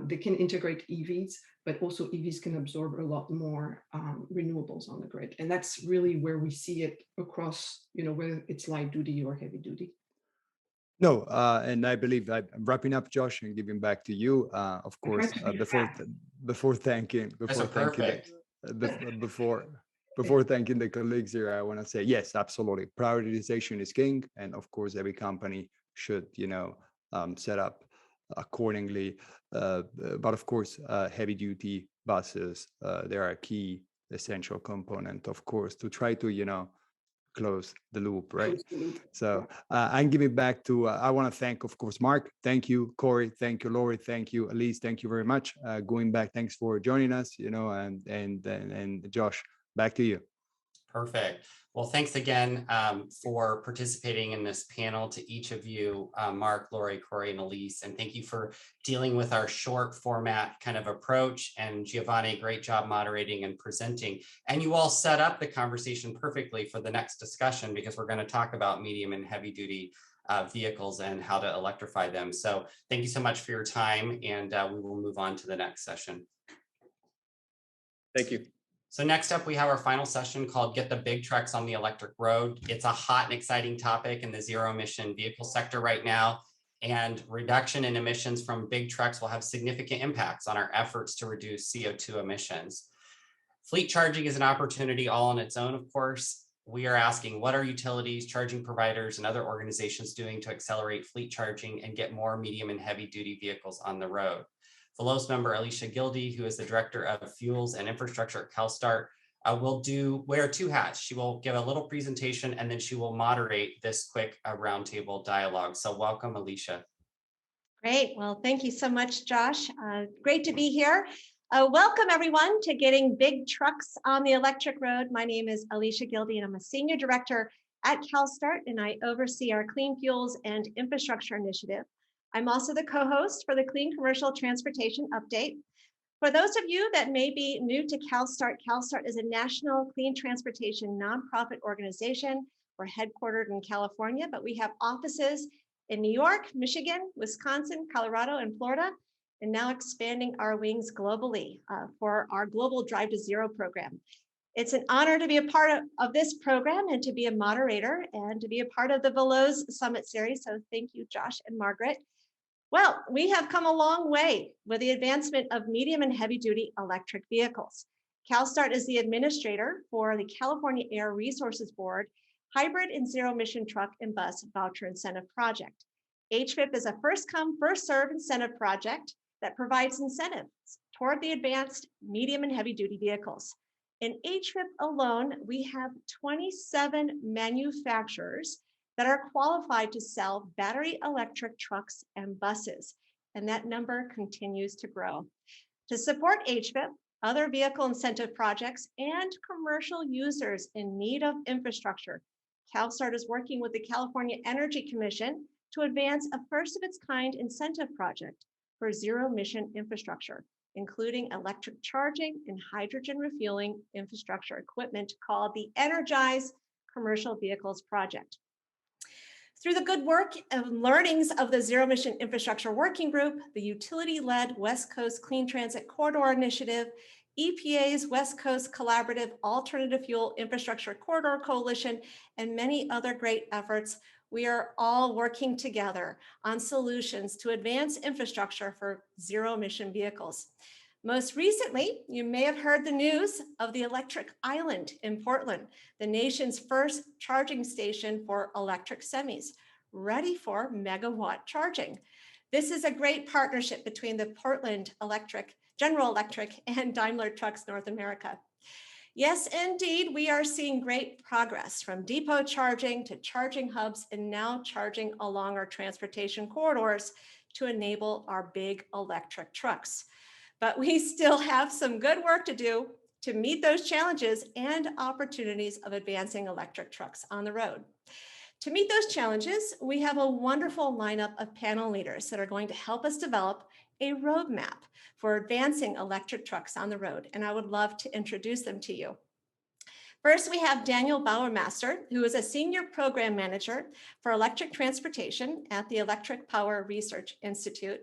they can integrate EVs, but also EVs can absorb a lot more renewables on the grid. And that's really where we see it across, whether it's light duty or heavy duty. No, and I believe I'm wrapping up, Josh, and giving back to you. Of course, before thanking the colleagues here, I want to say yes, absolutely. Prioritization is king, and of course, every company should, set up accordingly. But of course, heavy duty buses, they are a key essential component, of course, to try to, close the loop, right? So I'm giving back to, I want to thank, of course, Mark. Thank you, Corey. Thank you, Lori. Thank you, Elise. Thank you very much. Going back, thanks for joining us, and Josh, back to you. Perfect. Well, thanks again for participating in this panel to each of you, Mark, Lori, Corey, and Elise. And thank you for dealing with our short format kind of approach. And Giovanni, great job moderating and presenting. And you all set up the conversation perfectly for the next discussion, because we're going to talk about medium and heavy duty vehicles and how to electrify them. So thank you so much for your time, and we will move on to the next session. Thank you. So next up, we have our final session called Get the Big Trucks on the Electric Road. It's a hot and exciting topic in the zero emission vehicle sector right now, and reduction in emissions from big trucks will have significant impacts on our efforts to reduce CO2 emissions. Fleet charging is an opportunity all on its own, of course. We are asking, what are utilities, charging providers, and other organizations doing to accelerate fleet charging and get more medium and heavy duty vehicles on the road? Veloz member Alicia Gildy, who is the Director of Fuels and Infrastructure at CalSTART, will wear two hats. She will give a little presentation, and then she will moderate this quick roundtable dialogue. So welcome, Alicia. Great. Well, thank you so much, Josh. Great to be here. Welcome, everyone, to Getting Big Trucks on the Electric Road. My name is Alicia Gildy, and I'm a Senior Director at CalSTART, and I oversee our Clean Fuels and Infrastructure Initiative. I'm also the co-host for the Clean Commercial Transportation Update. For those of you that may be new to CalSTART, CalSTART is a national clean transportation nonprofit organization. We're headquartered in California, but we have offices in New York, Michigan, Wisconsin, Colorado, and Florida, and now expanding our wings globally for our global Drive to Zero program. It's an honor to be a part of this program and to be a moderator and to be a part of the Veloz Summit Series. So thank you, Josh and Margaret. Well, we have come a long way with the advancement of medium and heavy duty electric vehicles. CalSTART is the administrator for the California Air Resources Board Hybrid and Zero Emission Truck and Bus Voucher Incentive Project. HVIP is a first come, first serve incentive project that provides incentives toward the advanced medium and heavy duty vehicles. In HVIP alone, we have 27 manufacturers that are qualified to sell battery electric trucks and buses, and that number continues to grow. To support HVIP, other vehicle incentive projects, and commercial users in need of infrastructure, CalSTART is working with the California Energy Commission to advance a first of its kind incentive project for zero emission infrastructure, including electric charging and hydrogen refueling infrastructure equipment called the Energize Commercial Vehicles Project. Through the good work and learnings of the Zero Emission Infrastructure Working Group, the utility-led West Coast Clean Transit Corridor Initiative, EPA's West Coast Collaborative Alternative Fuel Infrastructure Corridor Coalition, and many other great efforts, we are all working together on solutions to advance infrastructure for zero emission vehicles. Most recently, you may have heard the news of the Electric Island in Portland, the nation's first charging station for electric semis, ready for megawatt charging. This is a great partnership between the Portland General Electric and Daimler Trucks North America. Yes, indeed, we are seeing great progress from depot charging to charging hubs and now charging along our transportation corridors to enable our big electric trucks. But we still have some good work to do to meet those challenges and opportunities of advancing electric trucks on the road. To meet those challenges, we have a wonderful lineup of panel leaders that are going to help us develop a roadmap for advancing electric trucks on the road, and I would love to introduce them to you. First, we have Daniel Bauermaster, who is a Senior Program Manager for Electric Transportation at the Electric Power Research Institute.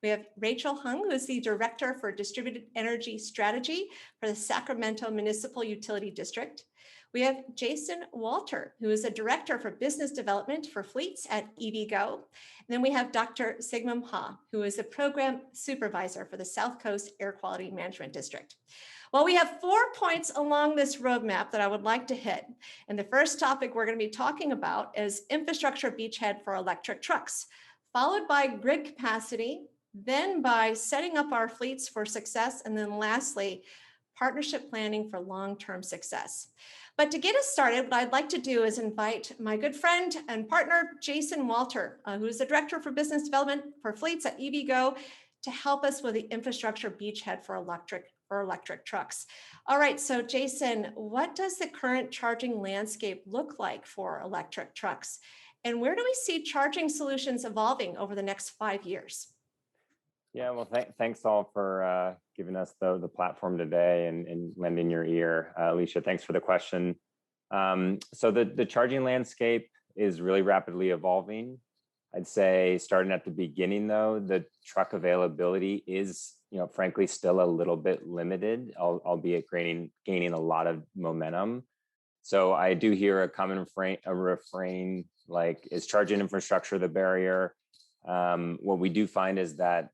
We have Rachel Hung, who is the Director for Distributed Energy Strategy for the Sacramento Municipal Utility District. We have Jason Walter, who is a Director for Business Development for Fleets at EVgo. And then we have Dr. Sigmund Ha, who is a Program Supervisor for the South Coast Air Quality Management District. Well, we have 4 points along this roadmap that I would like to hit. And the first topic we're going to be talking about is infrastructure beachhead for electric trucks, followed by grid capacity, then by setting up our fleets for success, and then lastly, partnership planning for long-term success. But to get us started, what I'd like to do is invite my good friend and partner, Jason Walter, who is the Director for Business Development for Fleets at EVgo, to help us with the infrastructure beachhead for electric trucks. All right, so Jason, what does the current charging landscape look like for electric trucks? And where do we see charging solutions evolving over the next 5 years? Yeah, well, thanks all for giving us the platform today and lending your ear. Alicia, thanks for the question. So the charging landscape is really rapidly evolving. I'd say starting at the beginning, though, the truck availability is, frankly, still a little bit limited, albeit gaining a lot of momentum. So I do hear a common refrain like, is charging infrastructure the barrier? What we do find is that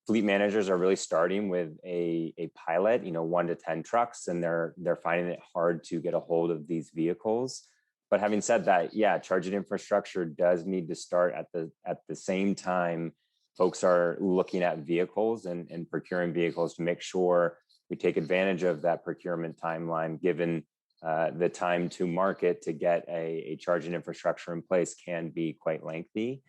fleet managers are really starting with a pilot, 1 to 10 trucks, and they're finding it hard to get a hold of these vehicles. But having said that, yeah, charging infrastructure does need to start at the same time folks are looking at vehicles and procuring vehicles to make sure we take advantage of that procurement timeline, given the time to market to get a charging infrastructure in place can be quite lengthy.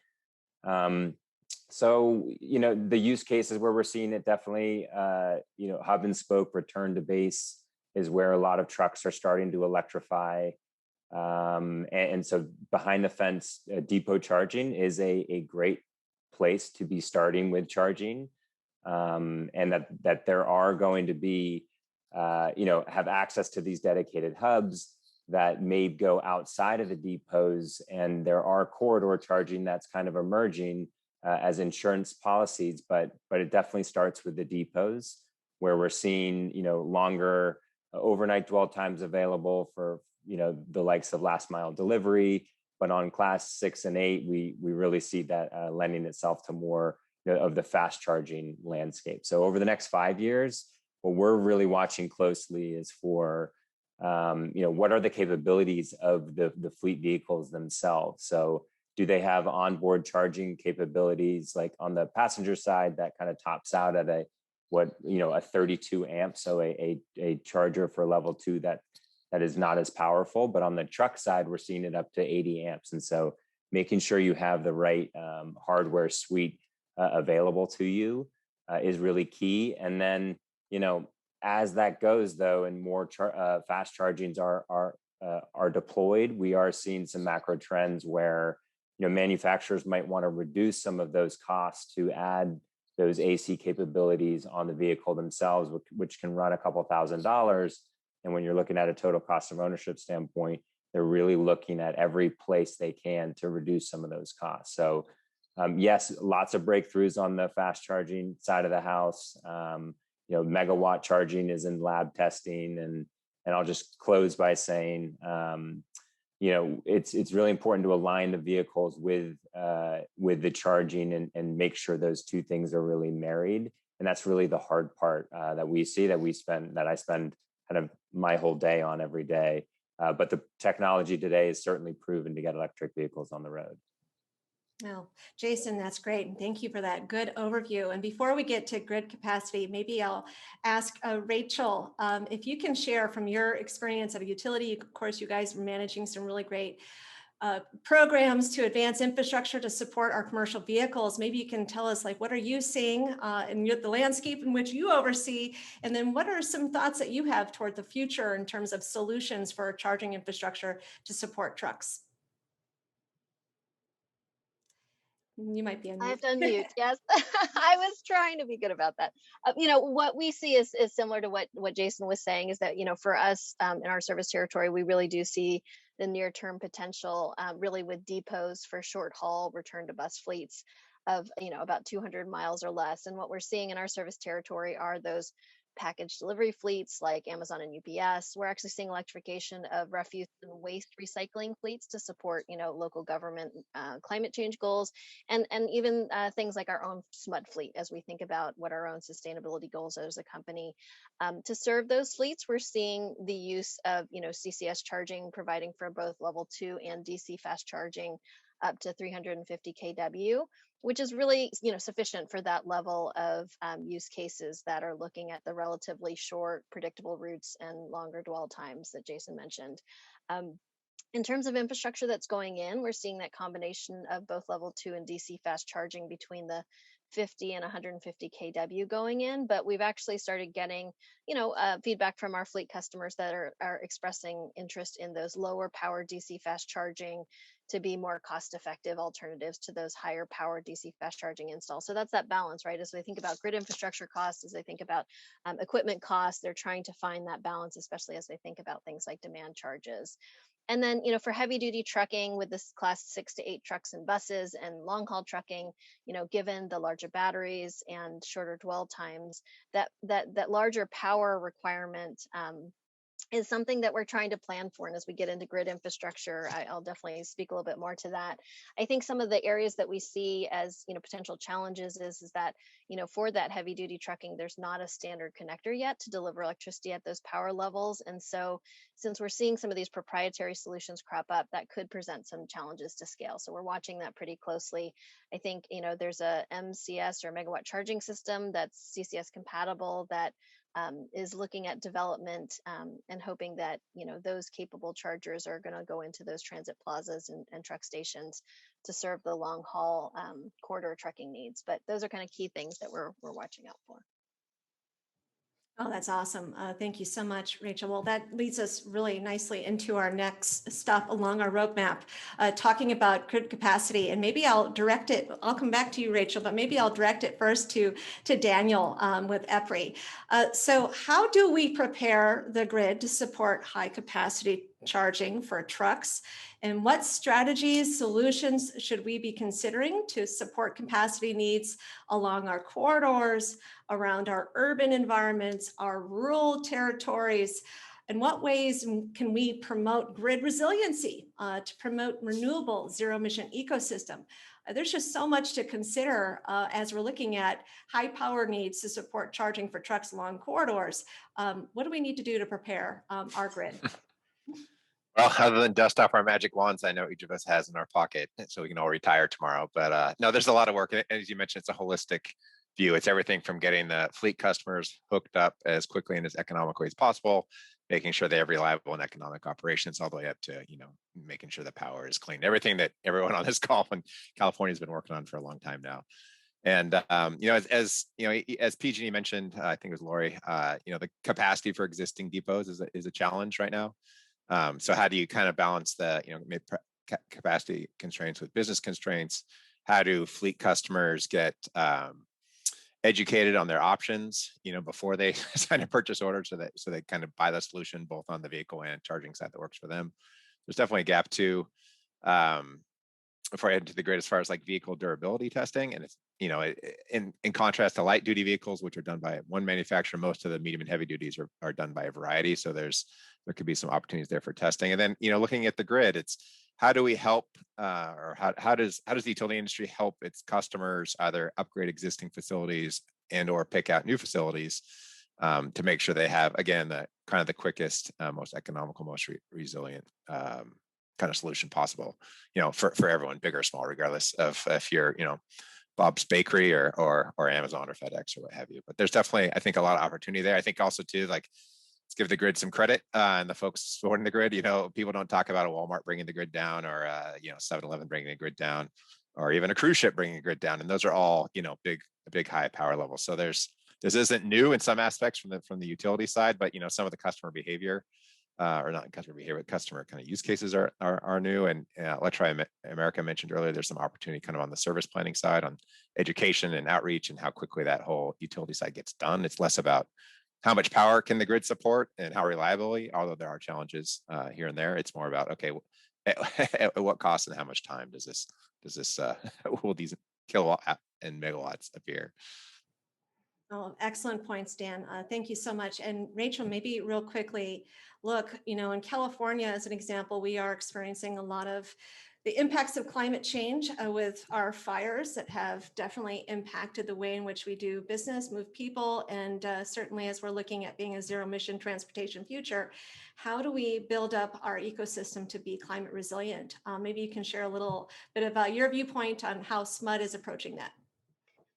So, the use cases where we're seeing it definitely, hub and spoke return to base is where a lot of trucks are starting to electrify. And so behind the fence, depot charging is a great place to be starting with charging. And that there are going to be, have access to these dedicated hubs that may go outside of the depots, and there are corridor charging that's kind of emerging as insurance policies, but it definitely starts with the depots where we're seeing longer overnight dwell times available for, the likes of last mile delivery. But on class 6 and 8, we really see that lending itself to more of the fast charging landscape. So over the next 5 years, what we're really watching closely is for, what are the capabilities of the fleet vehicles themselves? So do they have onboard charging capabilities, like on the passenger side that kind of tops out at a 32 amp, so a charger for level 2 that is not as powerful. But on the truck side, we're seeing it up to 80 amps. And so making sure you have the right hardware suite available to you is really key. And then, as that goes though, and more fast chargings are deployed, we are seeing some macro trends where, manufacturers might want to reduce some of those costs to add those AC capabilities on the vehicle themselves, which can run a couple $1,000s. And when you're looking at a total cost of ownership standpoint, they're really looking at every place they can to reduce some of those costs. So yes, lots of breakthroughs on the fast charging side of the house. Megawatt charging is in lab testing, and I'll just close by saying, it's really important to align the vehicles with the charging and make sure those two things are really married. And that's really the hard part that I spend kind of my whole day on every day. But the technology today is certainly proven to get electric vehicles on the road. Well, Jason, that's great. And thank you for that good overview. And before we get to grid capacity, maybe I'll ask Rachel, if you can share from your experience of a utility. Of course, you guys are managing some really great programs to advance infrastructure to support our commercial vehicles. Maybe you can tell us, what are you seeing in the landscape in which you oversee? And then what are some thoughts that you have toward the future in terms of solutions for charging infrastructure to support trucks? You might be on mute. I have to unmute. Yes, I was trying to be good about that. What we see is similar to what Jason was saying, is that, for us in our service territory, we really do see the near term potential really with depots for short haul return to bus fleets of, about 200 miles or less. And what we're seeing in our service territory are those package delivery fleets like Amazon and UPS. We're actually seeing electrification of refuse and waste recycling fleets to support, local government climate change goals, and even things like our own SMUD fleet as we think about what our own sustainability goals are as a company. To serve those fleets, we're seeing the use of, CCS charging, providing for both level 2 and DC fast charging up to 350 kW, which is really, sufficient for that level of use cases that are looking at the relatively short, predictable routes and longer dwell times that Jason mentioned. In terms of infrastructure that's going in, we're seeing that combination of both level 2 and DC fast charging between the 50 and 150 kW going in, but we've actually started getting, feedback from our fleet customers that are expressing interest in those lower power DC fast charging to be more cost-effective alternatives to those higher power DC fast charging installs. So that's that balance, right? As they think about grid infrastructure costs, as they think about equipment costs, they're trying to find that balance, especially as they think about things like demand charges. And then, for heavy duty trucking with this class 6 to 8 trucks and buses, and long haul trucking, given the larger batteries and shorter dwell times, that larger power requirement is something that we're trying to plan for. And as we get into grid infrastructure, I'll definitely speak a little bit more to that. I think some of the areas that we see as, potential challenges is that, for that heavy duty trucking, there's not a standard connector yet to deliver electricity at those power levels. And so since we're seeing some of these proprietary solutions crop up, that could present some challenges to scale. So we're watching that pretty closely. I think, there's a MCS or megawatt charging system that's CCS compatible that is looking at development and hoping that, those capable chargers are going to go into those transit plazas and truck stations to serve the long haul corridor trucking needs. But those are kind of key things that we're watching out for. Oh, that's awesome. Thank you so much, Rachel. Well, that leads us really nicely into our next stop along our roadmap, talking about grid capacity. And maybe I'll direct it, I'll come back to you, Rachel, but maybe I'll direct it first to Daniel with EPRI. So how do we prepare the grid to support high capacity charging for trucks? And what strategies, solutions should we be considering to support capacity needs along our corridors, around our urban environments, our rural territories? In what ways can we promote grid resiliency to promote renewable zero-emission ecosystem? There's just so much to consider as we're looking at high power needs to support charging for trucks along corridors. What do we need to do to prepare our grid? Well, other than dust off our magic wands, I know each of us has in our pocket, so we can all retire tomorrow. But no, there's a lot of work. And as you mentioned, it's a holistic view. It's everything from getting the fleet customers hooked up as quickly and as economically as possible, making sure they have reliable and economic operations, all the way up to, making sure the power is clean. Everything that everyone on this call in California has been working on for a long time now. And as PG&E mentioned, I think it was Lori, the capacity for existing depots is a challenge right now. So how do you kind of balance the capacity constraints with business constraints? How do fleet customers get educated on their options, before they sign a purchase order, so they kind of buy the solution both on the vehicle and charging side that works for them? There's definitely a gap too. Before I head into the grid, as far as like vehicle durability testing, and it's in contrast to light duty vehicles, which are done by one manufacturer, most of the medium and heavy duties are done by a variety. So there could be some opportunities there for testing. And then looking at the grid, it's how do we help, or how does the utility industry help its customers either upgrade existing facilities and or pick out new facilities to make sure they have, again, the kind of the quickest, most economical, most resilient kind of solution possible, for everyone, big or small, regardless of if you're, Bob's Bakery or Amazon or FedEx or what have you. But there's definitely, I think, a lot of opportunity there. I think also too, like, let's give the grid some credit and the folks supporting the grid. People don't talk about a Walmart bringing the grid down, or 7-Eleven bringing the grid down, or even a cruise ship bringing the grid down. And those are all, big high power levels. So this isn't new in some aspects from the utility side, but some of the customer behavior, or not customer behavior, but customer kind of use cases are new. And Electri America mentioned earlier, there's some opportunity kind of on the service planning side, on education and outreach, and how quickly that whole utility side gets done. It's less about how much power can the grid support and how reliably, although there are challenges here and there. It's more about, okay, at what cost and how much time does this will these kilowatt and megawatts appear? Oh, excellent points, Dan. Thank you so much. And Rachel, maybe real quickly, look, in California, as an example, we are experiencing a lot of the impacts of climate change with our fires that have definitely impacted the way in which we do business, move people, and certainly as we're looking at being a zero-emission transportation future, how do we build up our ecosystem to be climate resilient? Maybe you can share a little bit about your viewpoint on how SMUD is approaching that.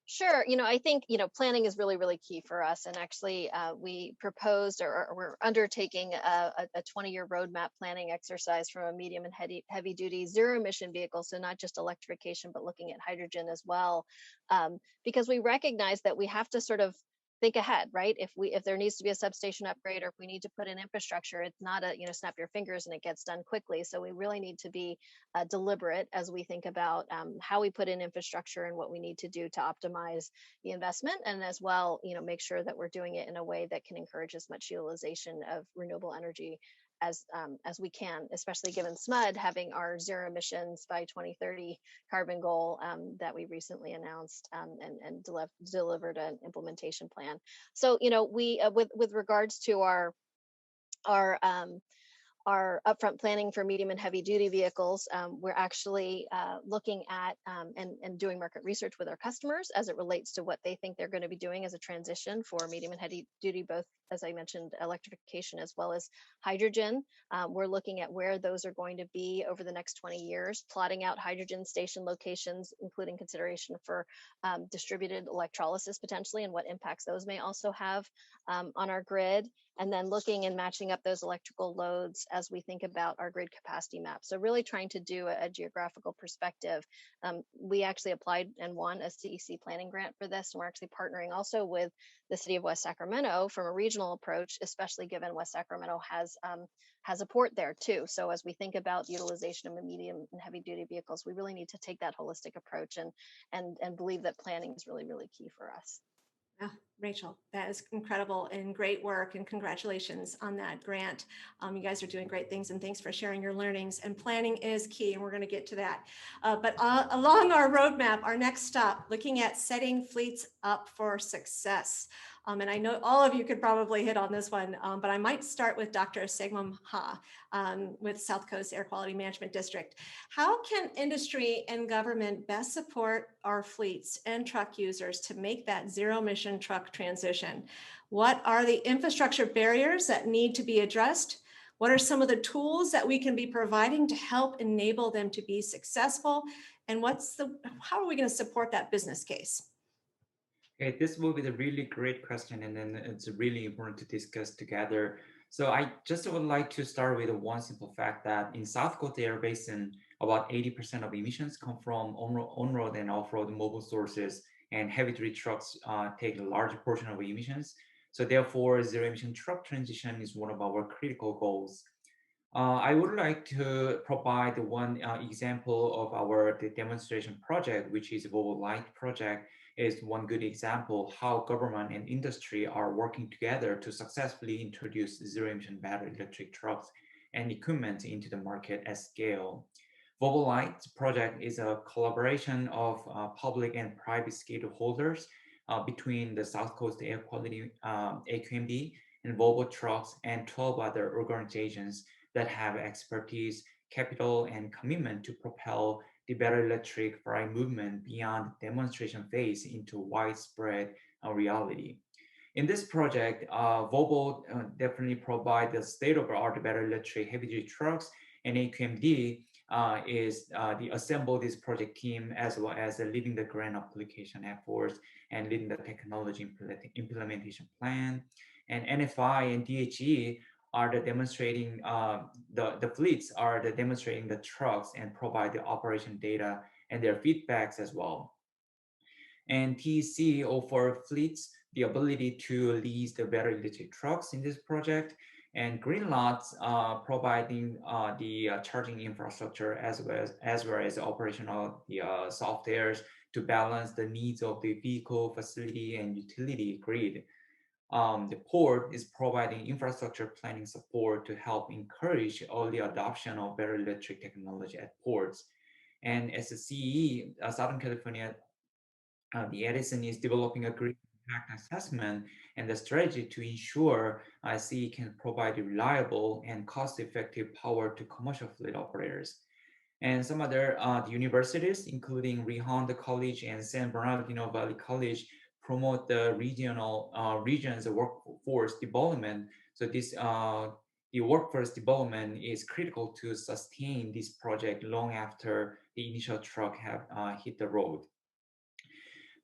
Sure. I think, planning is really, really key for us. And actually, we proposed or we're undertaking a 20-year roadmap planning exercise from a medium and heavy duty zero emission vehicle. So not just electrification, but looking at hydrogen as well, because we recognize that we have to sort of think ahead, right? If there needs to be a substation upgrade, or if we need to put in infrastructure, it's not a snap your fingers and it gets done quickly. So we really need to be deliberate as we think about how we put in infrastructure and what we need to do to optimize the investment, and as well, make sure that we're doing it in a way that can encourage as much utilization of renewable energy as we can, especially given SMUD having our zero emissions by 2030 carbon goal that we recently announced and delivered an implementation plan. So, we with regards to our upfront planning for medium and heavy duty vehicles, we're actually looking at and doing market research with our customers as it relates to what they think they're going to be doing as a transition for medium and heavy duty, both, as I mentioned, electrification as well as hydrogen. We're looking at where those are going to be over the next 20 years, plotting out hydrogen station locations, including consideration for distributed electrolysis potentially, and what impacts those may also have on our grid. And then looking and matching up those electrical loads as we think about our grid capacity map. So really trying to do a geographical perspective. We actually applied and won a CEC planning grant for this. And we're actually partnering also with the city of West Sacramento from a regional approach, especially given West Sacramento has a port there too. So as we think about the utilization of medium and heavy duty vehicles, we really need to take that holistic approach and believe that planning is really, really key for us. Yeah, Rachel, that is incredible and great work, and congratulations on that grant. You guys are doing great things, and thanks for sharing your learnings. And planning is key, and we're going to get to that. But along our roadmap, our next stop, looking at setting fleets up for success. And I know all of you could probably hit on this one, but I might start with Dr. Segmam Ha with South Coast Air Quality Management District. How can industry and government best support our fleets and truck users to make that zero-emission truck transition? What are the infrastructure barriers that need to be addressed? What are some of the tools that we can be providing to help enable them to be successful? And how are we going to support that business case? Okay, this will be a really great question, and then it's really important to discuss together. So I just would like to start with one simple fact that in South Coast Air Basin, about 80% of emissions come from on-road and off-road mobile sources, and heavy-duty trucks take a large portion of emissions. So therefore, zero-emission truck transition is one of our critical goals. I would like to provide one example of our demonstration project, which is Veloz Light project, is one good example how government and industry are working together to successfully introduce zero-emission battery electric trucks and equipment into the market at scale. Veloz Light project is a collaboration of public and private stakeholders between the South Coast Air Quality AQMD and Volvo Trucks and 12 other organizations that have expertise, capital, and commitment to propel the battery electric freight movement beyond demonstration phase into widespread reality. In this project, Volvo definitely provide the state-of-the-art battery electric heavy-duty trucks, and AQMD is the assemble this project team as well as leading the grant application efforts and leading the technology implementation plan. And NFI and DHE are the demonstrating the fleets are the demonstrating the trucks and provide the operation data and their feedbacks as well. And TEC offer fleets the ability to lease the battery electric trucks in this project, and Greenlots providing the charging infrastructure as well as operational softwares to balance the needs of the vehicle, facility, and utility grid. The port is providing infrastructure planning support to help encourage early adoption of battery electric technology at ports. And as a CE, Southern California, the Edison is developing a green impact assessment and the strategy to ensure CE can provide reliable and cost-effective power to commercial fleet operators. And some other universities, including Rehonda College and San Bernardino Valley College, promote the region's workforce development. So this the workforce development is critical to sustain this project long after the initial truck have hit the road.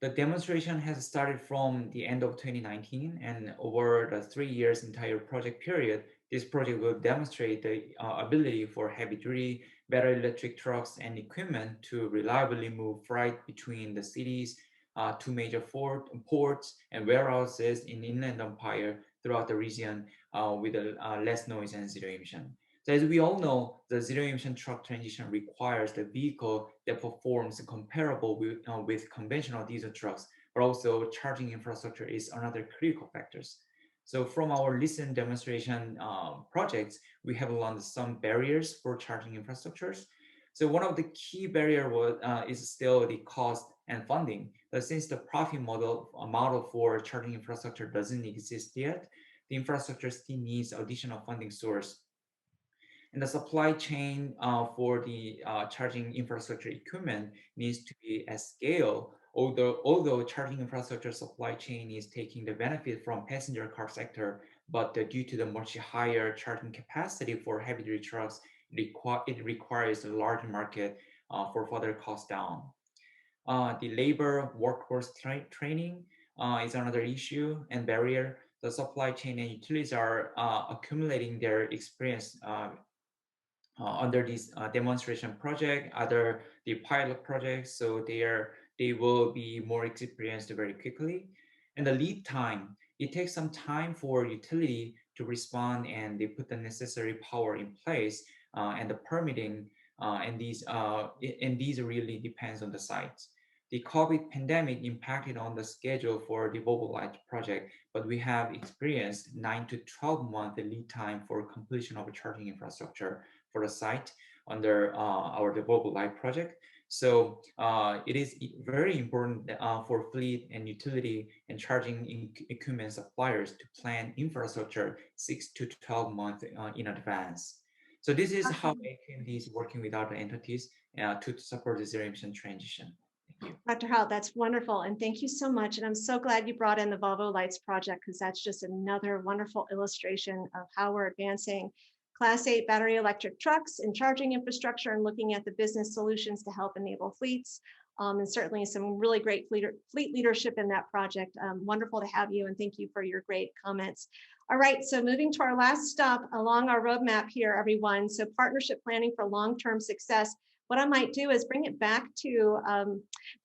The demonstration has started from the end of 2019, and over the 3 years entire project period, this project will demonstrate the ability for heavy-duty battery electric trucks and equipment to reliably move freight between the cities, two major ports and warehouses in Inland Empire throughout the region with less noise and zero emission. So as we all know, the zero emission truck transition requires the vehicle that performs comparable with conventional diesel trucks, but also charging infrastructure is another critical factors. So from our recent demonstration projects, we have learned some barriers for charging infrastructures. So one of the key barrier is still the cost and funding. But since the profit model for charging infrastructure doesn't exist yet, the infrastructure still needs additional funding source. And the supply chain for the charging infrastructure equipment needs to be at scale. Although charging infrastructure supply chain is taking the benefit from passenger car sector, but due to the much higher charging capacity for heavy-duty trucks, it requires a large market for further cost down. The labor workforce training is another issue and barrier. The supply chain and utilities are accumulating their experience under this demonstration project, other the pilot projects, so they will be more experienced very quickly. And the lead time, it takes some time for utility to respond and they put the necessary power in place and the permitting and these really depends on the sites. the COVID pandemic impacted on the schedule for the Volvo Light project, but we have experienced 9 to 12 month lead time for completion of a charging infrastructure for the site under our Volvo Light project. So it is very important for fleet and utility and charging equipment suppliers to plan infrastructure 6 to 12 months in advance. So this is how AT&T is working with other entities to support the zero emission transition. Dr. Howell, that's wonderful. And thank you so much. And I'm so glad you brought in the Volvo Lights project, because that's just another wonderful illustration of how we're advancing Class 8 battery electric trucks and charging infrastructure and looking at the business solutions to help enable fleets. And certainly some really great fleet leadership in that project. Wonderful to have you, and thank you for your great comments. All right, so moving to our last stop along our roadmap here, everyone. So partnership planning for long-term success. What I might do is bring it back to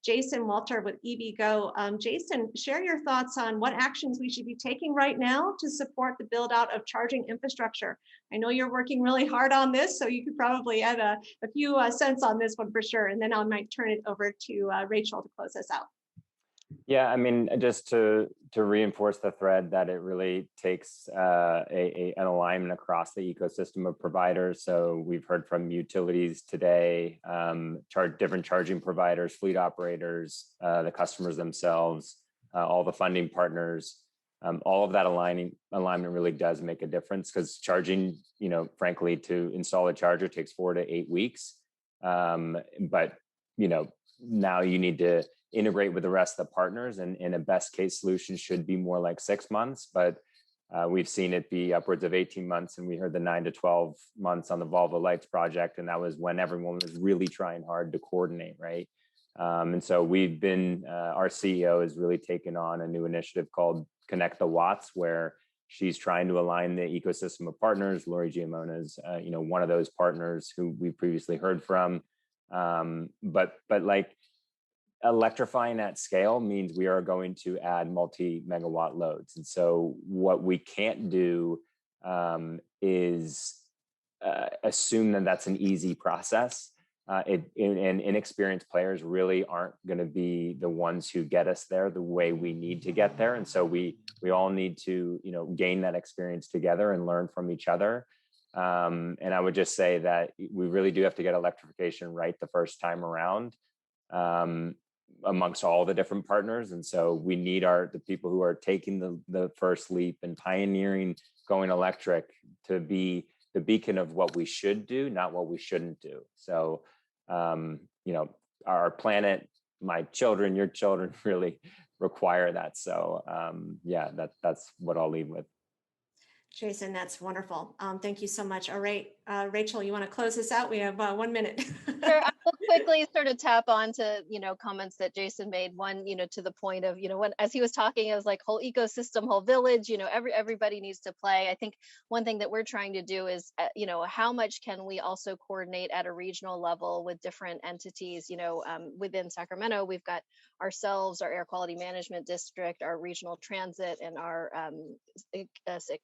Jason Walter with EVgo. Jason, share your thoughts on what actions we should be taking right now to support the build out of charging infrastructure. I know you're working really hard on this, so you could probably add a few cents on this one for sure. And then I might turn it over to Rachel to close us out. Yeah, I mean, just to reinforce the thread that it really takes an alignment across the ecosystem of providers. So we've heard from utilities today, different charging providers, fleet operators, the customers themselves, all the funding partners. All of that alignment really does make a difference, because charging, frankly, to install a charger takes 4 to 8 weeks. But now you need to integrate with the rest of the partners, and in a best case solution should be more like 6 months, but we've seen it be upwards of 18 months, and we heard the 9 to 12 months on the Volvo Lights project, and that was when everyone was really trying hard to coordinate, right? And so we've been, our CEO has really taken on a new initiative called Connect the Watts, where she's trying to align the ecosystem of partners. Lori Giamona is, one of those partners who we previously heard from, but like, electrifying at scale means we are going to add multi-megawatt loads. And so what we can't do is assume that that's an easy process. And inexperienced players really aren't going to be the ones who get us there the way we need to get there. And so we all need to, gain that experience together and learn from each other. And I would just say that we really do have to get electrification right the first time around. Amongst all the different partners. And so we need the people who are taking the first leap and pioneering going electric to be the beacon of what we should do, not what we shouldn't do. So, our planet, my children, your children really require that. So that's what I'll leave with. Jason, that's wonderful. Thank you so much. All right, Rachel, you want to close this out? We have 1 minute. Sure. I will quickly sort of tap on to, comments that Jason made. One, to the point of, when, as he was talking, it was like whole ecosystem, whole village, everybody needs to play. I think one thing that we're trying to do is, how much can we also coordinate at a regional level with different entities? Within Sacramento, we've got ourselves, our air quality management district, our regional transit, and our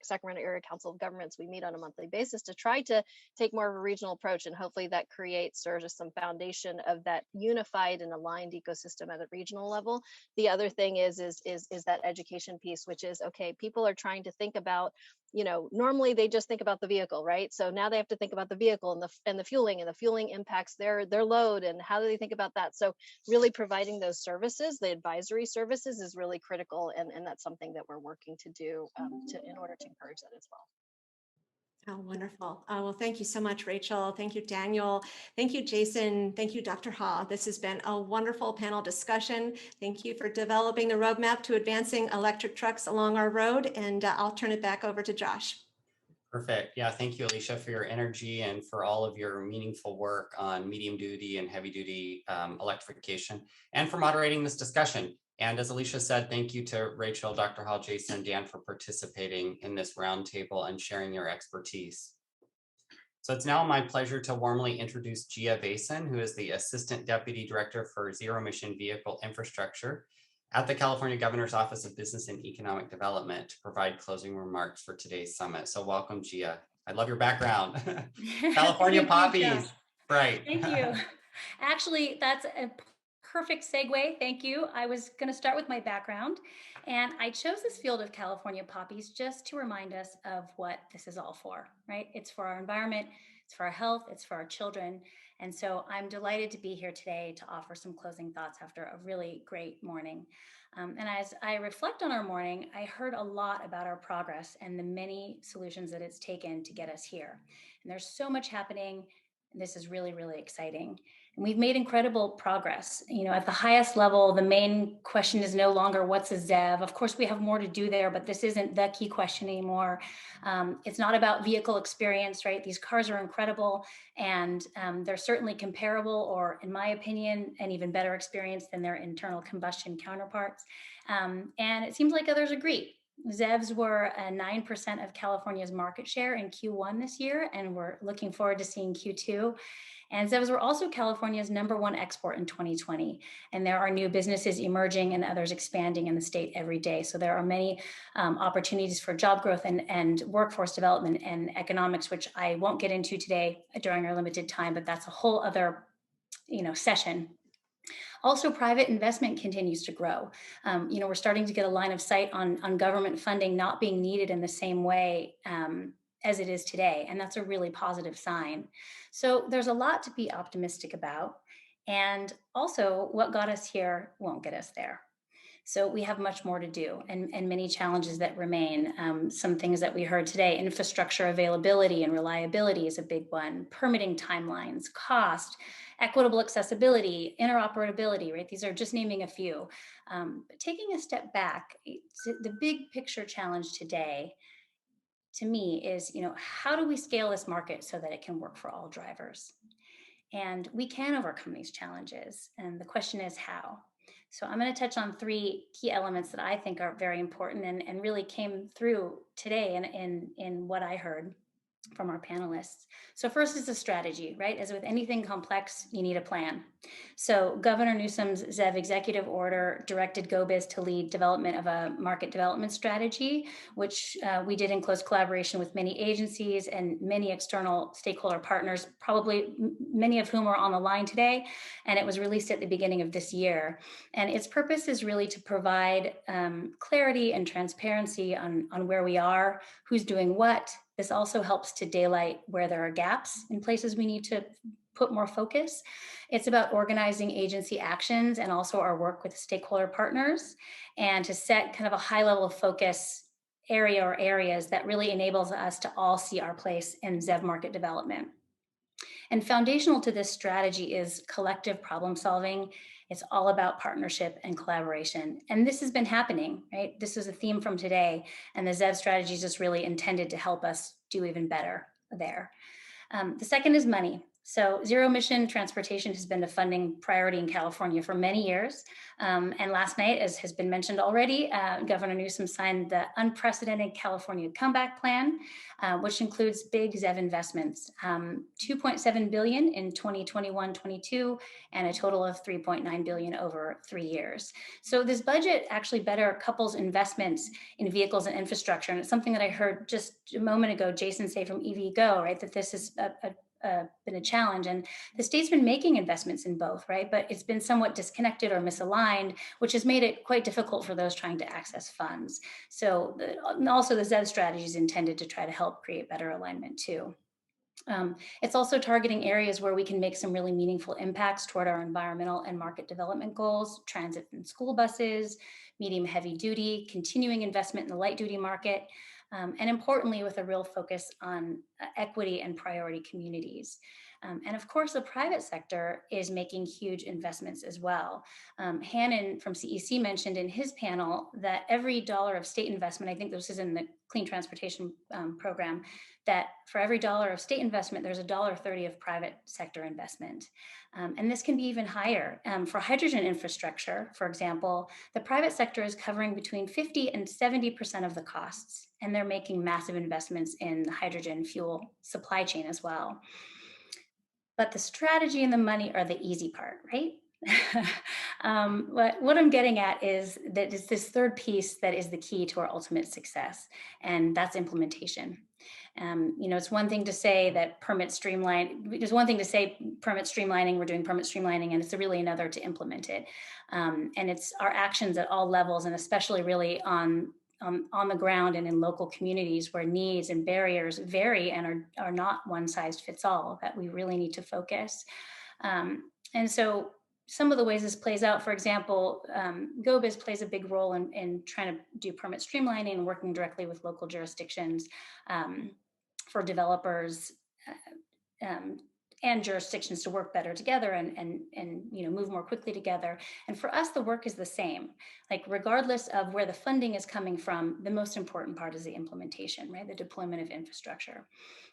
Sacramento Area Council of Governments. We meet on a monthly basis to try to take more of a regional approach, and hopefully that creates sort of some foundation of that unified and aligned ecosystem at a regional level. The other thing is that education piece, which is, okay, people are trying to think about, normally they just think about the vehicle, right? So now they have to think about the vehicle and the fueling impacts their load, and how do they think about that? So really providing those services, the advisory services, is really critical, and that's something that we're working to do in order to encourage that as well. Oh, wonderful. Well, thank you so much, Rachel. Thank you, Daniel. Thank you, Jason. Thank you, Dr. Ha. This has been a wonderful panel discussion. Thank you for developing the roadmap to advancing electric trucks along our road. And I'll turn it back over to Josh. Perfect. Yeah, thank you, Alicia, for your energy and for all of your meaningful work on medium duty and heavy duty electrification, and for moderating this discussion. And as Alicia said, thank you to Rachel, Dr. Hall, Jason, and Dan for participating in this roundtable and sharing your expertise. So it's now my pleasure to warmly introduce Gia Vason, who is the Assistant Deputy Director for Zero Emission Vehicle Infrastructure at the California Governor's Office of Business and Economic Development, to provide closing remarks for today's summit. So welcome, Gia. I love your background. California poppies, right. Thank you. Actually, that's a perfect segue. Thank you. I was going to start with my background, and I chose this field of California poppies just to remind us of what this is all for, right? It's for our environment, it's for our health, it's for our children. And so I'm delighted to be here today to offer some closing thoughts after a really great morning. And as I reflect on our morning, I heard a lot about our progress and the many solutions that it's taken to get us here. And there's so much happening. And this is really, really exciting. And we've made incredible progress. You know, at the highest level, the main question is no longer what's a ZEV. Of course, we have more to do there, but this isn't the key question anymore. It's not about vehicle experience, right? These cars are incredible, and they're certainly comparable, or in my opinion, an even better experience than their internal combustion counterparts. And it seems like others agree. ZEVs were 9% of California's market share in Q1 this year, and we're looking forward to seeing Q2. And ZEVs were also California's #1 export in 2020. And there are new businesses emerging and others expanding in the state every day. So there are many opportunities for job growth and workforce development and economics, which I won't get into today during our limited time, but that's a whole other session. Also, private investment continues to grow. We're starting to get a line of sight on government funding not being needed in the same way as it is today. And that's a really positive sign. So there's a lot to be optimistic about. And also, what got us here won't get us there. So we have much more to do and many challenges that remain. Some things that we heard today: infrastructure availability and reliability is a big one, permitting timelines, cost, equitable accessibility, interoperability, right? These are just naming a few. But taking a step back, the big picture challenge today to me is, how do we scale this market so that it can work for all drivers? And we can overcome these challenges. And the question is how? So I'm going to touch on 3 key elements that I think are very important and really came through today in what I heard from our panelists. So first is the strategy, right? As with anything complex, you need a plan. So Governor Newsom's ZEV executive order directed GoBiz to lead development of a market development strategy, which we did in close collaboration with many agencies and many external stakeholder partners, probably many of whom are on the line today. And it was released at the beginning of this year. And its purpose is really to provide clarity and transparency on where we are, who's doing what. This also helps to daylight where there are gaps in places we need to put more focus. It's about organizing agency actions and also our work with stakeholder partners, and to set kind of a high level of focus area or areas that really enables us to all see our place in ZEV market development. And foundational to this strategy is collective problem solving. It's all about partnership and collaboration. And this has been happening, right? This is a theme from today. And the ZEV strategy is just really intended to help us do even better there. The second is money. So zero emission transportation has been a funding priority in California for many years. And last night, as has been mentioned already, Governor Newsom signed the unprecedented California Comeback Plan, which includes big ZEV investments, $2.7 billion in 2021-22, and a total of $3.9 billion over 3 years. So this budget actually better couples investments in vehicles and infrastructure. And it's something that I heard just a moment ago, Jason say from EVgo, right, that this is been a challenge, and the state's been making investments in both, right? But it's been somewhat disconnected or misaligned, which has made it quite difficult for those trying to access funds. So also the ZEV strategy is intended to try to help create better alignment too. It's also targeting areas where we can make some really meaningful impacts toward our environmental and market development goals: transit and school buses, medium heavy duty, continuing investment in the light duty market, and importantly, with a real focus on equity and priority communities. And of course, the private sector is making huge investments as well. Hannon from CEC mentioned in his panel that every dollar of state investment, I think this is in the Clean Transportation Program, that for every dollar of state investment, there's $1.30 of private sector investment. And this can be even higher. For hydrogen infrastructure, for example, the private sector is covering between 50 and 70% of the costs, and they're making massive investments in the hydrogen fuel supply chain as well. But the strategy and the money are the easy part, right? What I'm getting at is that it's this third piece that is the key to our ultimate success, and that's implementation. It's one thing to say that there's one thing to say permit streamlining, we're doing permit streamlining, and it's really another to implement it. And it's our actions at all levels, and especially really on the ground and in local communities where needs and barriers vary and are not one size fits all, that we really need to focus. And so some of the ways this plays out, for example, GoBiz plays a big role in trying to do permit streamlining and working directly with local jurisdictions for developers and jurisdictions to work better together and move more quickly together. And for us, the work is the same. Like, regardless of where the funding is coming from, the most important part is the implementation, right? The deployment of infrastructure.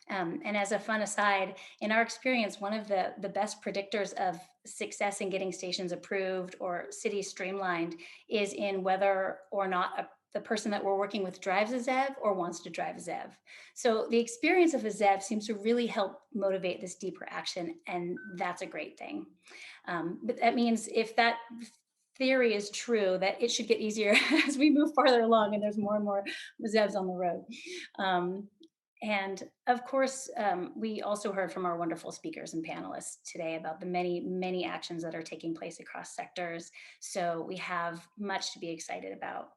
And as a fun aside, in our experience, one of the best predictors of success in getting stations approved or cities streamlined is in whether or not the person that we're working with drives a ZEV or wants to drive a ZEV. So the experience of a ZEV seems to really help motivate this deeper action, and that's a great thing. But that means if that theory is true, that it should get easier as we move farther along and there's more and more ZEVs on the road. And of course, we also heard from our wonderful speakers and panelists today about the many, many actions that are taking place across sectors. So we have much to be excited about.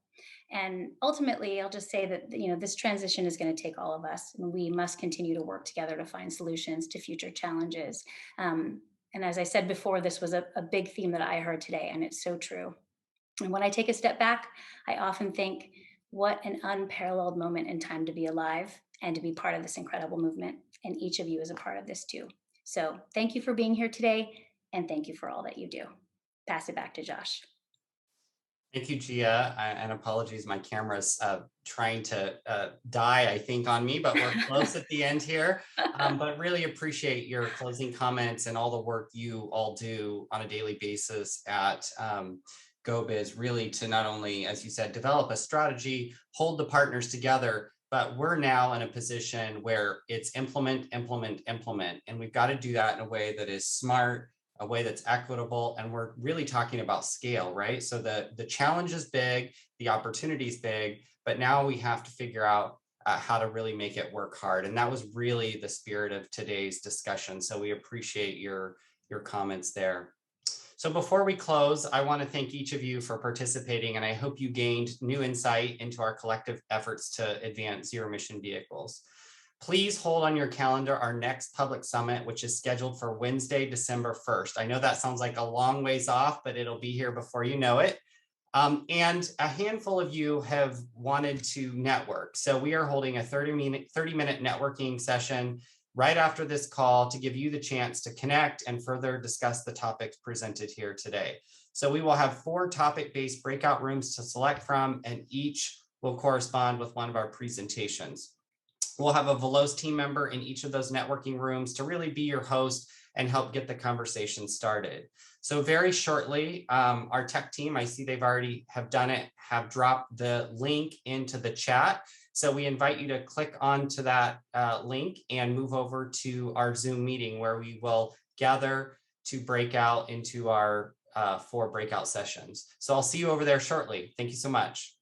And ultimately, I'll just say that this transition is going to take all of us, and we must continue to work together to find solutions to future challenges. And as I said before, this was a big theme that I heard today, and it's so true. And when I take a step back, I often think, what an unparalleled moment in time to be alive and to be part of this incredible movement. And each of you is a part of this too. So thank you for being here today, and thank you for all that you do. Pass it back to Josh. Thank you, Gia, and apologies, my camera's trying to die, I think, on me, but we're close at the end here. But really appreciate your closing comments and all the work you all do on a daily basis at GoBiz, really to not only, as you said, develop a strategy, hold the partners together, but we're now in a position where it's implement, and we've got to do that in a way that is smart, a way that's equitable, and we're really talking about scale, right? So the challenge is big, the opportunity is big, but now we have to figure out how to really make it work hard. And that was really the spirit of today's discussion. So we appreciate your comments there. So before we close, I want to thank each of you for participating, and I hope you gained new insight into our collective efforts to advance zero emission vehicles. Please hold on your calendar our next public summit, which is scheduled for Wednesday, December 1st. I know that sounds like a long ways off, but it'll be here before you know it. And a handful of you have wanted to network. So we are holding a 30-minute networking session right after this call to give you the chance to connect and further discuss the topics presented here today. So we will have 4 topic-based breakout rooms to select from, and each will correspond with one of our presentations. We'll have a Veloz team member in each of those networking rooms to really be your host and help get the conversation started. So very shortly, our tech team, I see they've already have done it, have dropped the link into the chat. So we invite you to click onto that link and move over to our Zoom meeting, where we will gather to break out into our 4 breakout sessions. So I'll see you over there shortly. Thank you so much.